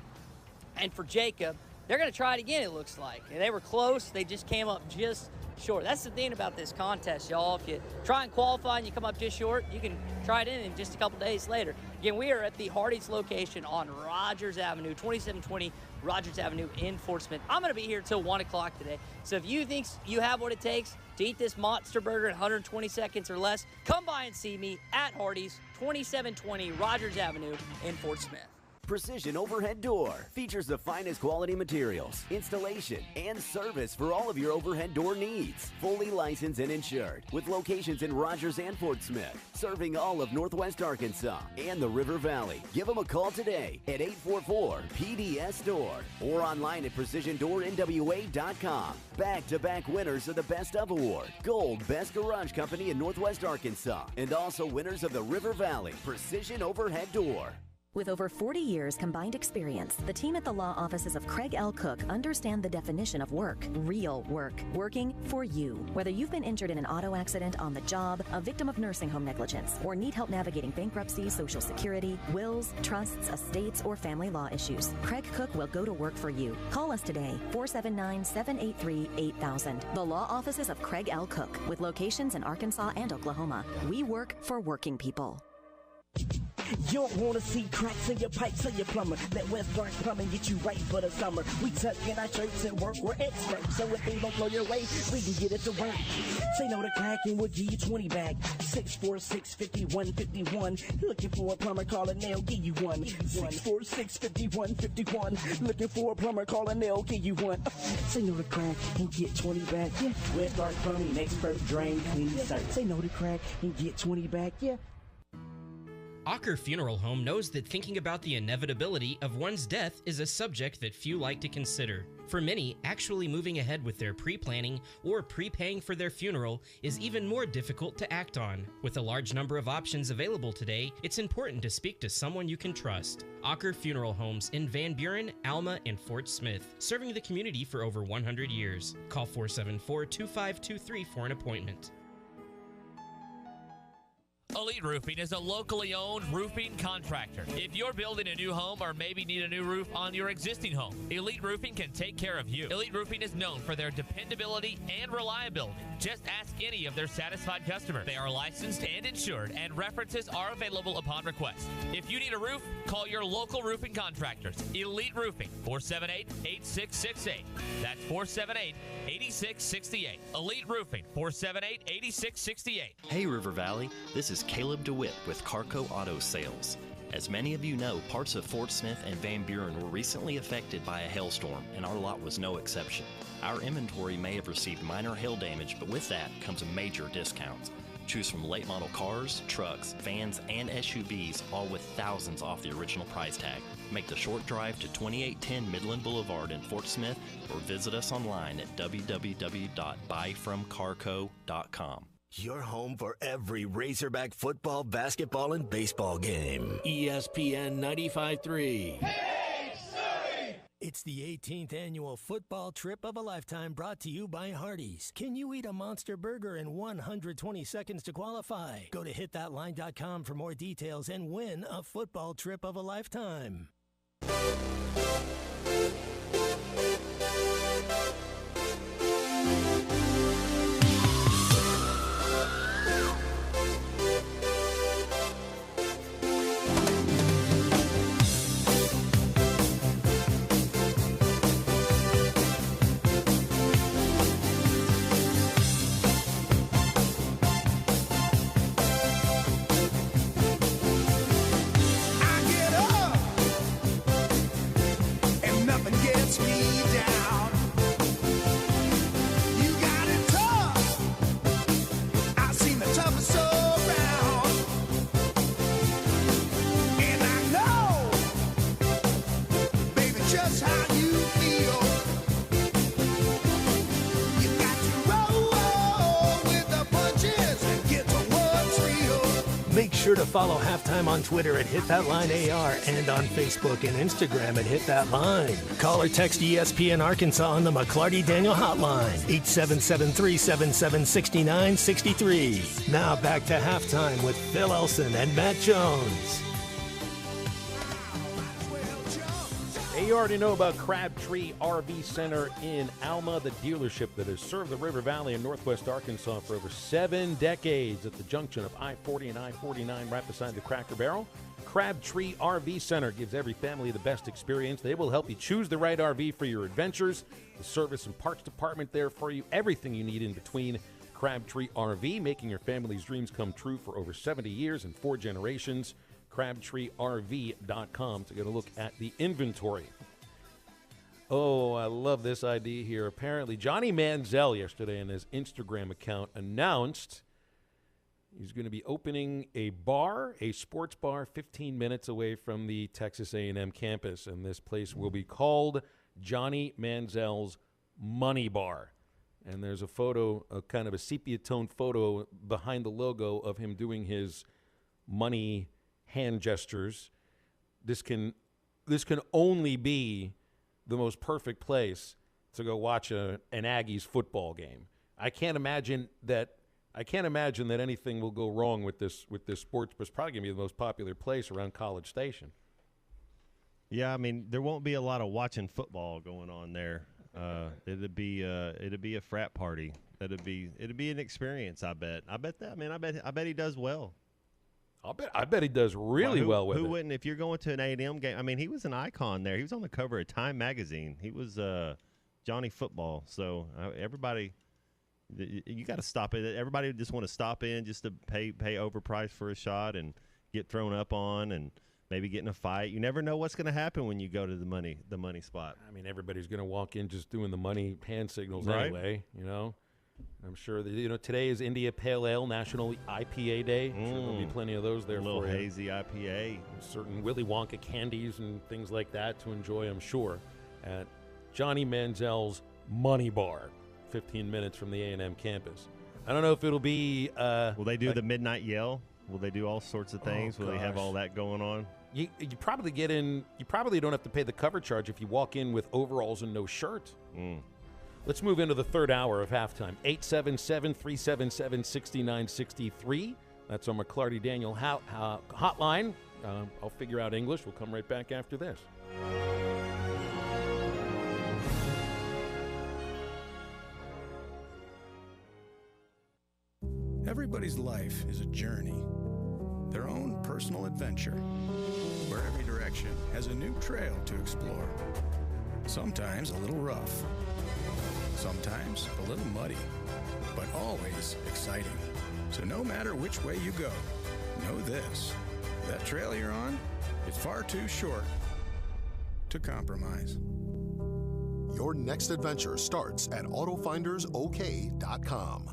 and for Jacob, they're going to try it again, it looks like. They were close. They just came up just short. That's the thing about this contest, y'all. If you try and qualify and you come up just short, you can try it in just a couple days later. Again, we are at the Hardee's location on Rogers Avenue, 2720 Rogers Avenue in Fort Smith. I'm going to be here till 1 o'clock today. So if you think you have what it takes to eat this monster burger in 120 seconds or less, come by and see me at Hardee's, 2720 Rogers Avenue in Fort Smith. Precision Overhead Door features the finest quality materials, installation, and service for all of your overhead door needs. Fully licensed and insured, with locations in Rogers and Fort Smith, serving all of Northwest Arkansas and the River Valley. Give them a call today at 844-PDS-STORE or online at PrecisionDoorNWA.com. Back-to-back winners of the Best of Award, Gold Best Garage Company in Northwest Arkansas, and also winners of the River Valley Precision Overhead Door. With over 40 years combined experience, the team at the law offices of Craig L. Cook understand the definition of work, real work, working for you. Whether you've been injured in an auto accident, on the job, a victim of nursing home negligence, or need help navigating bankruptcy, Social Security, wills, trusts, estates, or family law issues, Craig Cook will go to work for you. Call us today, 479-783-8000. The law offices of Craig L. Cook, with locations in Arkansas and Oklahoma. We work for working people. You don't want to see cracks in your pipes or your plumber. Let Western Plumbing get you right for the summer. We tuck in our shirts and work, we're experts. So if things don't blow your way, we can get it to work. Say no to cracking, we'll give you 20 back. 646-5151. Looking for a plumber, call a nail, give you one. 646-5151. Looking for a plumber, call a nail, give you one. Say no to crack and get 20 back. Yeah. Western Plumbing, expert drain clean service. Say no to crack and get 20 back. Yeah. Ocker Funeral Home knows that thinking about the inevitability of one's death is a subject that few like to consider. For many, actually moving ahead with their pre-planning or prepaying for their funeral is even more difficult to act on. With a large number of options available today, it's important to speak to someone you can trust. Ocker Funeral Homes in Van Buren, Alma, and Fort Smith, serving the community for over 100 years. Call 474-2523 for an appointment. Elite Roofing is a locally owned roofing contractor. If you're building a new home or maybe need a new roof on your existing home, Elite Roofing can take care of you. Elite Roofing is known for their dependability and reliability. Just ask any of their satisfied customers. They are licensed and insured, and references are available upon request. If you need a roof, call your local roofing contractors. Elite Roofing, 478-8668. That's 478-8668. Elite Roofing, 478-8668. Hey River Valley, this is Caleb DeWitt with Carco Auto Sales. As many of you know, parts of Fort Smith and Van Buren were recently affected by a hailstorm, and our lot was no exception. Our inventory may have received minor hail damage, but with that comes a major discount. Choose from late model cars, trucks, vans, and SUVs, all with thousands off the original price tag. Make the short drive to 2810 Midland Boulevard in Fort Smith or visit us online at www.buyfromcarco.com. Your home for every Razorback football, basketball, and baseball game. ESPN 95.3. Hey, Surrey! It's the 18th annual football trip of a lifetime, brought to you by Hardee's. Can you eat a monster burger in 120 seconds to qualify? Go to hitthatline.com for more details and win a football trip of a lifetime. sure to follow Halftime on Twitter at HitThatLineAR and on Facebook and Instagram at HitThatLine. Call or text ESPN Arkansas on the McClarty Daniel Hotline, 877-377-6963. Now back to Halftime with Phil Elson and Matt Jones. You already know about Crabtree RV Center in Alma, the dealership that has served the River Valley in Northwest Arkansas for over 7 decades at the junction of I-40 and I-49 right beside the Cracker Barrel. Crabtree RV Center gives every family the best experience. They will help you choose the right RV for your adventures. The service and parts department there for you. Everything you need in between. Crabtree RV, making your family's dreams come true for over 70 years and 4 generations. CrabtreeRV.com to get a look at the inventory. Oh, I love this idea here. Apparently, Johnny Manziel yesterday on his Instagram account announced he's going to be opening a bar, a sports bar, 15 minutes away from the Texas A&M campus. And this place will be called Johnny Manziel's Money Bar. And there's a photo, a kind of a sepia-tone photo behind the logo of him doing his money hand gestures. This can only be the most perfect place to go watch an Aggies football game. I can't imagine that anything will go wrong with this sports, but it's probably going to be the most popular place around College Station. Yeah, I mean, there won't be a lot of watching football going on there. It'd be a frat party. It'd be an experience. I bet he does well. I bet he does really well with it. Who wouldn't? If you're going to an A&M game, I mean, he was an icon there. He was on the cover of Time magazine. He was Johnny Football. So everybody, you got to stop it. Everybody would just want to stop in just to pay overpriced for a shot and get thrown up on and maybe get in a fight. You never know what's going to happen when you go to the money spot. I mean, everybody's going to walk in just doing the money hand signals anyway, you know. I'm sure that, today is India Pale Ale National IPA Day. I'm sure there'll be plenty of those there for you. A little hazy IPA. Certain Willy Wonka candies and things like that to enjoy, I'm sure, at Johnny Manziel's Money Bar, 15 minutes from the A&M campus. I don't know if it'll be... will they do the midnight yell? Will they do all sorts of things? Will they have all that going on? You probably get in... You probably don't have to pay the cover charge if you walk in with overalls and no shirt. Let's move into the third hour of halftime. 877-377-6963. That's on McClarty Daniel hotline. I'll figure out English. We'll come right back after this. Everybody's life is a journey, their own personal adventure, where every direction has a new trail to explore. Sometimes a little rough, sometimes a little muddy, but always exciting. So no matter which way you go, know this: that trail you're on is far too short to compromise. Your next adventure starts at AutofindersOK.com.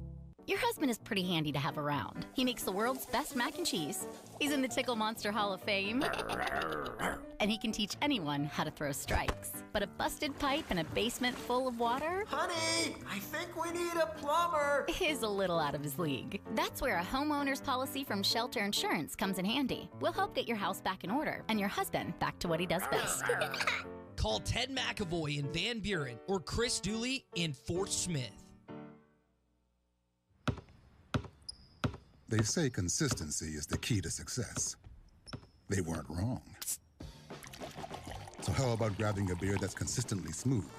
Your husband is pretty handy to have around. He makes the world's best mac and cheese. He's in the Tickle Monster Hall of Fame. And he can teach anyone how to throw strikes. But a busted pipe in a basement full of water? Honey, I think we need a plumber. Is a little out of his league. That's where a homeowner's policy from Shelter Insurance comes in handy. We'll help get your house back in order and your husband back to what he does best. Call Ted McAvoy in Van Buren or Chris Dooley in Fort Smith. They say consistency is the key to success. They weren't wrong. So how about grabbing a beer that's consistently smooth,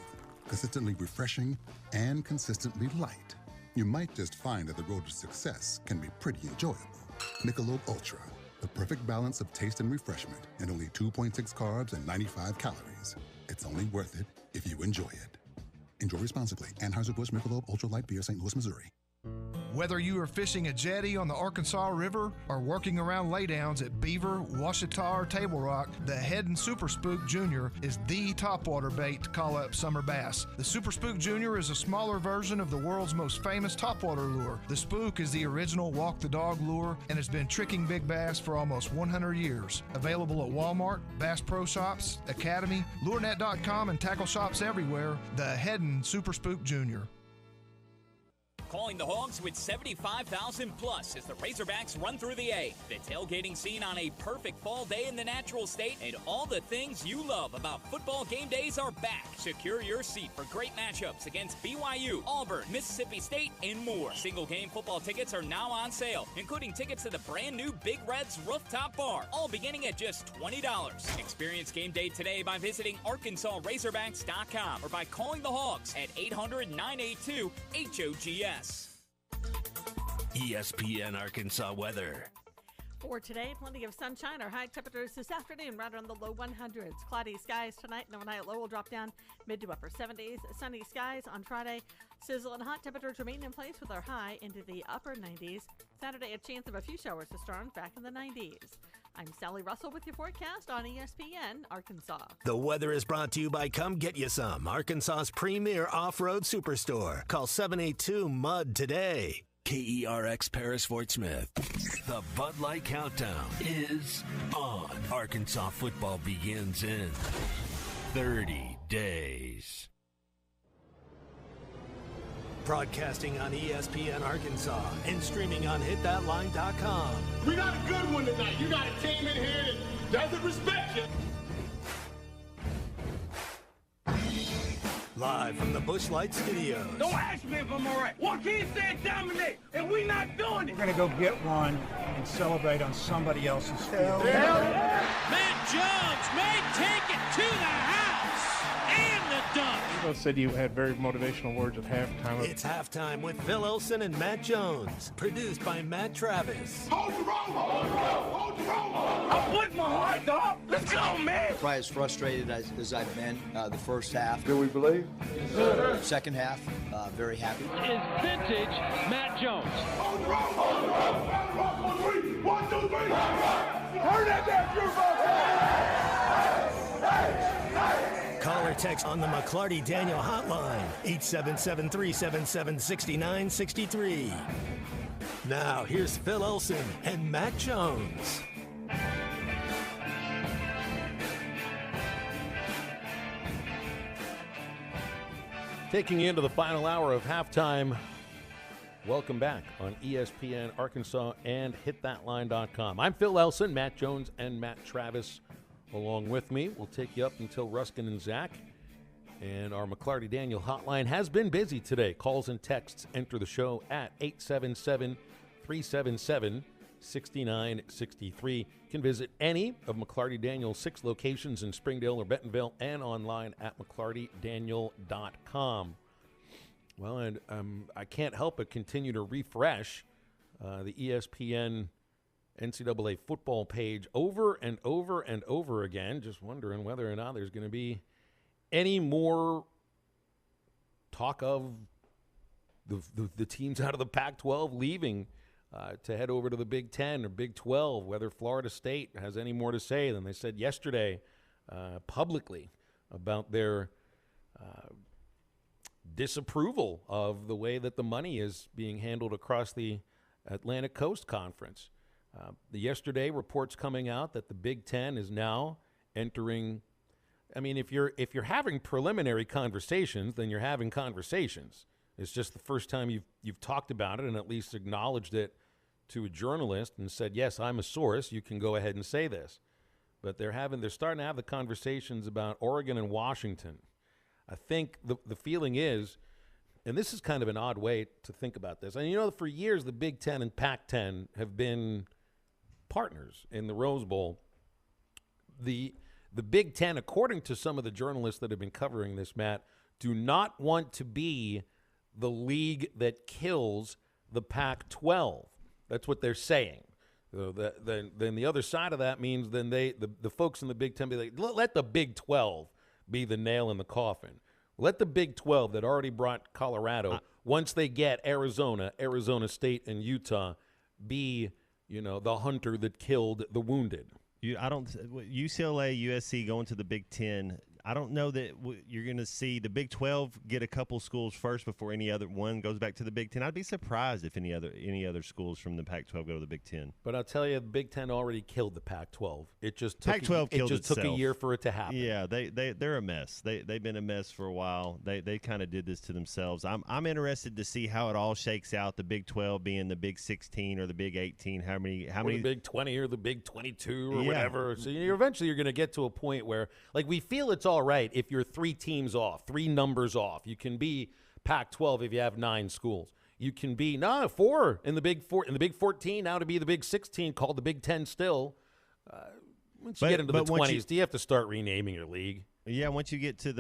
consistently refreshing, and consistently light? You might just find that the road to success can be pretty enjoyable. Michelob Ultra, the perfect balance of taste and refreshment, and only 2.6 carbs and 95 calories. It's only worth it if you enjoy it. Enjoy responsibly. Anheuser-Busch Michelob Ultra Light Beer, St. Louis, Missouri. Whether you are fishing a jetty on the Arkansas River or working around laydowns at Beaver, Washita, or Table Rock, the Heddon Super Spook Jr. is the topwater bait to call up summer bass. The Super Spook Jr. is a smaller version of the world's most famous topwater lure. The Spook is the original walk-the-dog lure and has been tricking big bass for almost 100 years. Available at Walmart, Bass Pro Shops, Academy, LureNet.com, and tackle shops everywhere, the Heddon Super Spook Jr. calling the Hogs with 75,000 plus as the Razorbacks run through the A. The tailgating scene on a perfect fall day in the natural state, and all the things you love about football game days are back. Secure your seat for great matchups against BYU, Auburn, Mississippi State, and more. Single game football tickets are now on sale, including tickets to the brand new Big Red's Rooftop Bar, all beginning at just $20. Experience game day today by visiting ArkansasRazorbacks.com or by calling the Hogs at 800-982-HOGS. ESPN Arkansas weather. For today, plenty of sunshine. Our high temperatures this afternoon right around the low 100s. Cloudy skies tonight and overnight low will drop down mid to upper 70s. Sunny skies on Friday. Sizzle and hot temperatures remain in place with our high into the upper 90s. Saturday, a chance of a few showers to start back in the 90s. I'm Sally Russell with your forecast on ESPN Arkansas. The weather is brought to you by Come Get You Some, Arkansas's premier off-road superstore. Call 782-MUD today. KERX Paris Fort Smith. The Bud Light Countdown is on. Arkansas football begins in 30 days. Broadcasting on ESPN Arkansas and streaming on hitthatline.com. We got a good one tonight. You got a team in here that doesn't respect you. Live from the Busch Light Studios. Don't ask me if I'm all right. Joaquin said dominate, and we not doing it. We're going to go get one and celebrate on somebody else's field. Matt Jones may take it to the house and the dunk. You both said you had very motivational words at halftime. It's halftime with Phil Olsen and Matt Jones. Produced by Matt Travis. Hold the rope! Hold the rope! Hold the rope! I'm putting my heart, dog. Let's go, man! Probably as frustrated as I've been the first half. Do we believe? Second half, very happy. Is vintage Matt Jones. Hold the rope! Hold the rope! Hold the rope on three! 1, 2, 3! Turn that down, Call or text on the McClarty Daniel hotline, 877-377-6963. Now, here's Phil Olsen and Matt Jones. Taking you into the final hour of halftime. Welcome back on ESPN Arkansas and hitthatline.com. I'm Phil Elson, Matt Jones, and Matt Travis along with me. We'll take you up until Ruskin and Zach. And our McClarty Daniel hotline has been busy today. Calls and texts enter the show at 877-377-6963. You can visit any of McClarty Daniel's 6 locations in Springdale or Bentonville and online at McClartyDaniel.com. Well, and I can't help but continue to refresh the ESPN NCAA football page over and over and over again, just wondering whether or not there's going to be any more talk of the teams out of the Pac-12 leaving to head over to the Big Ten or Big 12, whether Florida State has any more to say than they said yesterday publicly about their disapproval of the way that the money is being handled across the Atlantic Coast Conference. Yesterday, reports coming out that the Big Ten is now entering. I mean, if you're having preliminary conversations, then you're having conversations. It's just the first time you've talked about it and at least acknowledged it to a journalist and said, yes, I'm a source. You can go ahead and say this. But they're starting to have the conversations about Oregon and Washington. I think the feeling is, and this is kind of an odd way to think about this. And, for years, the Big Ten and Pac-10 have been partners in the Rose Bowl. The Big Ten, according to some of the journalists that have been covering this, Matt, do not want to be the league that kills the Pac-12. That's what they're saying. Then the other side of that means then the folks in the Big Ten be like, let the Big 12 be the nail in the coffin. Let the Big 12 that already brought Colorado, once they get Arizona State, and Utah, be the hunter that killed the wounded. UCLA, USC going to the Big Ten. I don't know that you're going to see the Big 12 get a couple schools first before any other one goes back to the Big 10. I'd be surprised if any other schools from the Pac-12 go to the Big 10. But I'll tell you, the Big 10 already killed the Pac-12. It just took Pac-12 killed itself. took a year for it to happen. Yeah, they're a mess. They've been a mess for a while. They kind of did this to themselves. I'm interested to see how it all shakes out. The Big 12 being the Big 16 or the Big 18. How many? The Big 20 or the Big 22 or whatever. So eventually you're going to get to a point where, like, we feel it's all right if you're 3 teams off, 3 numbers off. You can be Pac-12 if you have 9 schools. You can be 4 in the Big 14 now to be the Big 16 called the Big 10 still. Once you get into the 20s, do you have to start renaming your league? Yeah, once you get to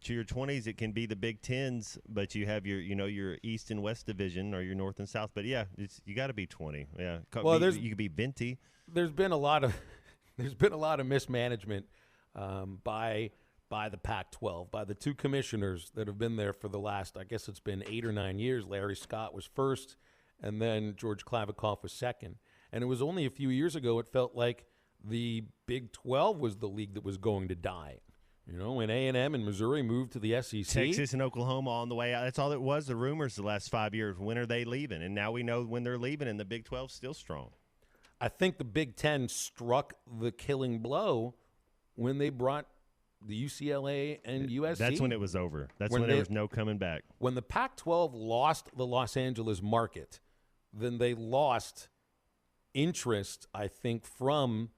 your 20s, it can be the Big 10s, but you have your East and West division or your North and South. But yeah, you got to be 20. Yeah, well, you could be Venti. There's been a lot of mismanagement by the Pac-12, by the 2 commissioners that have been there for the last, I guess it's been 8 or 9 years. Larry Scott was first, and then George Klavikov was second. And it was only a few years ago it felt like the Big 12 was the league that was going to die. When A&M and Missouri moved to the SEC. Texas and Oklahoma on the way out. That's all it was, the rumors the last 5 years. When are they leaving? And now we know when they're leaving, and the Big 12's still strong. I think the Big 10 struck the killing blow when they brought the UCLA and USC. That's when it was over. That's when there was no coming back. When the Pac-12 lost the Los Angeles market, then they lost interest, I think, from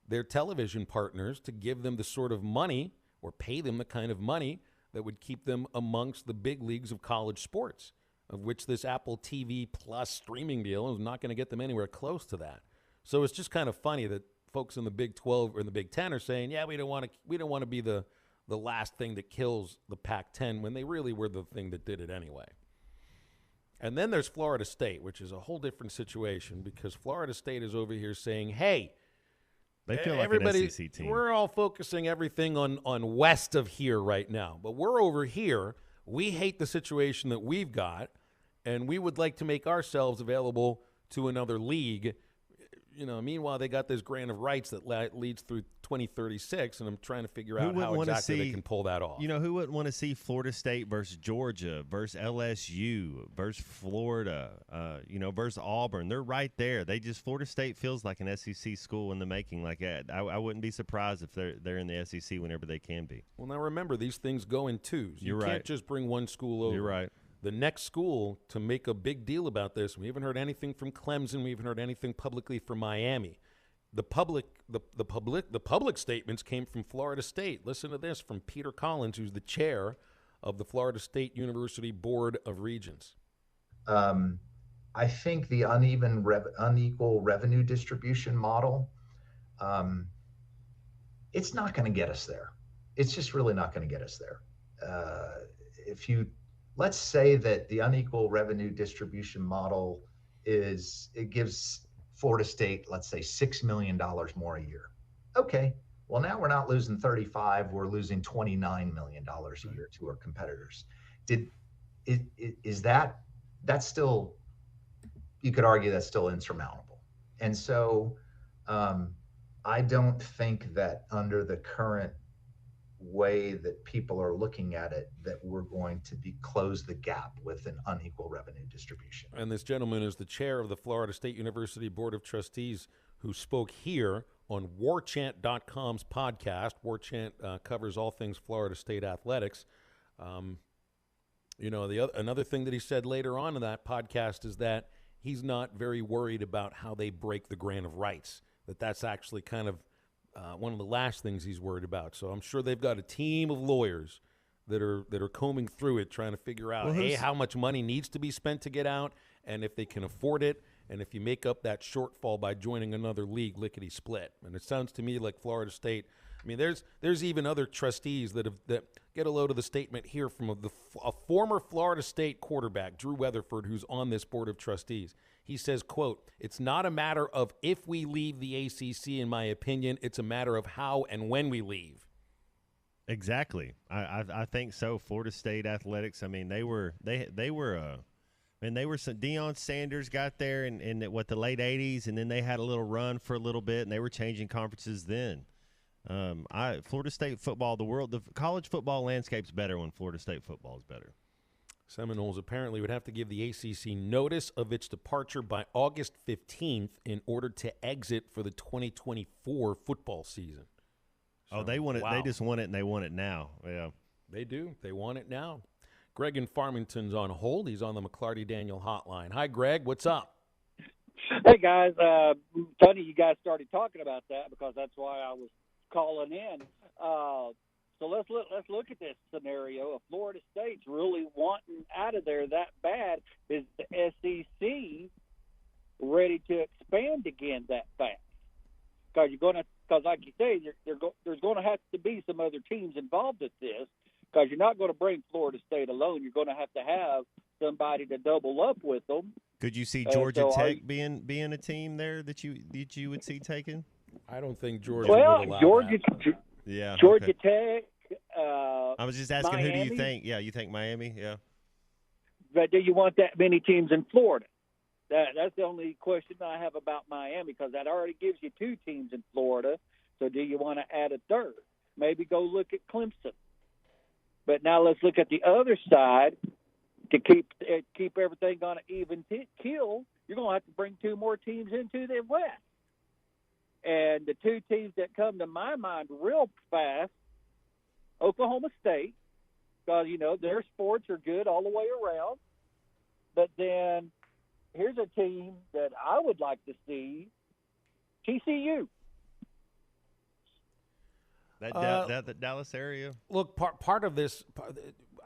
their television partners to give them the sort of money or pay them the kind of money that would keep them amongst the big leagues of college sports, of which this Apple TV Plus streaming deal is not going to get them anywhere close to that. So it's just kind of funny that folks in the Big 12 or in the Big 10 are saying, yeah, we don't want to be the last thing that kills the Pac-10 when they really were the thing that did it anyway. And then there's Florida State, which is a whole different situation because Florida State is over here saying, hey, they feel like everybody, an SEC team. We're all focusing everything on west of here right now, but we're over here. We hate the situation that we've got, and we would like to make ourselves available to another league. Meanwhile, they got this grant of rights that leads through 2036, and I'm trying to figure out how exactly they can pull that off. Who wouldn't want to see Florida State versus Georgia versus LSU versus Florida, versus Auburn? They're right there. Florida State feels like an SEC school in the making. Like I wouldn't be surprised if they're in the SEC whenever they can be. Well, now remember, these things go in twos. You can't just bring one school over. You're right. The next school to make a big deal about this, we haven't heard anything from Clemson. We haven't heard anything publicly from Miami. The public statements came from Florida State. Listen to this from Peter Collins, who's the chair of the Florida State University Board of Regents. I think the unequal revenue distribution model, it's not going to get us there. It's just really not going to get us there. Let's say that the unequal revenue distribution model gives Florida State, let's say, $6 million more a year. Okay, well, now we're not losing 35, we're losing $29 million a year to our competitors. Is that's still, you could argue that's still insurmountable. And so I don't think that under the current way that people are looking at it, that we're going to close the gap with an unequal revenue distribution. And this gentleman is the chair of the Florida State University Board of Trustees, who spoke here on warchant.com's podcast. Warchant covers all things Florida State athletics. Another thing that he said later on in that podcast is that he's not very worried about how they break the grant of rights, that's actually kind of one of the last things he's worried about. So I'm sure they've got a team of lawyers that are combing through it, trying to figure out, how much money needs to be spent to get out, and if they can afford it, and if you make up that shortfall by joining another league, lickety split. And it sounds to me like Florida State. I mean, there's even other trustees that get a load of the statement here from a former Florida State quarterback, Drew Weatherford, who's on this board of trustees. He says, quote, "It's not a matter of if we leave the ACC, in my opinion. It's a matter of how and when we leave." Exactly. I think so. Florida State athletics, I mean, they were Deion Sanders got there in the late 80s, and then they had a little run for a little bit, and they were changing conferences then. Florida State football, the college football landscape's better when Florida State football is better. Seminoles apparently would have to give the ACC notice of its departure by August 15th in order to exit for the 2024 football season. So, they want it. Wow. They just want it, and they want it now. Yeah, they do. They want it now. Greg in Farmington's on hold. He's on the McClarty Daniel hotline. Hi, Greg. What's up? Hey, guys. Funny you guys started talking about that because that's why I was calling in. So let's look at this scenario. If Florida State's really wanting out of there that bad, is the SEC ready to expand again that fast? Because like you say, there's going to have to be some other teams involved with this. Because you're not going to bring Florida State alone. You're going to have somebody to double up with them. Could you see Georgia Tech being a team there that you would see taking? I don't think Georgia would allow that. Yeah, Georgia Tech. I was just asking, Miami. Who do you think? Yeah, you think Miami? Yeah. But do you want that many teams in Florida? That's the only question I have about Miami, because that already gives you 2 teams in Florida. So do you want to add a third? Maybe go look at Clemson. But now let's look at the other side. To keep everything on an even keel, you're going to have to bring 2 more teams into the West. And the 2 teams that come to my mind real fast, Oklahoma State, because, their sports are good all the way around. But then here's a team that I would like to see, TCU. That Dallas area? Look, part of this,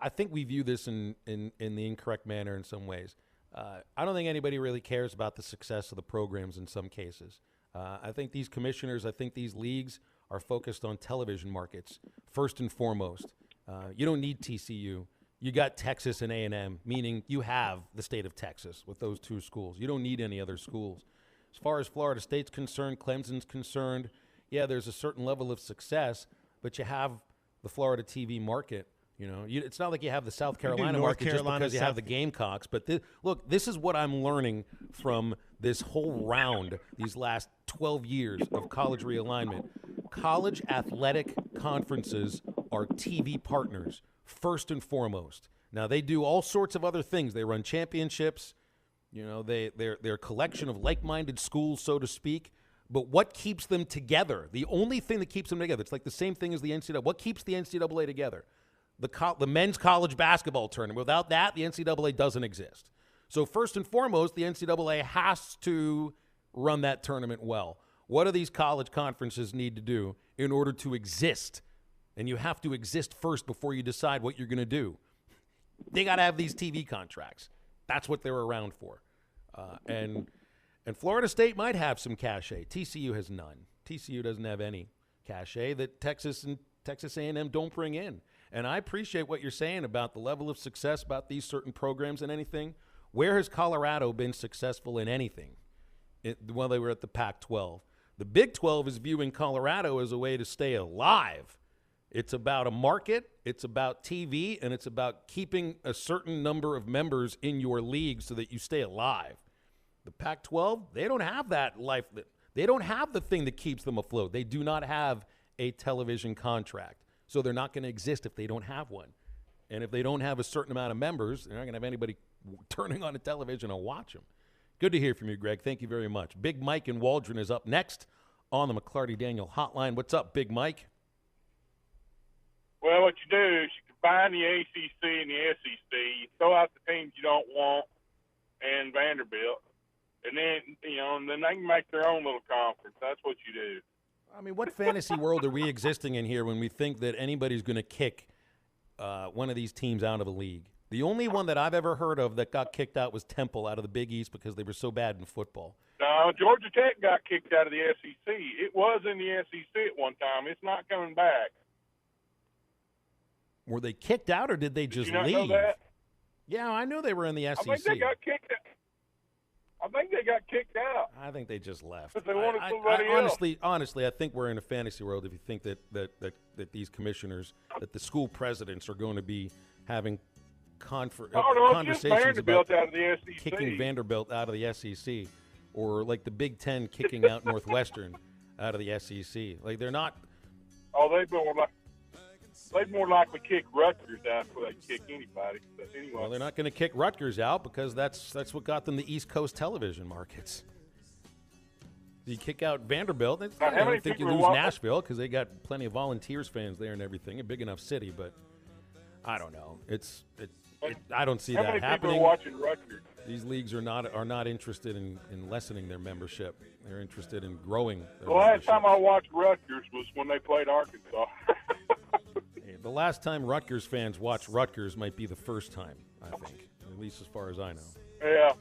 I think we view this in the incorrect manner in some ways. I don't think anybody really cares about the success of the programs in some cases. I think these commissioners, I think these leagues are focused on television markets first and foremost. You don't need TCU. You got Texas and A&M, meaning you have the state of Texas with those 2 schools. You don't need any other schools. As far as Florida State's concerned, Clemson's concerned, yeah, there's a certain level of success, but you have the Florida TV market. It's not like you have the South Carolina market just because you have the Gamecocks. But look, this is what I'm learning from this whole round, these last 12 years of college realignment. College athletic conferences are TV partners, first and foremost. Now, they do all sorts of other things. They run championships. They're a collection of like-minded schools, so to speak. But what keeps them together? The only thing that keeps them together, it's like the same thing as the NCAA. What keeps the NCAA together? The men's college basketball tournament. Without that, the NCAA doesn't exist. So first and foremost, the NCAA has to run that tournament well. What do these college conferences need to do in order to exist? And you have to exist first before you decide what you're going to do. They got to have these TV contracts. That's what they're around for. And Florida State might have some cachet. TCU has none. TCU doesn't have any cachet that Texas and Texas A&M don't bring in. And I appreciate what you're saying about the level of success about these certain programs and anything. Where has Colorado been successful in anything while they were at the Pac-12? The Big 12 is viewing Colorado as a way to stay alive. It's about a market, it's about TV, and it's about keeping a certain number of members in your league so that you stay alive. The Pac-12, they don't have that life. They don't have the thing that keeps them afloat. They do not have a television contract. So they're not going to exist if they don't have one. And if they don't have a certain amount of members, they're not going to have anybody turning on the television to watch them. Good to hear from you, Greg. Thank you very much. Big Mike in Waldron is up next on the McClarty Daniel hotline. What's up, Big Mike? Well, what you do is you combine the ACC and the SEC. You throw out the teams you don't want and Vanderbilt. And then, then they can make their own little conference. That's what you do. I mean, what fantasy world are we existing in here when we think that anybody's going to kick one of these teams out of a league? The only one that I've ever heard of that got kicked out was Temple out of the Big East because they were so bad in football. No, Georgia Tech got kicked out of the SEC. It was in the SEC at one time. It's not coming back. Were they kicked out or did they just leave? Know that? Yeah, I knew they were in the SEC. I think they got kicked out. I think they got kicked out. I think they just left. They wanted somebody else. Honestly, I think we're in a fantasy world if you think that these commissioners, that the school presidents are going to be having conversations about out of the SEC. Kicking Vanderbilt out of the SEC, or like the Big Ten kicking out Northwestern out of the SEC. Like they're not Oh, they'd more likely kick Rutgers out before they kick anybody. But anyway. Well, they're not going to kick Rutgers out because that's what got them the East Coast television markets. You kick out Vanderbilt, I don't think you lose Nashville because they got plenty of Volunteers fans there and everything. A big enough city, but I don't know. I don't see that happening. How many people are watching Rutgers? These leagues are not interested in lessening their membership. They're interested in growing their The last time I watched Rutgers was when they played Arkansas. The last time Rutgers fans watched Rutgers might be the first time, I think, at least as far as I know. Yeah.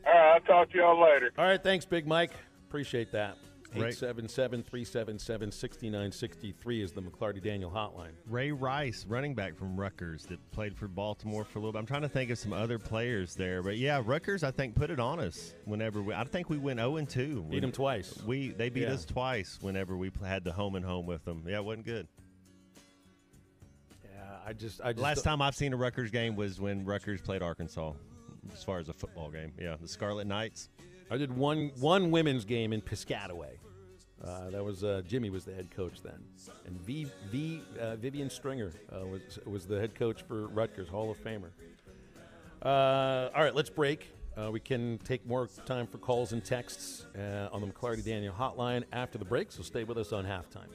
All right, I'll talk to y'all later. All right, thanks, Big Mike. Appreciate that. 877-377-6963 is the McClarty Daniel hotline. Ray Rice, running back from Rutgers that played for Baltimore for a little bit. I'm trying to think of some other players there. But, yeah, Rutgers, I think, put it on us whenever I think we went 0-2. Beat them twice. They beat us twice whenever we had the home and home with them. Yeah, it wasn't good. Yeah, I just Last time I've seen a Rutgers game was when Rutgers played Arkansas as far as a football game. Yeah, the Scarlet Knights. I did one women's game in Piscataway. That was Jimmy was the head coach then, and Vivian Stringer was the head coach for Rutgers, Hall of Famer. All right, let's break. We can take more time for calls and texts on the McClarty Daniel hotline after the break, so stay with us on halftime.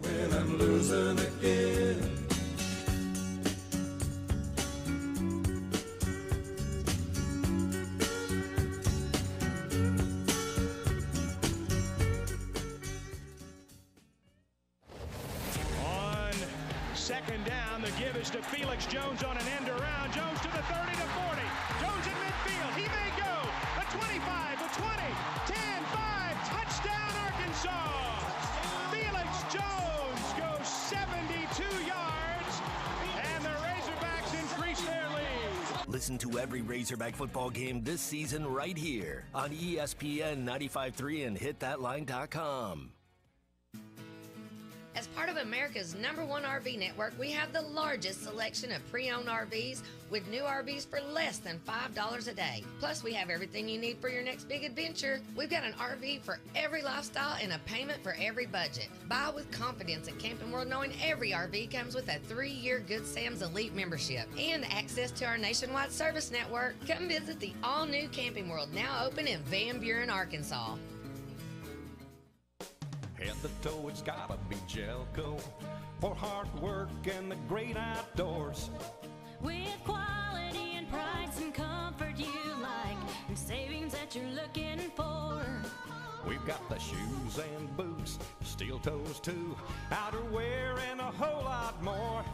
When I'm losing again. Second down, the give is to Felix Jones on an end around. Jones to the 30 to 40. Jones in midfield. He may go. A 25, a 20, 10, 5. Touchdown, Arkansas. Felix Jones goes 72 yards, and the Razorbacks increase their lead. Listen to every Razorback football game this season right here on ESPN 95.3 and hitthatline.com. As part of America's #1 RV network, we have the largest selection of pre-owned RVs with new RVs for less than $5 a day. Plus, we have everything you need for your next big adventure. We've got an RV for every lifestyle and a payment for every budget. Buy with confidence at Camping World, knowing every RV comes with a 3-year Good Sam's Elite membership and access to our nationwide service network. Come visit the all-new Camping World, now open in Van Buren, Arkansas. Head to toe, it's gotta be Jelco for hard work and the great outdoors. With quality and price and comfort you like, and savings that you're looking for. We've got the shoes and boots, steel toes too, outerwear and a whole lot more.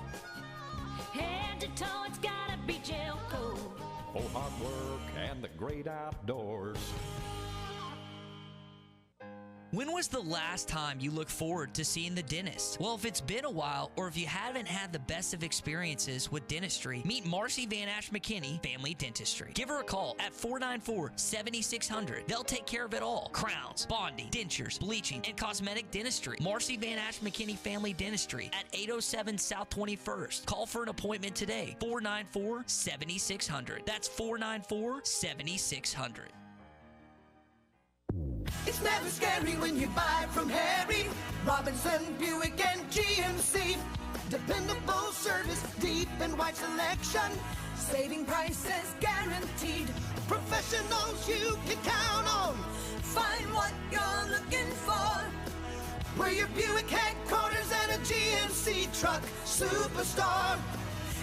Head to toe, it's gotta be Jelco for hard work and the great outdoors. When was the last time you looked forward to seeing the dentist? Well, if it's been a while, or if you haven't had the best of experiences with dentistry, meet Marcy Van Ash McKinney Family Dentistry. Give her a call at 494-7600. They'll take care of it all. Crowns, bonding, dentures, bleaching, and cosmetic dentistry. Marcy Van Ash McKinney Family Dentistry at 807 South 21st. Call for an appointment today. 494-7600. That's 494-7600. It's never scary when you buy from Harry Robinson, Buick, and GMC. Dependable service, deep and wide selection, saving prices guaranteed. Professionals you can count on. Find what you're looking for. We're your Buick headquarters and a GMC truck superstar.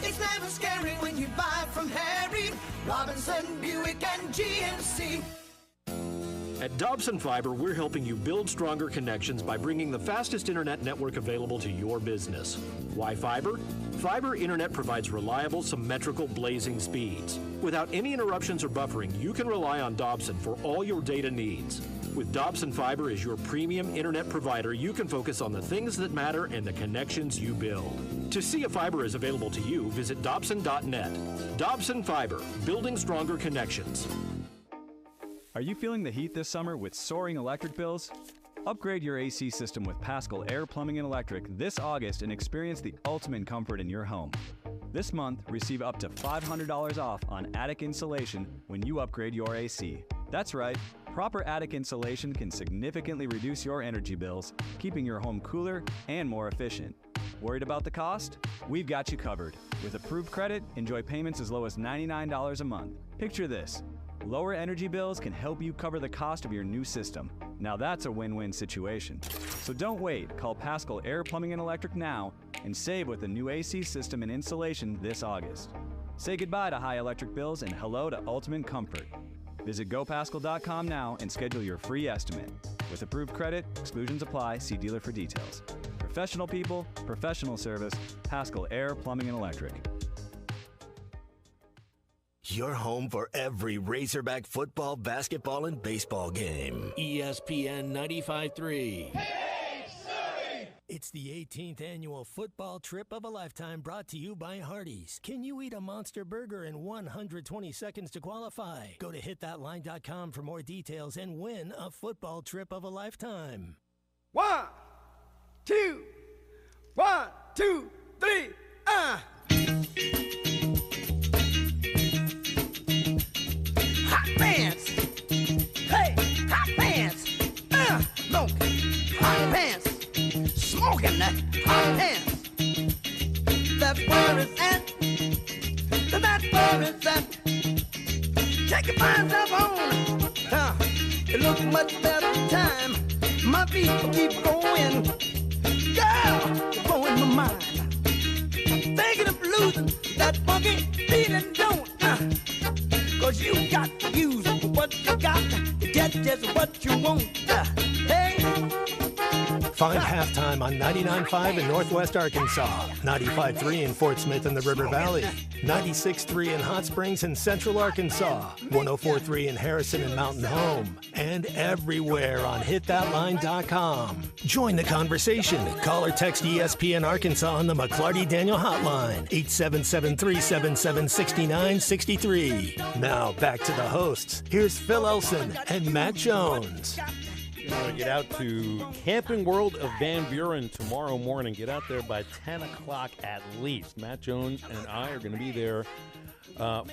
It's never scary when you buy from Harry Robinson, Buick, and GMC. At Dobson Fiber, we're helping you build stronger connections by bringing the fastest internet network available to your business. Why fiber? Fiber internet provides reliable, symmetrical, blazing speeds. Without any interruptions or buffering, you can rely on Dobson for all your data needs. With Dobson Fiber as your premium internet provider, you can focus on the things that matter and the connections you build. To see if fiber is available to you, visit Dobson.net. Dobson Fiber, building stronger connections. Are you feeling the heat this summer with soaring electric bills? Upgrade your AC system with Paschal Air Plumbing and Electric this August and experience the ultimate comfort in your home. This month, receive up to $500 off on attic insulation when you upgrade your AC. That's right, Proper attic insulation can significantly reduce your energy bills, keeping your home cooler and more efficient. Worried about the cost? We've got you covered. With approved credit, enjoy payments as low as $99 a month. Picture this. Lower energy bills can help you cover the cost of your new system. Now that's a win-win situation. So don't wait. Call Pascal Air Plumbing and Electric now and save with a new AC system and installation this August. Say goodbye to high electric bills and hello to ultimate comfort. Visit gopascal.com now and schedule your free estimate. With approved credit, exclusions apply. See dealer for details. Professional people, professional service, Pascal Air Plumbing and Electric. Your home for every Razorback football, basketball, and baseball game. ESPN 95.3. It's the 18th annual football trip of a lifetime brought to you by Hardee's. Can you eat a monster burger in 120 seconds to qualify? Go to hitthatline.com for more details and win a football trip of a lifetime. 1, 2, 1, 2, 3, Hot pants. Hey, hot pants. Smoking hot pants. Smoking that hot pants. That's where it's at. That's where it's at. Take your minds up on. It looks much better time. My feet keep going. Girl, you're blowing my mind. Thinking of losing that funky feeling, don't. Cause you got to use what you got to get just what you want. Hey. Find halftime on 99.5 in Northwest Arkansas, 95.3 in Fort Smith and the River Valley, 96.3 in Hot Springs and Central Arkansas, 104.3 in Harrison and Mountain Home, and everywhere on hitthatline.com. Join the conversation. Call or text ESPN Arkansas on the McClarty Daniel hotline, 877-377-6963. Now back to the hosts. Here's Phil Elson and Matt Jones. You're going to get out to Camping World of Van Buren tomorrow morning. Get out there by 10 o'clock at least. Matt Jones and I are going to be there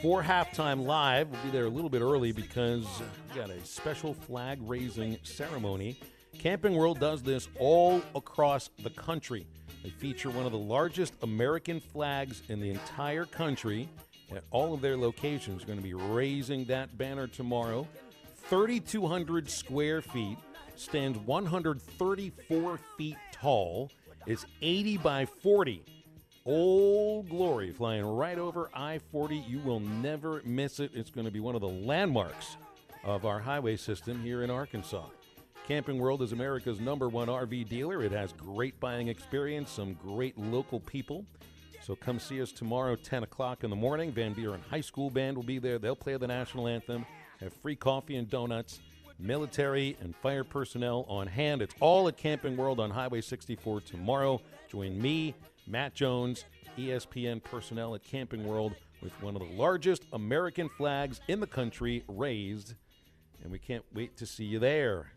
for halftime live. We'll be there a little bit early because we got a special flag-raising ceremony. Camping World does this all across the country. They feature one of the largest American flags in the entire country at all of their locations. Going to be raising that banner tomorrow. 3,200 square feet. Stands 134 feet tall. It's 80 by 40. Old Glory flying right over I-40. You will never miss it. It's going to be one of the landmarks of our highway system here in Arkansas. Camping World is America's #1 RV dealer. It has great buying experience, some great local people. So come see us tomorrow, 10 o'clock in the morning. Van Buren High School Band will be there. They'll play the national anthem, have free coffee and donuts. Military and fire personnel on hand. It's all at Camping World on Highway 64 tomorrow. Join me, Matt Jones, ESPN personnel at Camping World with one of the largest American flags in the country raised, and we can't wait to see you there.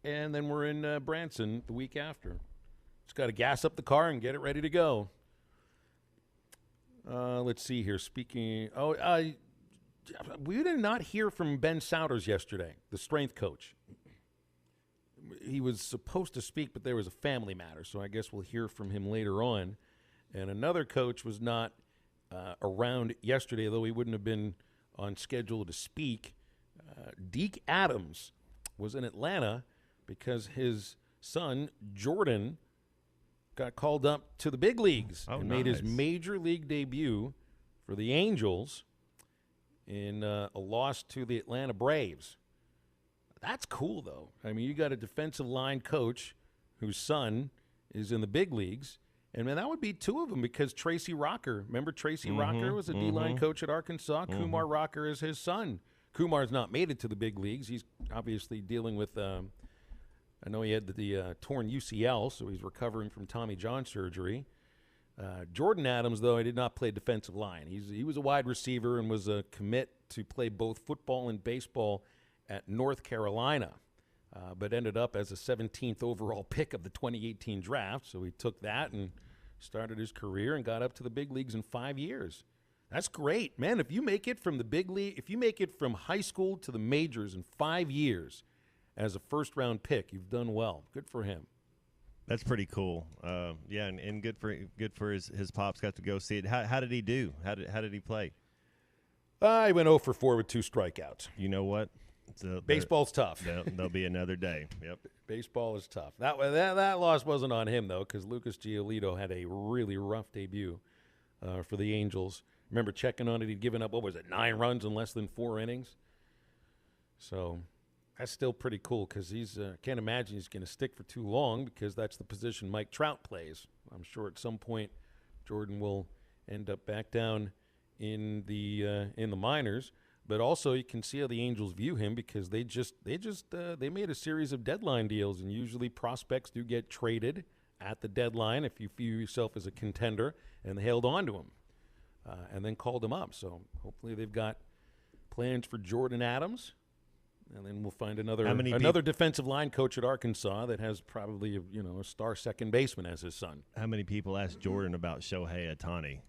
And then we're in Branson the week after. Just got to gas up the car and get it ready to go. Let's see here. We did not hear from Ben Souders yesterday, the strength coach. He was supposed to speak, but there was a family matter, so I guess we'll hear from him later on. And another coach was not around yesterday, though he wouldn't have been on schedule to speak. Deke Adams was in Atlanta because his son, Jordan, got called up to the big leagues and made his major league debut for the Angels in a loss to the Atlanta Braves. That's cool, though. I mean, you got a defensive line coach whose son is in the big leagues. And, man, that would be two of them because Tracy Rocker, remember Tracy Rocker was a D-line coach at Arkansas? Kumar Rocker is his son. Kumar's not made it to the big leagues. He's obviously dealing with, I know he had the torn UCL, so he's recovering from Tommy John surgery. Jordan Adams, though, he did not play defensive line. He was a wide receiver and was a commit to play both football and baseball at North Carolina, but ended up as a 17th overall pick of the 2018 draft. So he took that and started his career and got up to the big leagues in 5 years. That's great, man. If you make it from the big league, if you make it from high school to the majors in 5 years as a first-round pick, you've done well. Good for him. That's pretty cool. Yeah, and good for his pops. Got to go see it. How did he do? How did he play? I went 0 for 4 with 2 strikeouts. You know what? Baseball's tough. There'll be another day. Yep. Baseball is tough. That loss wasn't on him, though, because Lucas Giolito had a really rough debut for the Angels. Remember checking on it, he'd given up, 9 runs in less than 4 innings? So that's still pretty cool because can't imagine he's going to stick for too long because that's the position Mike Trout plays. I'm sure at some point Jordan will end up back down in the minors. But also, you can see how the Angels view him because they made a series of deadline deals, and usually prospects do get traded at the deadline if you view yourself as a contender, and they held on to him and then called him up. So hopefully they've got plans for Jordan Adams, and then we'll find another defensive line coach at Arkansas that has probably a star second baseman as his son. How many people ask Jordan about Shohei Ohtani?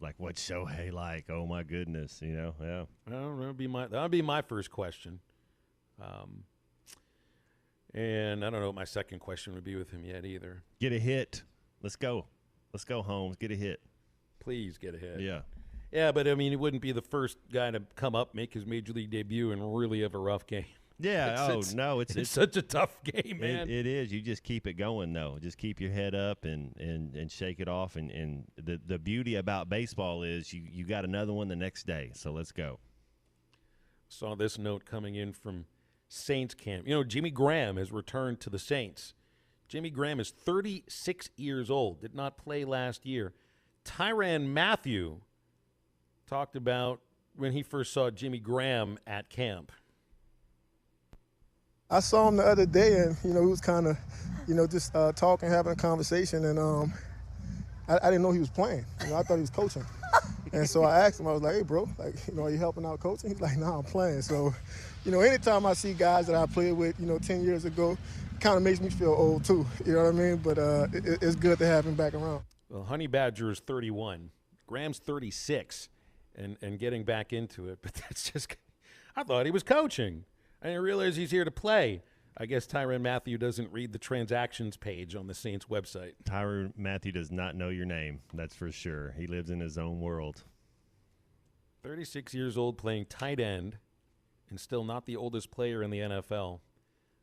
Like what's Shohei like? Oh my goodness, yeah. Well, that'd be my first question, and I don't know what my second question would be with him yet either. Get a hit. Let's go, Holmes. Get a hit. Please get a hit. Yeah. Yeah, but, he wouldn't be the first guy to come up, make his major league debut, and really have a rough game. Yeah, it's such a tough game, man. It is. You just keep it going, though. Just keep your head up and shake it off. And the beauty about baseball is you got another one the next day, so let's go. Saw this note coming in from Saints camp. Jimmy Graham has returned to the Saints. Jimmy Graham is 36 years old, did not play last year. Tyrann Mathieu talked about when he first saw Jimmy Graham at camp. I saw him the other day, and he was kind of, just talking, having a conversation, and I didn't know he was playing. I thought he was coaching, and so I asked him. I was like, "Hey, bro, are you helping out coaching?" He's like, "No, I'm playing." So, anytime I see guys that I played with, 10 years ago, it kind of makes me feel old too. You know what I mean? But it's good to have him back around. Well, Honey Badger is 31. Graham's 36. And getting back into it, but that's just – I thought he was coaching. I didn't realize he's here to play. I guess Tyrann Mathieu doesn't read the transactions page on the Saints website. Tyrann Mathieu does not know your name, that's for sure. He lives in his own world. 36 years old, playing tight end, and still not the oldest player in the NFL.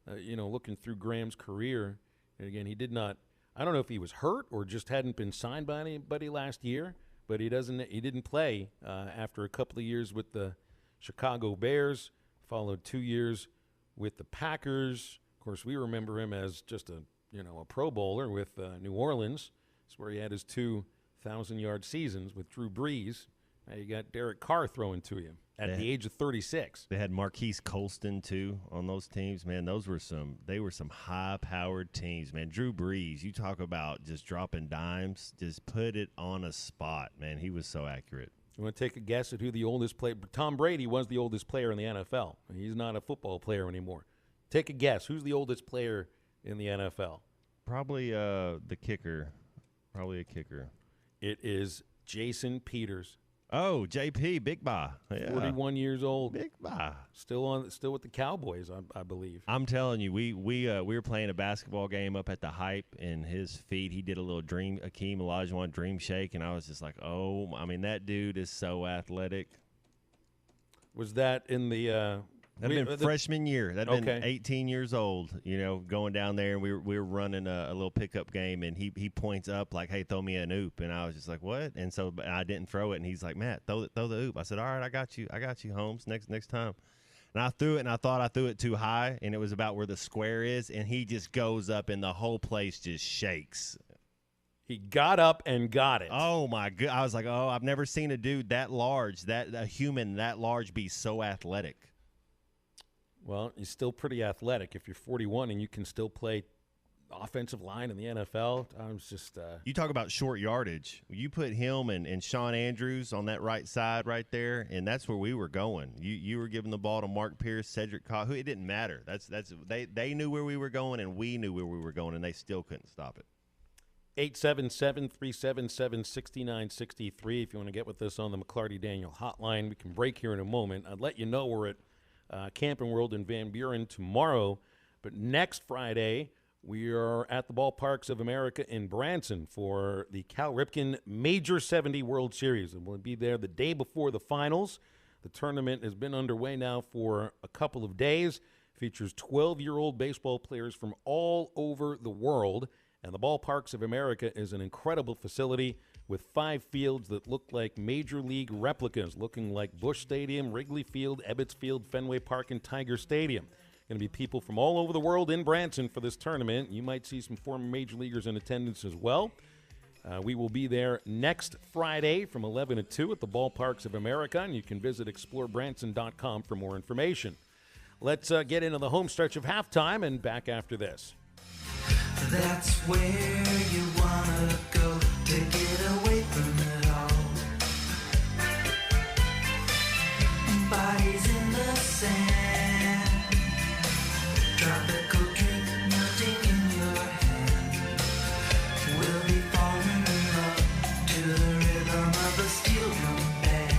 Looking through Graham's career, and again, he did not – I don't know if he was hurt or just hadn't been signed by anybody last year, but he didn't play after a couple of years with the Chicago Bears, followed 2 years with the Packers. Of course, we remember him as just a Pro Bowler with New Orleans. That's where he had his 2,000-yard seasons with Drew Brees. Now you got Derek Carr throwing to you at the age of 36. They had Marquise Colston too on those teams. Man, they were some high-powered teams. Man, Drew Brees, you talk about just dropping dimes, just put it on a spot. Man, he was so accurate. You want to take a guess at who the oldest player? Tom Brady was the oldest player in the NFL. He's not a football player anymore. Take a guess. Who's the oldest player in the NFL? Probably the kicker. Probably a kicker. It is Jason Peters. Oh, JP, Big Ba. Yeah. 41 years old. Big Ba. Still with the Cowboys, I believe. I'm telling you, we were playing a basketball game up at the Hype, and his feet, he did a little Akeem Olajuwon dream shake, and I was just like, that dude is so athletic. Was that in the That'd have been freshman year. That'd have been 18 years old, going down there, and we were running a little pickup game, and he points up like, "Hey, throw me an oop," and I was just like, "What?" And so I didn't throw it, and he's like, "Matt, throw the oop." I said, "All right, I got you, Holmes. Next time." And I threw it, and I thought I threw it too high, and it was about where the square is, and he just goes up, and the whole place just shakes. He got up and got it. Oh my God! I was like, "Oh, I've never seen a dude that large, a human that large, be so athletic." Well, he's still pretty athletic. If you're 41 and you can still play offensive line in the NFL, I was just you talk about short yardage. You put him and Sean Andrews on that right side right there, and that's where we were going. You were giving the ball to Mark Pierce, Cedric Cox. It didn't matter. They knew where we were going, and we knew where we were going, and they still couldn't stop it. 877-377-6963 if you want to get with us on the McClarty Daniel hotline. We can break here in a moment. I'd let you know we're at Camping World in Van Buren tomorrow, but next Friday we are at the Ballparks of America in Branson for the Cal Ripken Major 70 World Series, and we'll be there the day before the finals. The tournament has been underway now for a couple of days. Features 12-year-old baseball players from all over the world, and the Ballparks of America is an incredible facility with 5 fields that look like Major League replicas, looking like Busch Stadium, Wrigley Field, Ebbets Field, Fenway Park, and Tiger Stadium. Going to be people from all over the world in Branson for this tournament. You might see some former Major Leaguers in attendance as well. We will be there next Friday from 11 to 2 at the Ballparks of America, and you can visit explorebranson.com for more information. Let's get into the home stretch of halftime and back after this. That's where you wanna go to get away from it all. Bodies in the sand, tropical drink melting in your hand. We'll be falling in love to the rhythm of a steel drum band.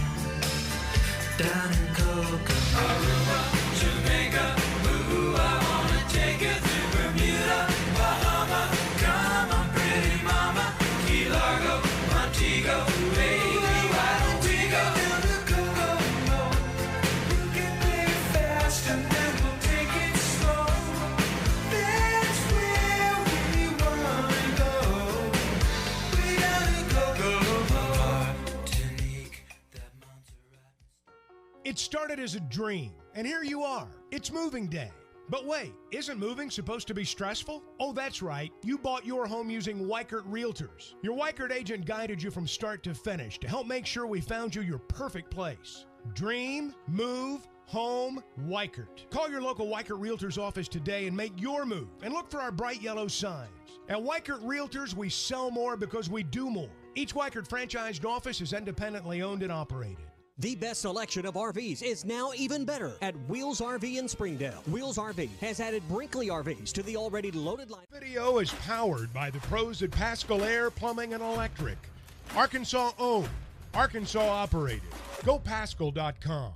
Down in Cocoa, Aruba, Jamaica, ooh, I wanna take you through Bermuda, Bahama, come on pretty mama, Key Largo, Montego, baby, why don't we go down to Cocoa? We can play fast and then we'll take it slow. That's where we wanna go. We gotta go, Martinique, that Montserrat. It started as a dream, and here you are. It's moving day. But wait, isn't moving supposed to be stressful? Oh, that's right. You bought your home using Weichert Realtors. Your Weichert agent guided you from start to finish to help make sure we found you your perfect place. Dream, move, home, Weichert. Call your local Weichert Realtors office today and make your move. And look for our bright yellow signs. At Weichert Realtors, we sell more because we do more. Each Weichert franchised office is independently owned and operated. The best selection of RVs is now even better at Wheels RV in Springdale. Wheels RV has added Brinkley RVs to the already loaded line. Video is powered by the pros at Pascal Air Plumbing and Electric. Arkansas owned, Arkansas operated. GoPascal.com.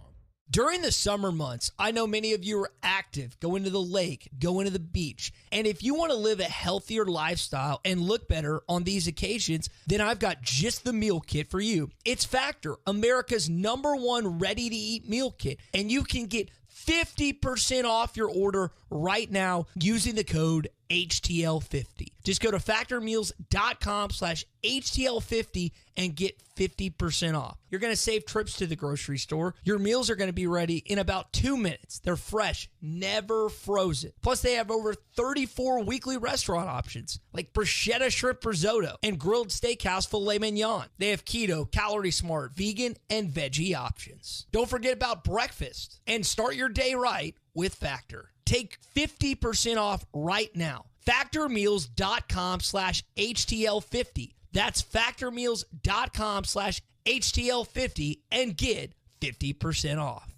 During the summer months, I know many of you are active, going to the lake, going to the beach. And if you want to live a healthier lifestyle and look better on these occasions, then I've got just the meal kit for you. It's Factor, America's #1 ready-to-eat meal kit. And you can get 50% off your order right now using the code HTL50. Just go to factormeals.com/HTL50 and get 50% off. You're going to save trips to the grocery store. Your meals are going to be ready in about 2 minutes. They're fresh, never frozen. Plus, they have over 34 weekly restaurant options like bruschetta shrimp risotto and grilled steakhouse filet mignon. They have keto, calorie smart, vegan, and veggie options. Don't forget about breakfast and start your day right with Factor. Take 50% off right now. Factormeals.com/HTL50. That's factormeals.com/HTL50 and get 50% off.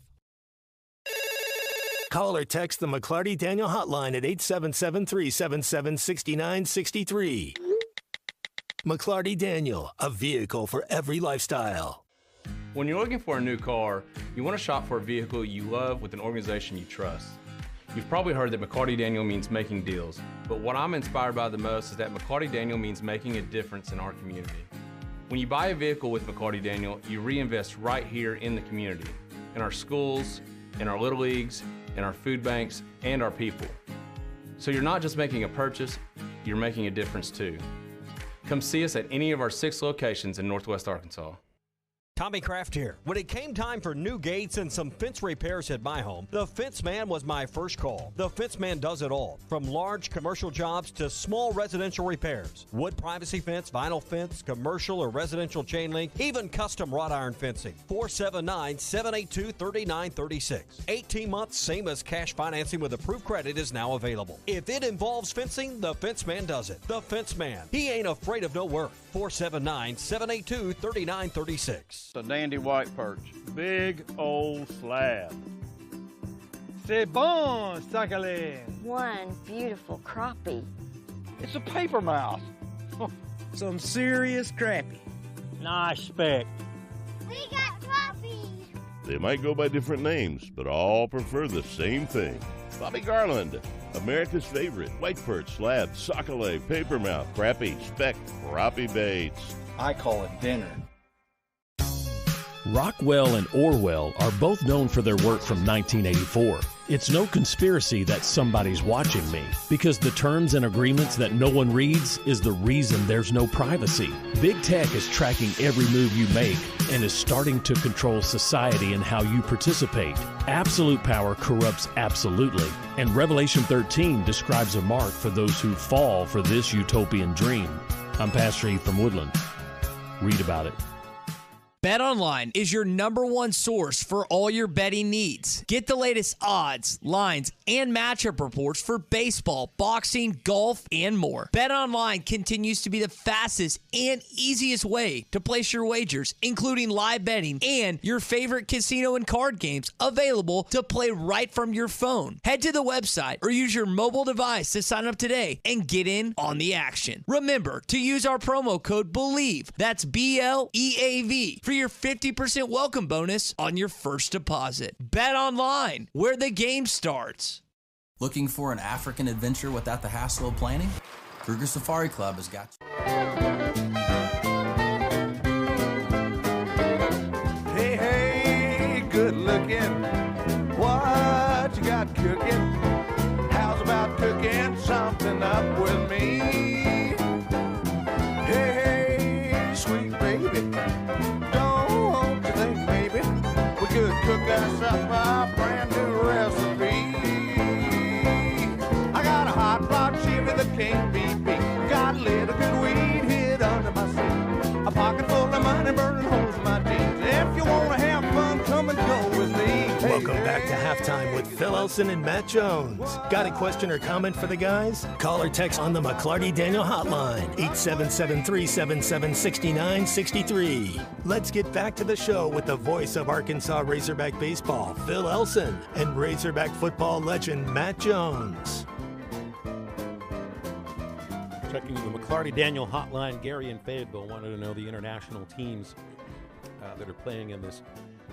Call or text the McClarty Daniel hotline at 877-377-6963. McClarty Daniel, a vehicle for every lifestyle. When you're looking for a new car, you want to shop for a vehicle you love with an organization you trust. You've probably heard that McClarty Daniel means making deals, but what I'm inspired by the most is that McClarty Daniel means making a difference in our community. When you buy a vehicle with McClarty Daniel, you reinvest right here in the community, in our schools, in our little leagues, in our food banks, and our people. So you're not just making a purchase, you're making a difference too. Come see us at any of our 6 locations in Northwest Arkansas. Tommy Kraft here. When it came time for new gates and some fence repairs at my home, the Fence Man was my first call. The Fence Man does it all, from large commercial jobs to small residential repairs. Wood privacy fence, vinyl fence, commercial or residential chain link, even custom wrought iron fencing. 479-782-3936. 18 months, same as cash financing with approved credit is now available. If it involves fencing, the Fence Man does it. The Fence Man. He ain't afraid of no work. 479-782-3936. A dandy white perch, big old slab. C'est bon, sacalé. One beautiful crappie. It's a paper mouse. Some serious crappie. Nice speck. We got coffee. They might go by different names, but all prefer the same thing. Bobby Garland, America's favorite. White perch, slab, sockeye, papermouth, crappie, speck, crappie baits. I call it dinner. Rockwell and Orwell are both known for their work from 1984. It's no conspiracy that somebody's watching me, because the terms and agreements that no one reads is the reason there's no privacy. Big Tech is tracking every move you make and is starting to control society and how you participate. Absolute power corrupts absolutely, and Revelation 13 describes a mark for those who fall for this utopian dream. I'm Pastor Heath from Woodland. Read about it. BetOnline is your #1 source for all your betting needs. Get the latest odds, lines, and matchup reports for baseball, boxing, golf, and more. BetOnline continues to be the fastest and easiest way to place your wagers, including live betting and your favorite casino and card games available to play right from your phone. Head to the website or use your mobile device to sign up today and get in on the action. Remember to use our promo code BELIEVE, that's BLEAV, for your 50% welcome bonus on your first deposit. Bet online, where the game starts. Looking for an African adventure without the hassle of planning? Kruger Safari Club has got you. Hey, hey, good looking. What you got cooking? How's about cooking something up with me? Hey, hey, sweet baby. Could cook us up a brand new recipe. I got a hot rod chimney that can't be beat. Got a little good weed hid under my seat. A pocket full of money burning holes in my jeans. If you want to have fun, come and go with me. Welcome back to Halftime with Phil Elson and Matt Jones. Got a question or comment for the guys? Call or text on the McClarty Daniel hotline, 877-377-6963. Let's get back to the show with the voice of Arkansas Razorback baseball, Phil Elson, and Razorback football legend Matt Jones. Checking the McClarty Daniel hotline, Gary in Fayetteville wanted to know the international teams that are playing in this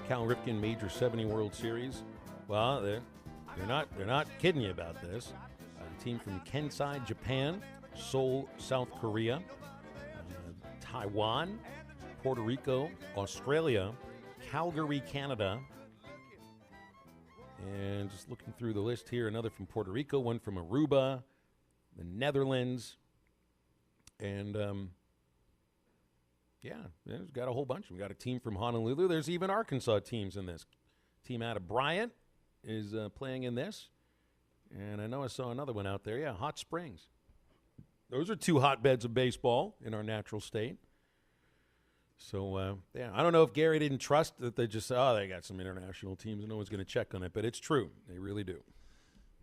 Cal Ripken Major 70 World Series. Well, they're not kidding you about this. A team from Kensai, Japan, Seoul, South Korea, Taiwan, Puerto Rico, Australia, Calgary, Canada, and just looking through the list here, another from Puerto Rico, one from Aruba, the Netherlands, and we've got a whole bunch. We've got a team from Honolulu. There's even Arkansas teams in this. Team out of Bryant is playing in this. And I know I saw another one out there. Yeah, Hot Springs. Those are two hotbeds of baseball in our natural state. So, I don't know if Gary didn't trust that they just said, they got some international teams and no one's going to check on it. But it's true. They really do.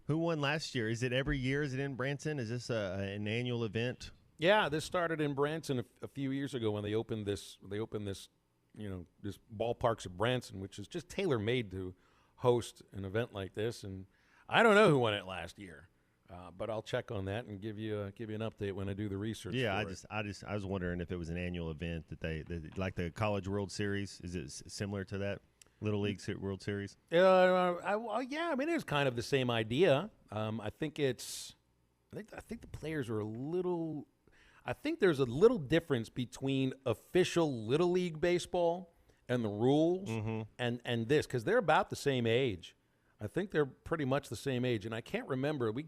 Who won last year? Is it every year? Is it in Branson? Is this an annual event? Yeah, this started in Branson a few years ago when they opened this. This ballparks of Branson, which is just tailor-made to host an event like this. And I don't know who won it last year, but I'll check on that and give you an update when I do the research. Yeah, I was wondering if it was an annual event that they like the College World Series. Is it similar to that Little League World Series? Yeah, I mean it's kind of the same idea. I think the players are a little. I think there's a little difference between official Little League baseball and the rules and this, because they're about the same age. I think they're pretty much the same age, and I can't remember. They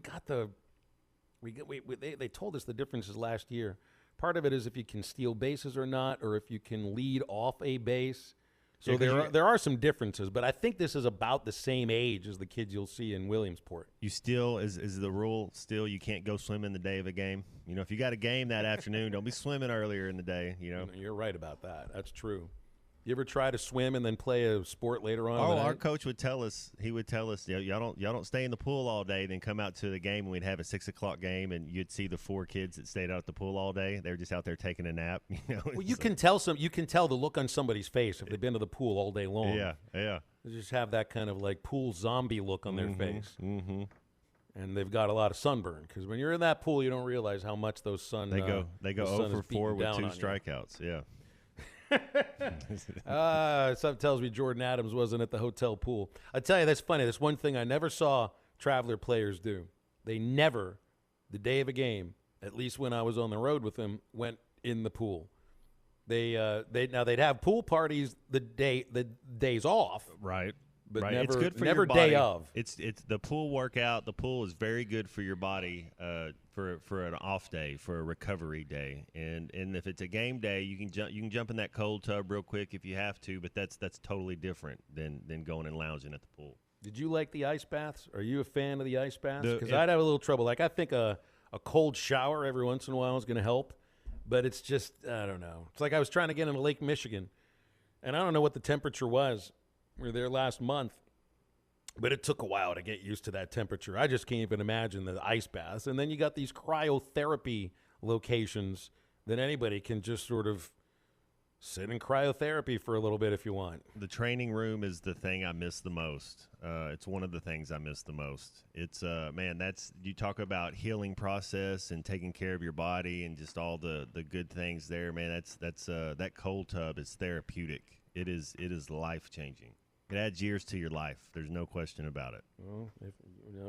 told us the differences last year. Part of it is if you can steal bases or not, or if you can lead off a base. So there are some differences, but I think this is about the same age as the kids you'll see in Williamsport. You still is the rule still you can't go swimming the day of a game? You know, if you got a game that afternoon, don't be swimming earlier in the day, you know. You're right about that. That's true. You ever try to swim and then play a sport later on? Our coach would tell us. He would tell us, y'all don't stay in the pool all day. Then come out to the game, and we'd have a 6:00 game, and you'd see the 4 kids that stayed out at the pool all day. They were just out there taking a nap. You know. Well, you can tell the look on somebody's face if they've been to the pool all day long. Yeah. They just have that kind of like pool zombie look on their face. Mm-hmm. and they've got a lot of sunburn. Because when you're in that pool, you don't realize how much those sun. They go the 0 for 4 with 2 on strikeouts. Yeah. Something tells me Jordan Adams wasn't at the hotel pool. I tell you, that's funny. That's one thing I never saw Traveler players do. They never, the day of a game, at least when I was on the road with them, went in the pool. They'd have pool parties the days off, right? But right. never, It's good for never your body. day of. It's the pool workout. The pool is very good for your body for an off day, for a recovery day. And if it's a game day, you can jump in that cold tub real quick if you have to. But that's totally different than going and lounging at the pool. Did you like the ice baths? Are you a fan of the ice baths? Because If- I'd have a little trouble. Like I think a cold shower every once in a while is going to help. But it's just, I don't know. It's like I was trying to get into Lake Michigan, and I don't know what the temperature was. We were there last month, but it took a while to get used to that temperature. I just can't even imagine the ice baths. And then you got these cryotherapy locations that anybody can just sort of sit in cryotherapy for a little bit if you want. The training room is the thing I miss the most. It's one of the things I miss the most. It's man, that's you talk about healing process and taking care of your body and just all the good things there, man. That's that cold tub is therapeutic. It is life changing. It adds years to your life. There's no question about it. Well, if,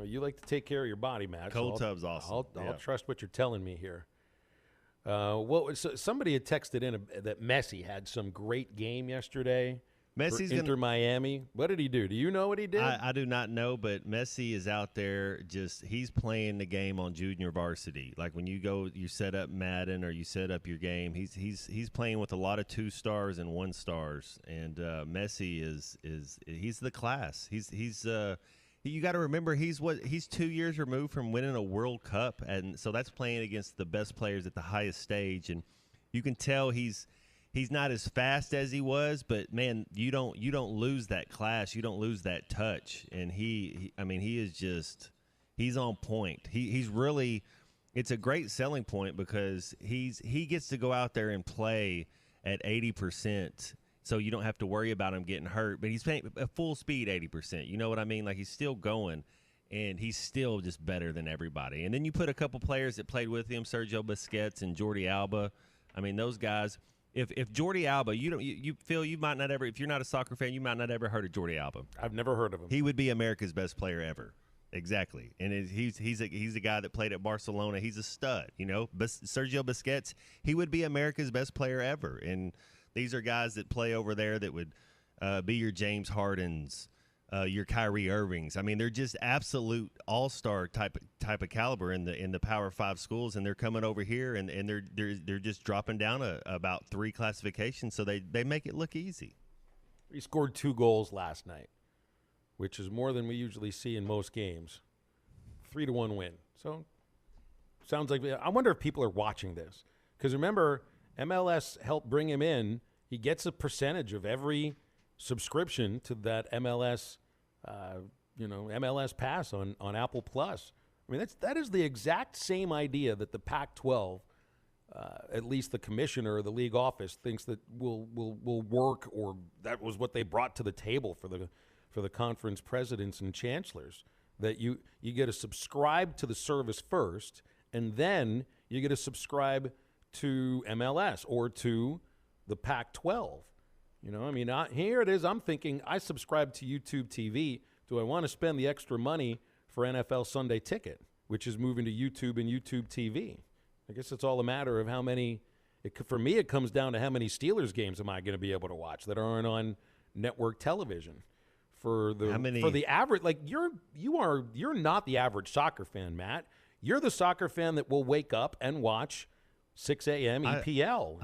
you like to take care of your body, Matt. Cold tub's awesome. I'll trust what you're telling me here. Somebody had texted in that Messi had some great game yesterday. Messi's Inter Miami. What did he do? Do you know what he did? I do not know, but Messi is out there he's playing the game on junior varsity. Like when you set up Madden or you set up your game, he's playing with a lot of 2-stars and 1-stars. And Messi he's the class. You got to remember he's 2 years removed from winning a World Cup, and so that's playing against the best players at the highest stage, and you can tell he's not as fast as he was, but man, you don't lose that class, you don't lose that touch, and he's on point. He's really, it's a great selling point because he gets to go out there and play at 80%. So you don't have to worry about him getting hurt. But he's playing at full speed 80%. You know what I mean? Like he's still going, and he's still just better than everybody. And then you put a couple players that played with him, Sergio Busquets and Jordi Alba. I mean, those guys. If Jordi Alba, you feel you might not ever, if you're not a soccer fan, you might not ever heard of Jordi Alba. I've never heard of him. He would be America's best player ever. Exactly. And he's a guy that played at Barcelona. He's a stud. Sergio Busquets, he would be America's best player ever. And these are guys that play over there that would be your James Hardens, your Kyrie Irvings. I mean, they're just absolute all-star type of caliber in the Power 5 schools, and they're coming over here and they're just dropping down about 3 classifications, so they make it look easy. He scored 2 goals last night, which is more than we usually see in most games. 3-1 win. So sounds like I wonder if people are watching this because remember. MLS helped bring him in. He gets a percentage of every subscription to that MLS, MLS Pass on Apple Plus. I mean, that is the exact same idea that the Pac-12, at least the commissioner of the league office, thinks that will work, or that was what they brought to the table for the conference presidents and chancellors. That you get to subscribe to the service first, and then you get to subscribe to MLS or to the Pac-12. Here it is. I'm thinking I subscribe to YouTube TV. Do I want to spend the extra money for NFL Sunday Ticket, which is moving to YouTube and YouTube TV? I guess it's all a matter of how many. For me, it comes down to how many Steelers games am I going to be able to watch that aren't on network television. For the average, like you're not the average soccer fan, Matt. You're the soccer fan that will wake up and watch 6 a.m. EPL,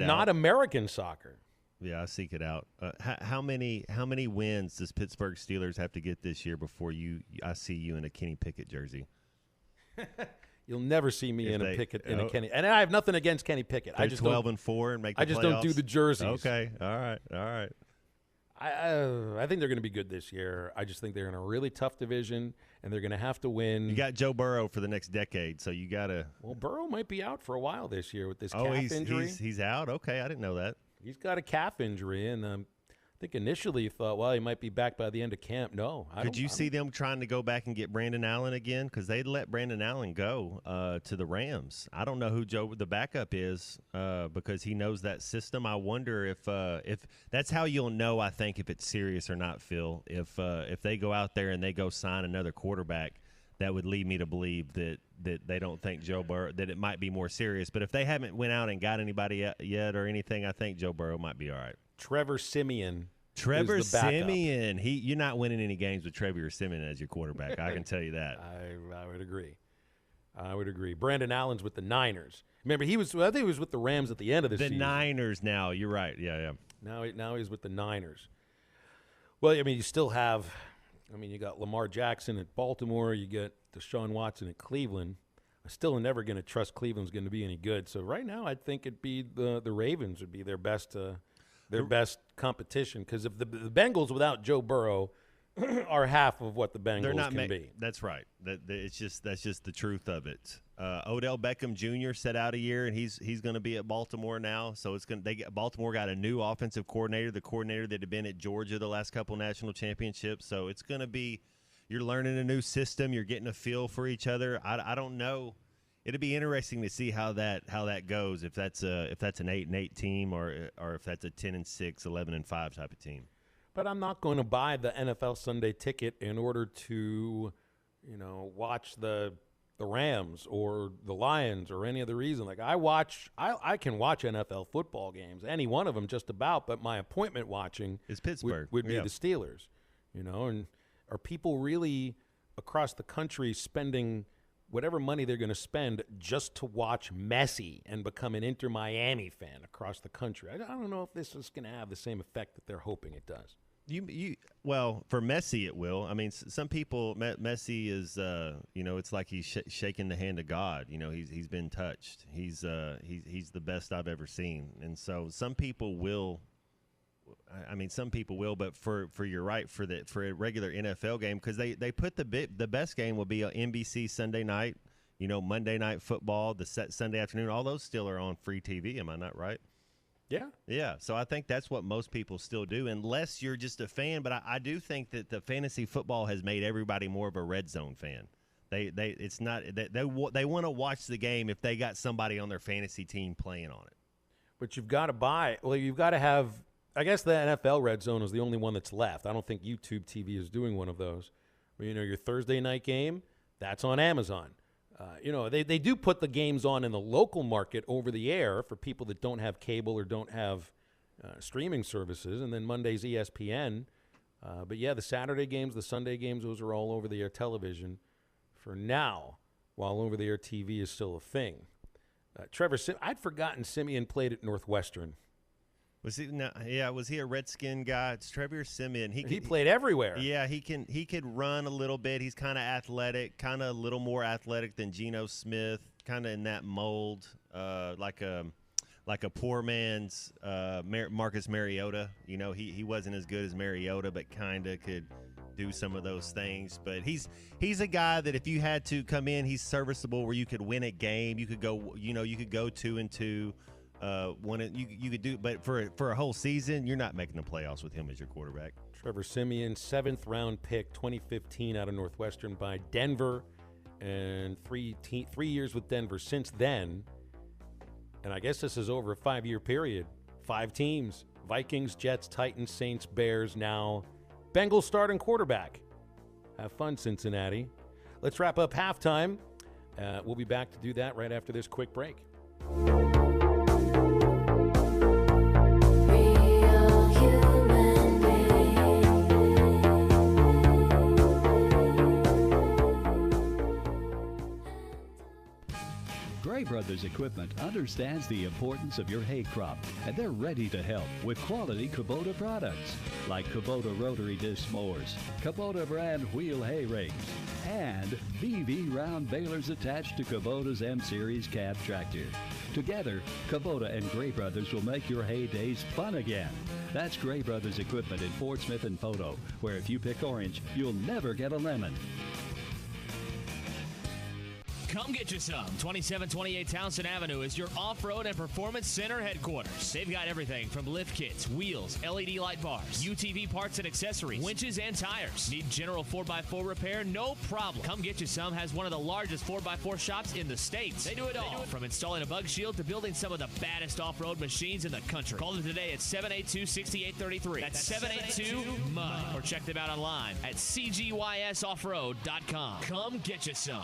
not American soccer. Yeah, I seek it out. How many wins does Pittsburgh Steelers have to get this year before I see you in a Kenny Pickett jersey? You'll never see me in a Kenny. And I have nothing against Kenny Pickett. I just 12-4 and make. I just don't do the jerseys. Okay, all right. I think they're going to be good this year. I just think they're in a really tough division, and they're going to have to win. You got Joe Burrow for the next decade, so you got to. Well, Burrow might be out for a while this year with this calf injury. He's out? Okay, I didn't know that. He's got a calf injury, and I think initially you thought, well, he might be back by the end of camp. No. Could you see them trying to go back and get Brandon Allen again? Because they let Brandon Allen go to the Rams. I don't know who the backup is because he knows that system. I wonder if that's how you'll know, I think, if it's serious or not, Phil. If they go out there and they go sign another quarterback, that would lead me to believe that they don't think Joe Burrow, that it might be more serious. But if they haven't went out and got anybody yet or anything, I think Joe Burrow might be all right. Trevor Siemian. Trevor Siemian. You're not winning any games with Trevor Siemian as your quarterback. I can tell you that. I would agree. I would agree. Brandon Allen's with the Niners. Remember, I think he was with the Rams at the end of the season. The Niners now. You're right. Yeah. Now he's with the Niners. Well, I mean, you still have – you got Lamar Jackson at Baltimore. You got Deshaun Watson at Cleveland. I still am never going to trust Cleveland's going to be any good. So right now I think it'd be the Ravens would be their best competition, because if the Bengals without Joe Burrow are half of what the Bengals can be. That's right. That's just the truth of it. Odell Beckham Jr. set out a year, and he's going to be at Baltimore now. So Baltimore got a new offensive coordinator, the coordinator that had been at Georgia the last couple national championships. So it's going to be, you're learning a new system, you're getting a feel for each other. I don't know. It'd be interesting to see how that goes, if that's an 8-8 team or if that's a 10-6, 11-5 type of team. But I'm not going to buy the NFL Sunday ticket in order to, watch the Rams or the Lions or any other reason. Like I can watch NFL football games, any one of them just about. But my appointment watching is Pittsburgh. Would be the Steelers, And are people really across the country spending whatever money they're going to spend just to watch Messi and become an Inter Miami fan across the country? I don't know if this is going to have the same effect that they're hoping it does. Well, for Messi it will. I mean, some people, Messi is, it's like he's shaking the hand of God. He's been touched. He's the best I've ever seen. And so some people will. Some people will, but for you're right, for a regular NFL game, because they put the best game will be on NBC Sunday night, Monday Night Football, the Sunday afternoon. All those still are on free TV. Am I not right? Yeah. So I think that's what most people still do, unless you're just a fan. But I do think that the fantasy football has made everybody more of a red zone fan. They want to watch the game if they got somebody on their fantasy team playing on it. But you've got to buy. Well, you've got to have. I guess the NFL Red Zone is the only one that's left. I don't think YouTube TV is doing one of those. But, your Thursday night game, that's on Amazon. They do put the games on in the local market over the air for people that don't have cable or don't have streaming services. And then Monday's ESPN. But, the Saturday games, the Sunday games, those are all over the air television for now, while over the air TV is still a thing. I'd forgotten Siemian played at Northwestern. Was he a Redskin guy? It's Trevor Siemian. He played everywhere. Yeah, he could run a little bit. He's kind of athletic, kind of a little more athletic than Geno Smith, kind of in that mold, like a poor man's Marcus Mariota. He wasn't as good as Mariota, but kind of could do some of those things. But he's a guy that if you had to come in, he's serviceable where you could win a game. You could go, you could go 2-2. You could do, but for a whole season, you're not making the playoffs with him as your quarterback. Trevor Siemian, 7th round pick, 2015 out of Northwestern by Denver, and 3 years with Denver since then. And I guess this is over a 5-year period. 5 teams: Vikings, Jets, Titans, Saints, Bears. Now, Bengals starting quarterback. Have fun, Cincinnati. Let's wrap up halftime. We'll be back to do that right after this quick break. Gray Brothers Equipment understands the importance of your hay crop, and they're ready to help with quality Kubota products like Kubota rotary disc mowers, Kubota brand wheel hay rakes, and VV round balers attached to Kubota's M-Series cab tractor. Together, Kubota and Gray Brothers will make your hay days fun again. That's Gray Brothers Equipment in Fort Smith and Photo, where if you pick orange, you'll never get a lemon. Come get you some. 2728 Townsend Avenue is your off-road and performance center headquarters. They've got everything from lift kits, wheels, LED light bars, UTV parts and accessories, winches and tires. Need general 4x4 repair? No problem. Come Get You Some has one of the largest 4x4 shops in the States. They do it all, from installing a bug shield to building some of the baddest off-road machines in the country. Call them today at 782-6833. That's 782-MUD. Or check them out online at cgysoffroad.com. Come get you some.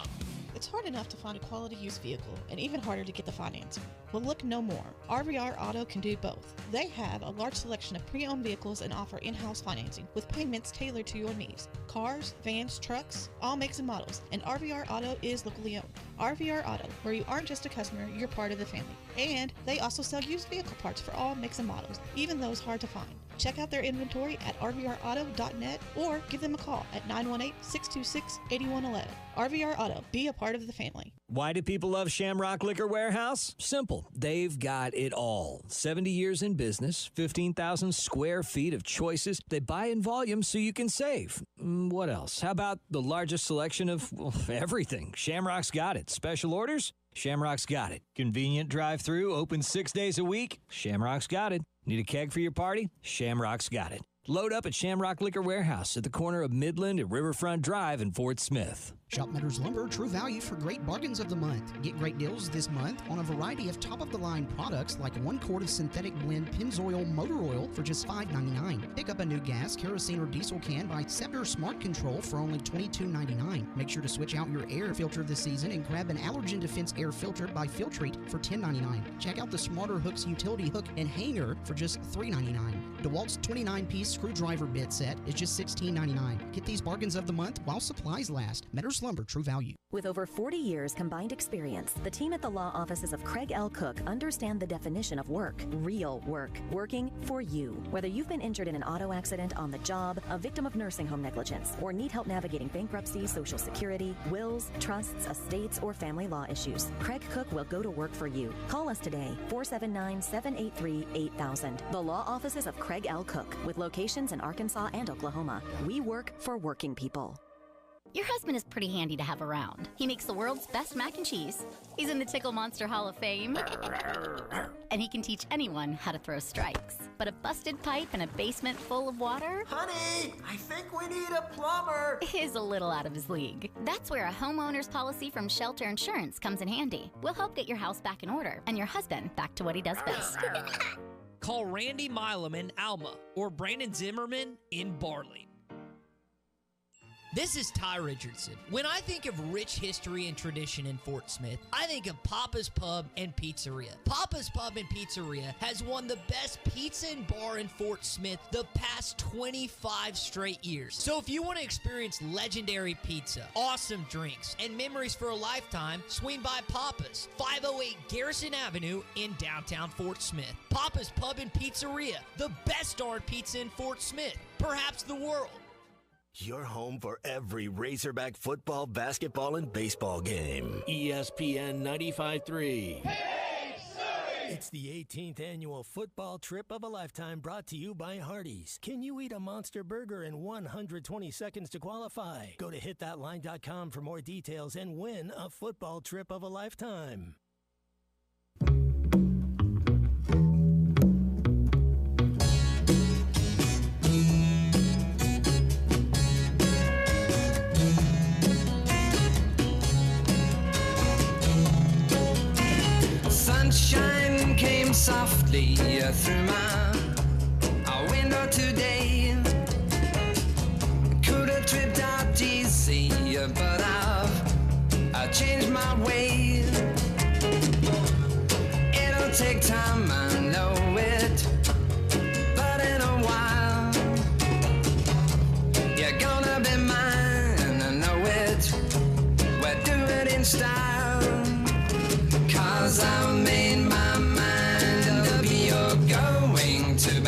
It's hard enough to find a quality used vehicle and even harder to get the financing. Well, look no more. RVR Auto can do both. They have a large selection of pre-owned vehicles and offer in-house financing with payments tailored to your needs. Cars, vans, trucks, all makes and models, and RVR Auto is locally owned. RVR Auto, where you aren't just a customer, you're part of the family. And they also sell used vehicle parts for all makes and models, even those hard to find. Check out their inventory at rvrauto.net or give them a call at 918-626-8111. RVR Auto. Be a part of the family. Why do people love Shamrock Liquor Warehouse? Simple. They've got it all. 70 years in business, 15,000 square feet of choices. They buy in volume so you can save. What else? How about the largest selection of everything? Shamrock's got it. Special orders? Shamrock's got it. Convenient drive-through, open 6 days a week? Shamrock's got it. Need a keg for your party? Shamrock's got it. Load up at Shamrock Liquor Warehouse at the corner of Midland and Riverfront Drive in Fort Smith. Shop Meadows Lumber, true value for great bargains of the month. Get great deals this month on a variety of top-of-the-line products like 1 quart of synthetic blend Pennzoil motor oil for just $5.99. Pick up a new gas, kerosene, or diesel can by Scepter Smart Control for only $22.99. Make sure to switch out your air filter this season and grab an Allergen Defense air filter by Filtrete for $10.99. Check out the Smarter Hooks utility hook and hanger for just $3.99. DeWalt's 29-piece screwdriver bit set is just $16.99. Get these bargains of the month while supplies last. Meadows Lumber, true value. With over 40 years combined experience, the team at the law offices of Craig L. Cook understand the definition of work. Real work. Working for you. Whether you've been injured in an auto accident, on the job, a victim of nursing home negligence, or need help navigating bankruptcy, Social Security, wills, trusts, estates, or family law issues, Craig Cook will go to work for you. Call us today, 479-783-8000. The law offices of Craig L. Cook, with locations in Arkansas and Oklahoma. We work for working people. Your husband is pretty handy to have around. He makes the world's best mac and cheese. He's in the Tickle Monster Hall of Fame. And he can teach anyone how to throw strikes. But a busted pipe in a basement full of water? Honey, I think we need a plumber. Is a little out of his league. That's where a homeowner's policy from Shelter Insurance comes in handy. We'll help get your house back in order and your husband back to what he does best. Call Randy Milam in Alma or Brandon Zimmerman in Barley. This is Ty Richardson. When I think of rich history and tradition in Fort Smith, I think of Papa's Pub and Pizzeria. Papa's Pub and Pizzeria has won the best pizza and bar in Fort Smith the past 25 straight years. So if you want to experience legendary pizza, awesome drinks, and memories for a lifetime, swing by Papa's, 508 Garrison Avenue in downtown Fort Smith. Papa's Pub and Pizzeria, the best darn pizza in Fort Smith, perhaps the world. Your home for every Razorback football, basketball, and baseball game. ESPN 95.3. Hey, Surrey! It's the 18th annual football trip of a lifetime brought to you by Hardee's. Can you eat a monster burger in 120 seconds to qualify? Go to hitthatline.com for more details and win a football trip of a lifetime. Sunshine came softly through my window today. Could have tripped out easy, but I've changed my way. It'll take time, I know it, but in a while you're gonna be mine, I know it. We'll do it in style, 'cause I've made my mind up, you're going to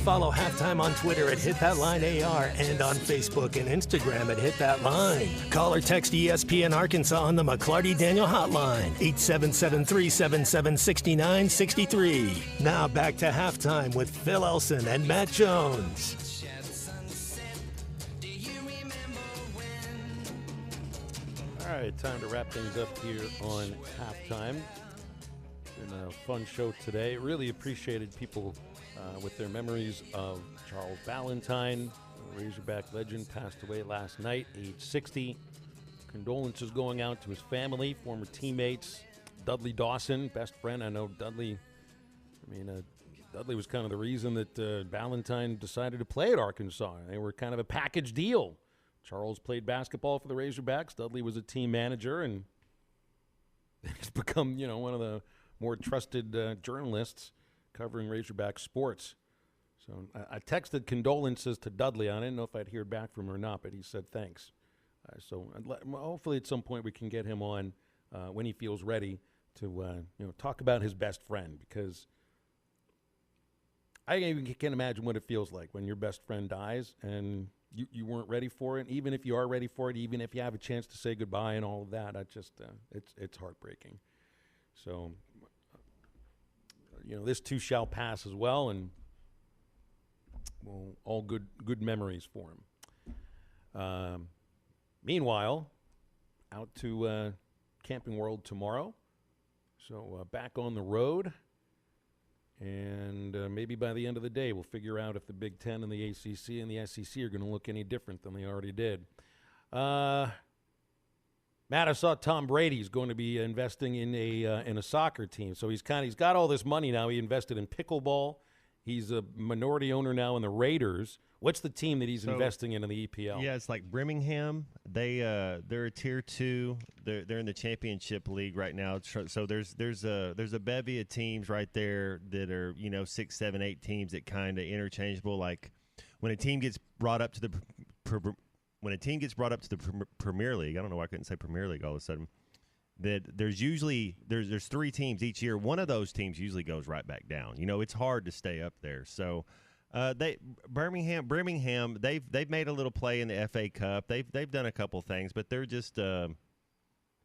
Follow Halftime on Twitter at HitThatLineAR and on Facebook and Instagram at HitThatLine. Call or text ESPN Arkansas on the McClarty Daniel hotline, 877-377-6963. Now back to Halftime with Phil Elson and Matt Jones. All right, time to wrap things up here on Halftime. Been a fun show today. Really appreciated people with their memories of Charles Balentine, Razorback legend, passed away last night, age 60. Condolences going out to his family, former teammates. Dudley Dawson, best friend. I know Dudley, Dudley was kind of the reason that Balentine decided to play at Arkansas. They were kind of a package deal. Charles played basketball for the Razorbacks. Dudley was a team manager, and he's become, one of the more trusted journalists covering Razorback sports. So I texted condolences to Dudley. I didn't know if I'd hear back from him or not, but he said thanks. So hopefully at some point we can get him on when he feels ready to talk about his best friend, because I can't imagine what it feels like when your best friend dies and you weren't ready for it. Even if you are ready for it, even if you have a chance to say goodbye and all of that, it's heartbreaking. So, this too shall pass as well, and all good memories for him. Meanwhile, out to Camping World tomorrow. So back on the road. And maybe by the end of the day, we'll figure out if the Big Ten and the ACC and the SEC are going to look any different than they already did. Matt, I saw Tom Brady's going to be investing in a soccer team. So he's got all this money now. He invested in pickleball. He's a minority owner now in the Raiders. What's the team that he's investing in the EPL? Yeah, it's like Birmingham. They're a tier 2. They're in the championship league right now. So there's a bevy of teams right there that are 6, 7, 8 teams that kind of interchangeable. Like when a team gets brought up to the Premier League, I don't know why I couldn't say Premier League all of a sudden. That there's 3 teams each year. One of those teams usually goes right back down. It's hard to stay up there. So Birmingham, they've made a little play in the FA Cup. They've done a couple things, but they're just I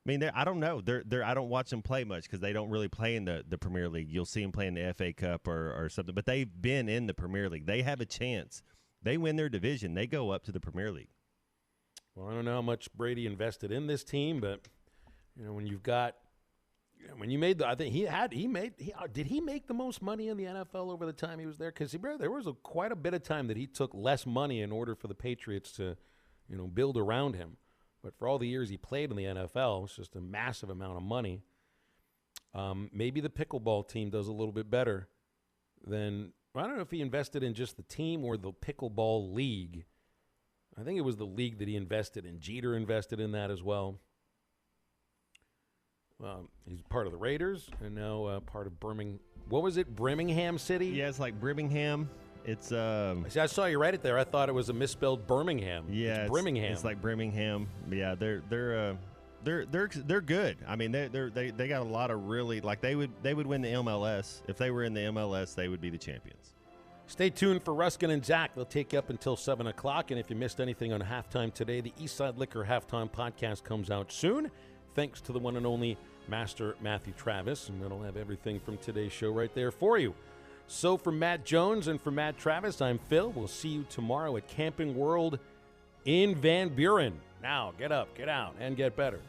don't know. I don't watch them play much because they don't really play in the Premier League. You'll see them play in the FA Cup or something, but they've been in the Premier League. They have a chance. They win their division, they go up to the Premier League. Well, I don't know how much Brady invested in this team, but when you've got, when you made did he make the most money in the NFL over the time he was there? Because there was quite a bit of time that he took less money in order for the Patriots to, build around him. But for all the years he played in the NFL, it's just a massive amount of money. Maybe the pickleball team does a little bit better than, I don't know if he invested in just the team or the pickleball league. I think it was the league that he invested in. Jeter invested in that as well. He's part of the Raiders and now part of Birmingham. What was it? Birmingham City? Yeah, it's like Birmingham. It's See, I saw you write it there. I thought it was a misspelled Birmingham. Yeah, it's Birmingham. It's like Birmingham. Yeah, they're good. I mean, they got a lot of really, like, they would win the MLS. If they were in the MLS, they would be the champions. Stay tuned for Ruskin and Zach. They'll take you up until 7 o'clock. And if you missed anything on Halftime today, the Eastside Liquor Halftime podcast comes out soon. Thanks to the one and only Master Matthew Travis. And that'll have everything from today's show right there for you. So for Matt Jones and for Matt Travis, I'm Phil. We'll see you tomorrow at Camping World in Van Buren. Now, get up, get out, and get better.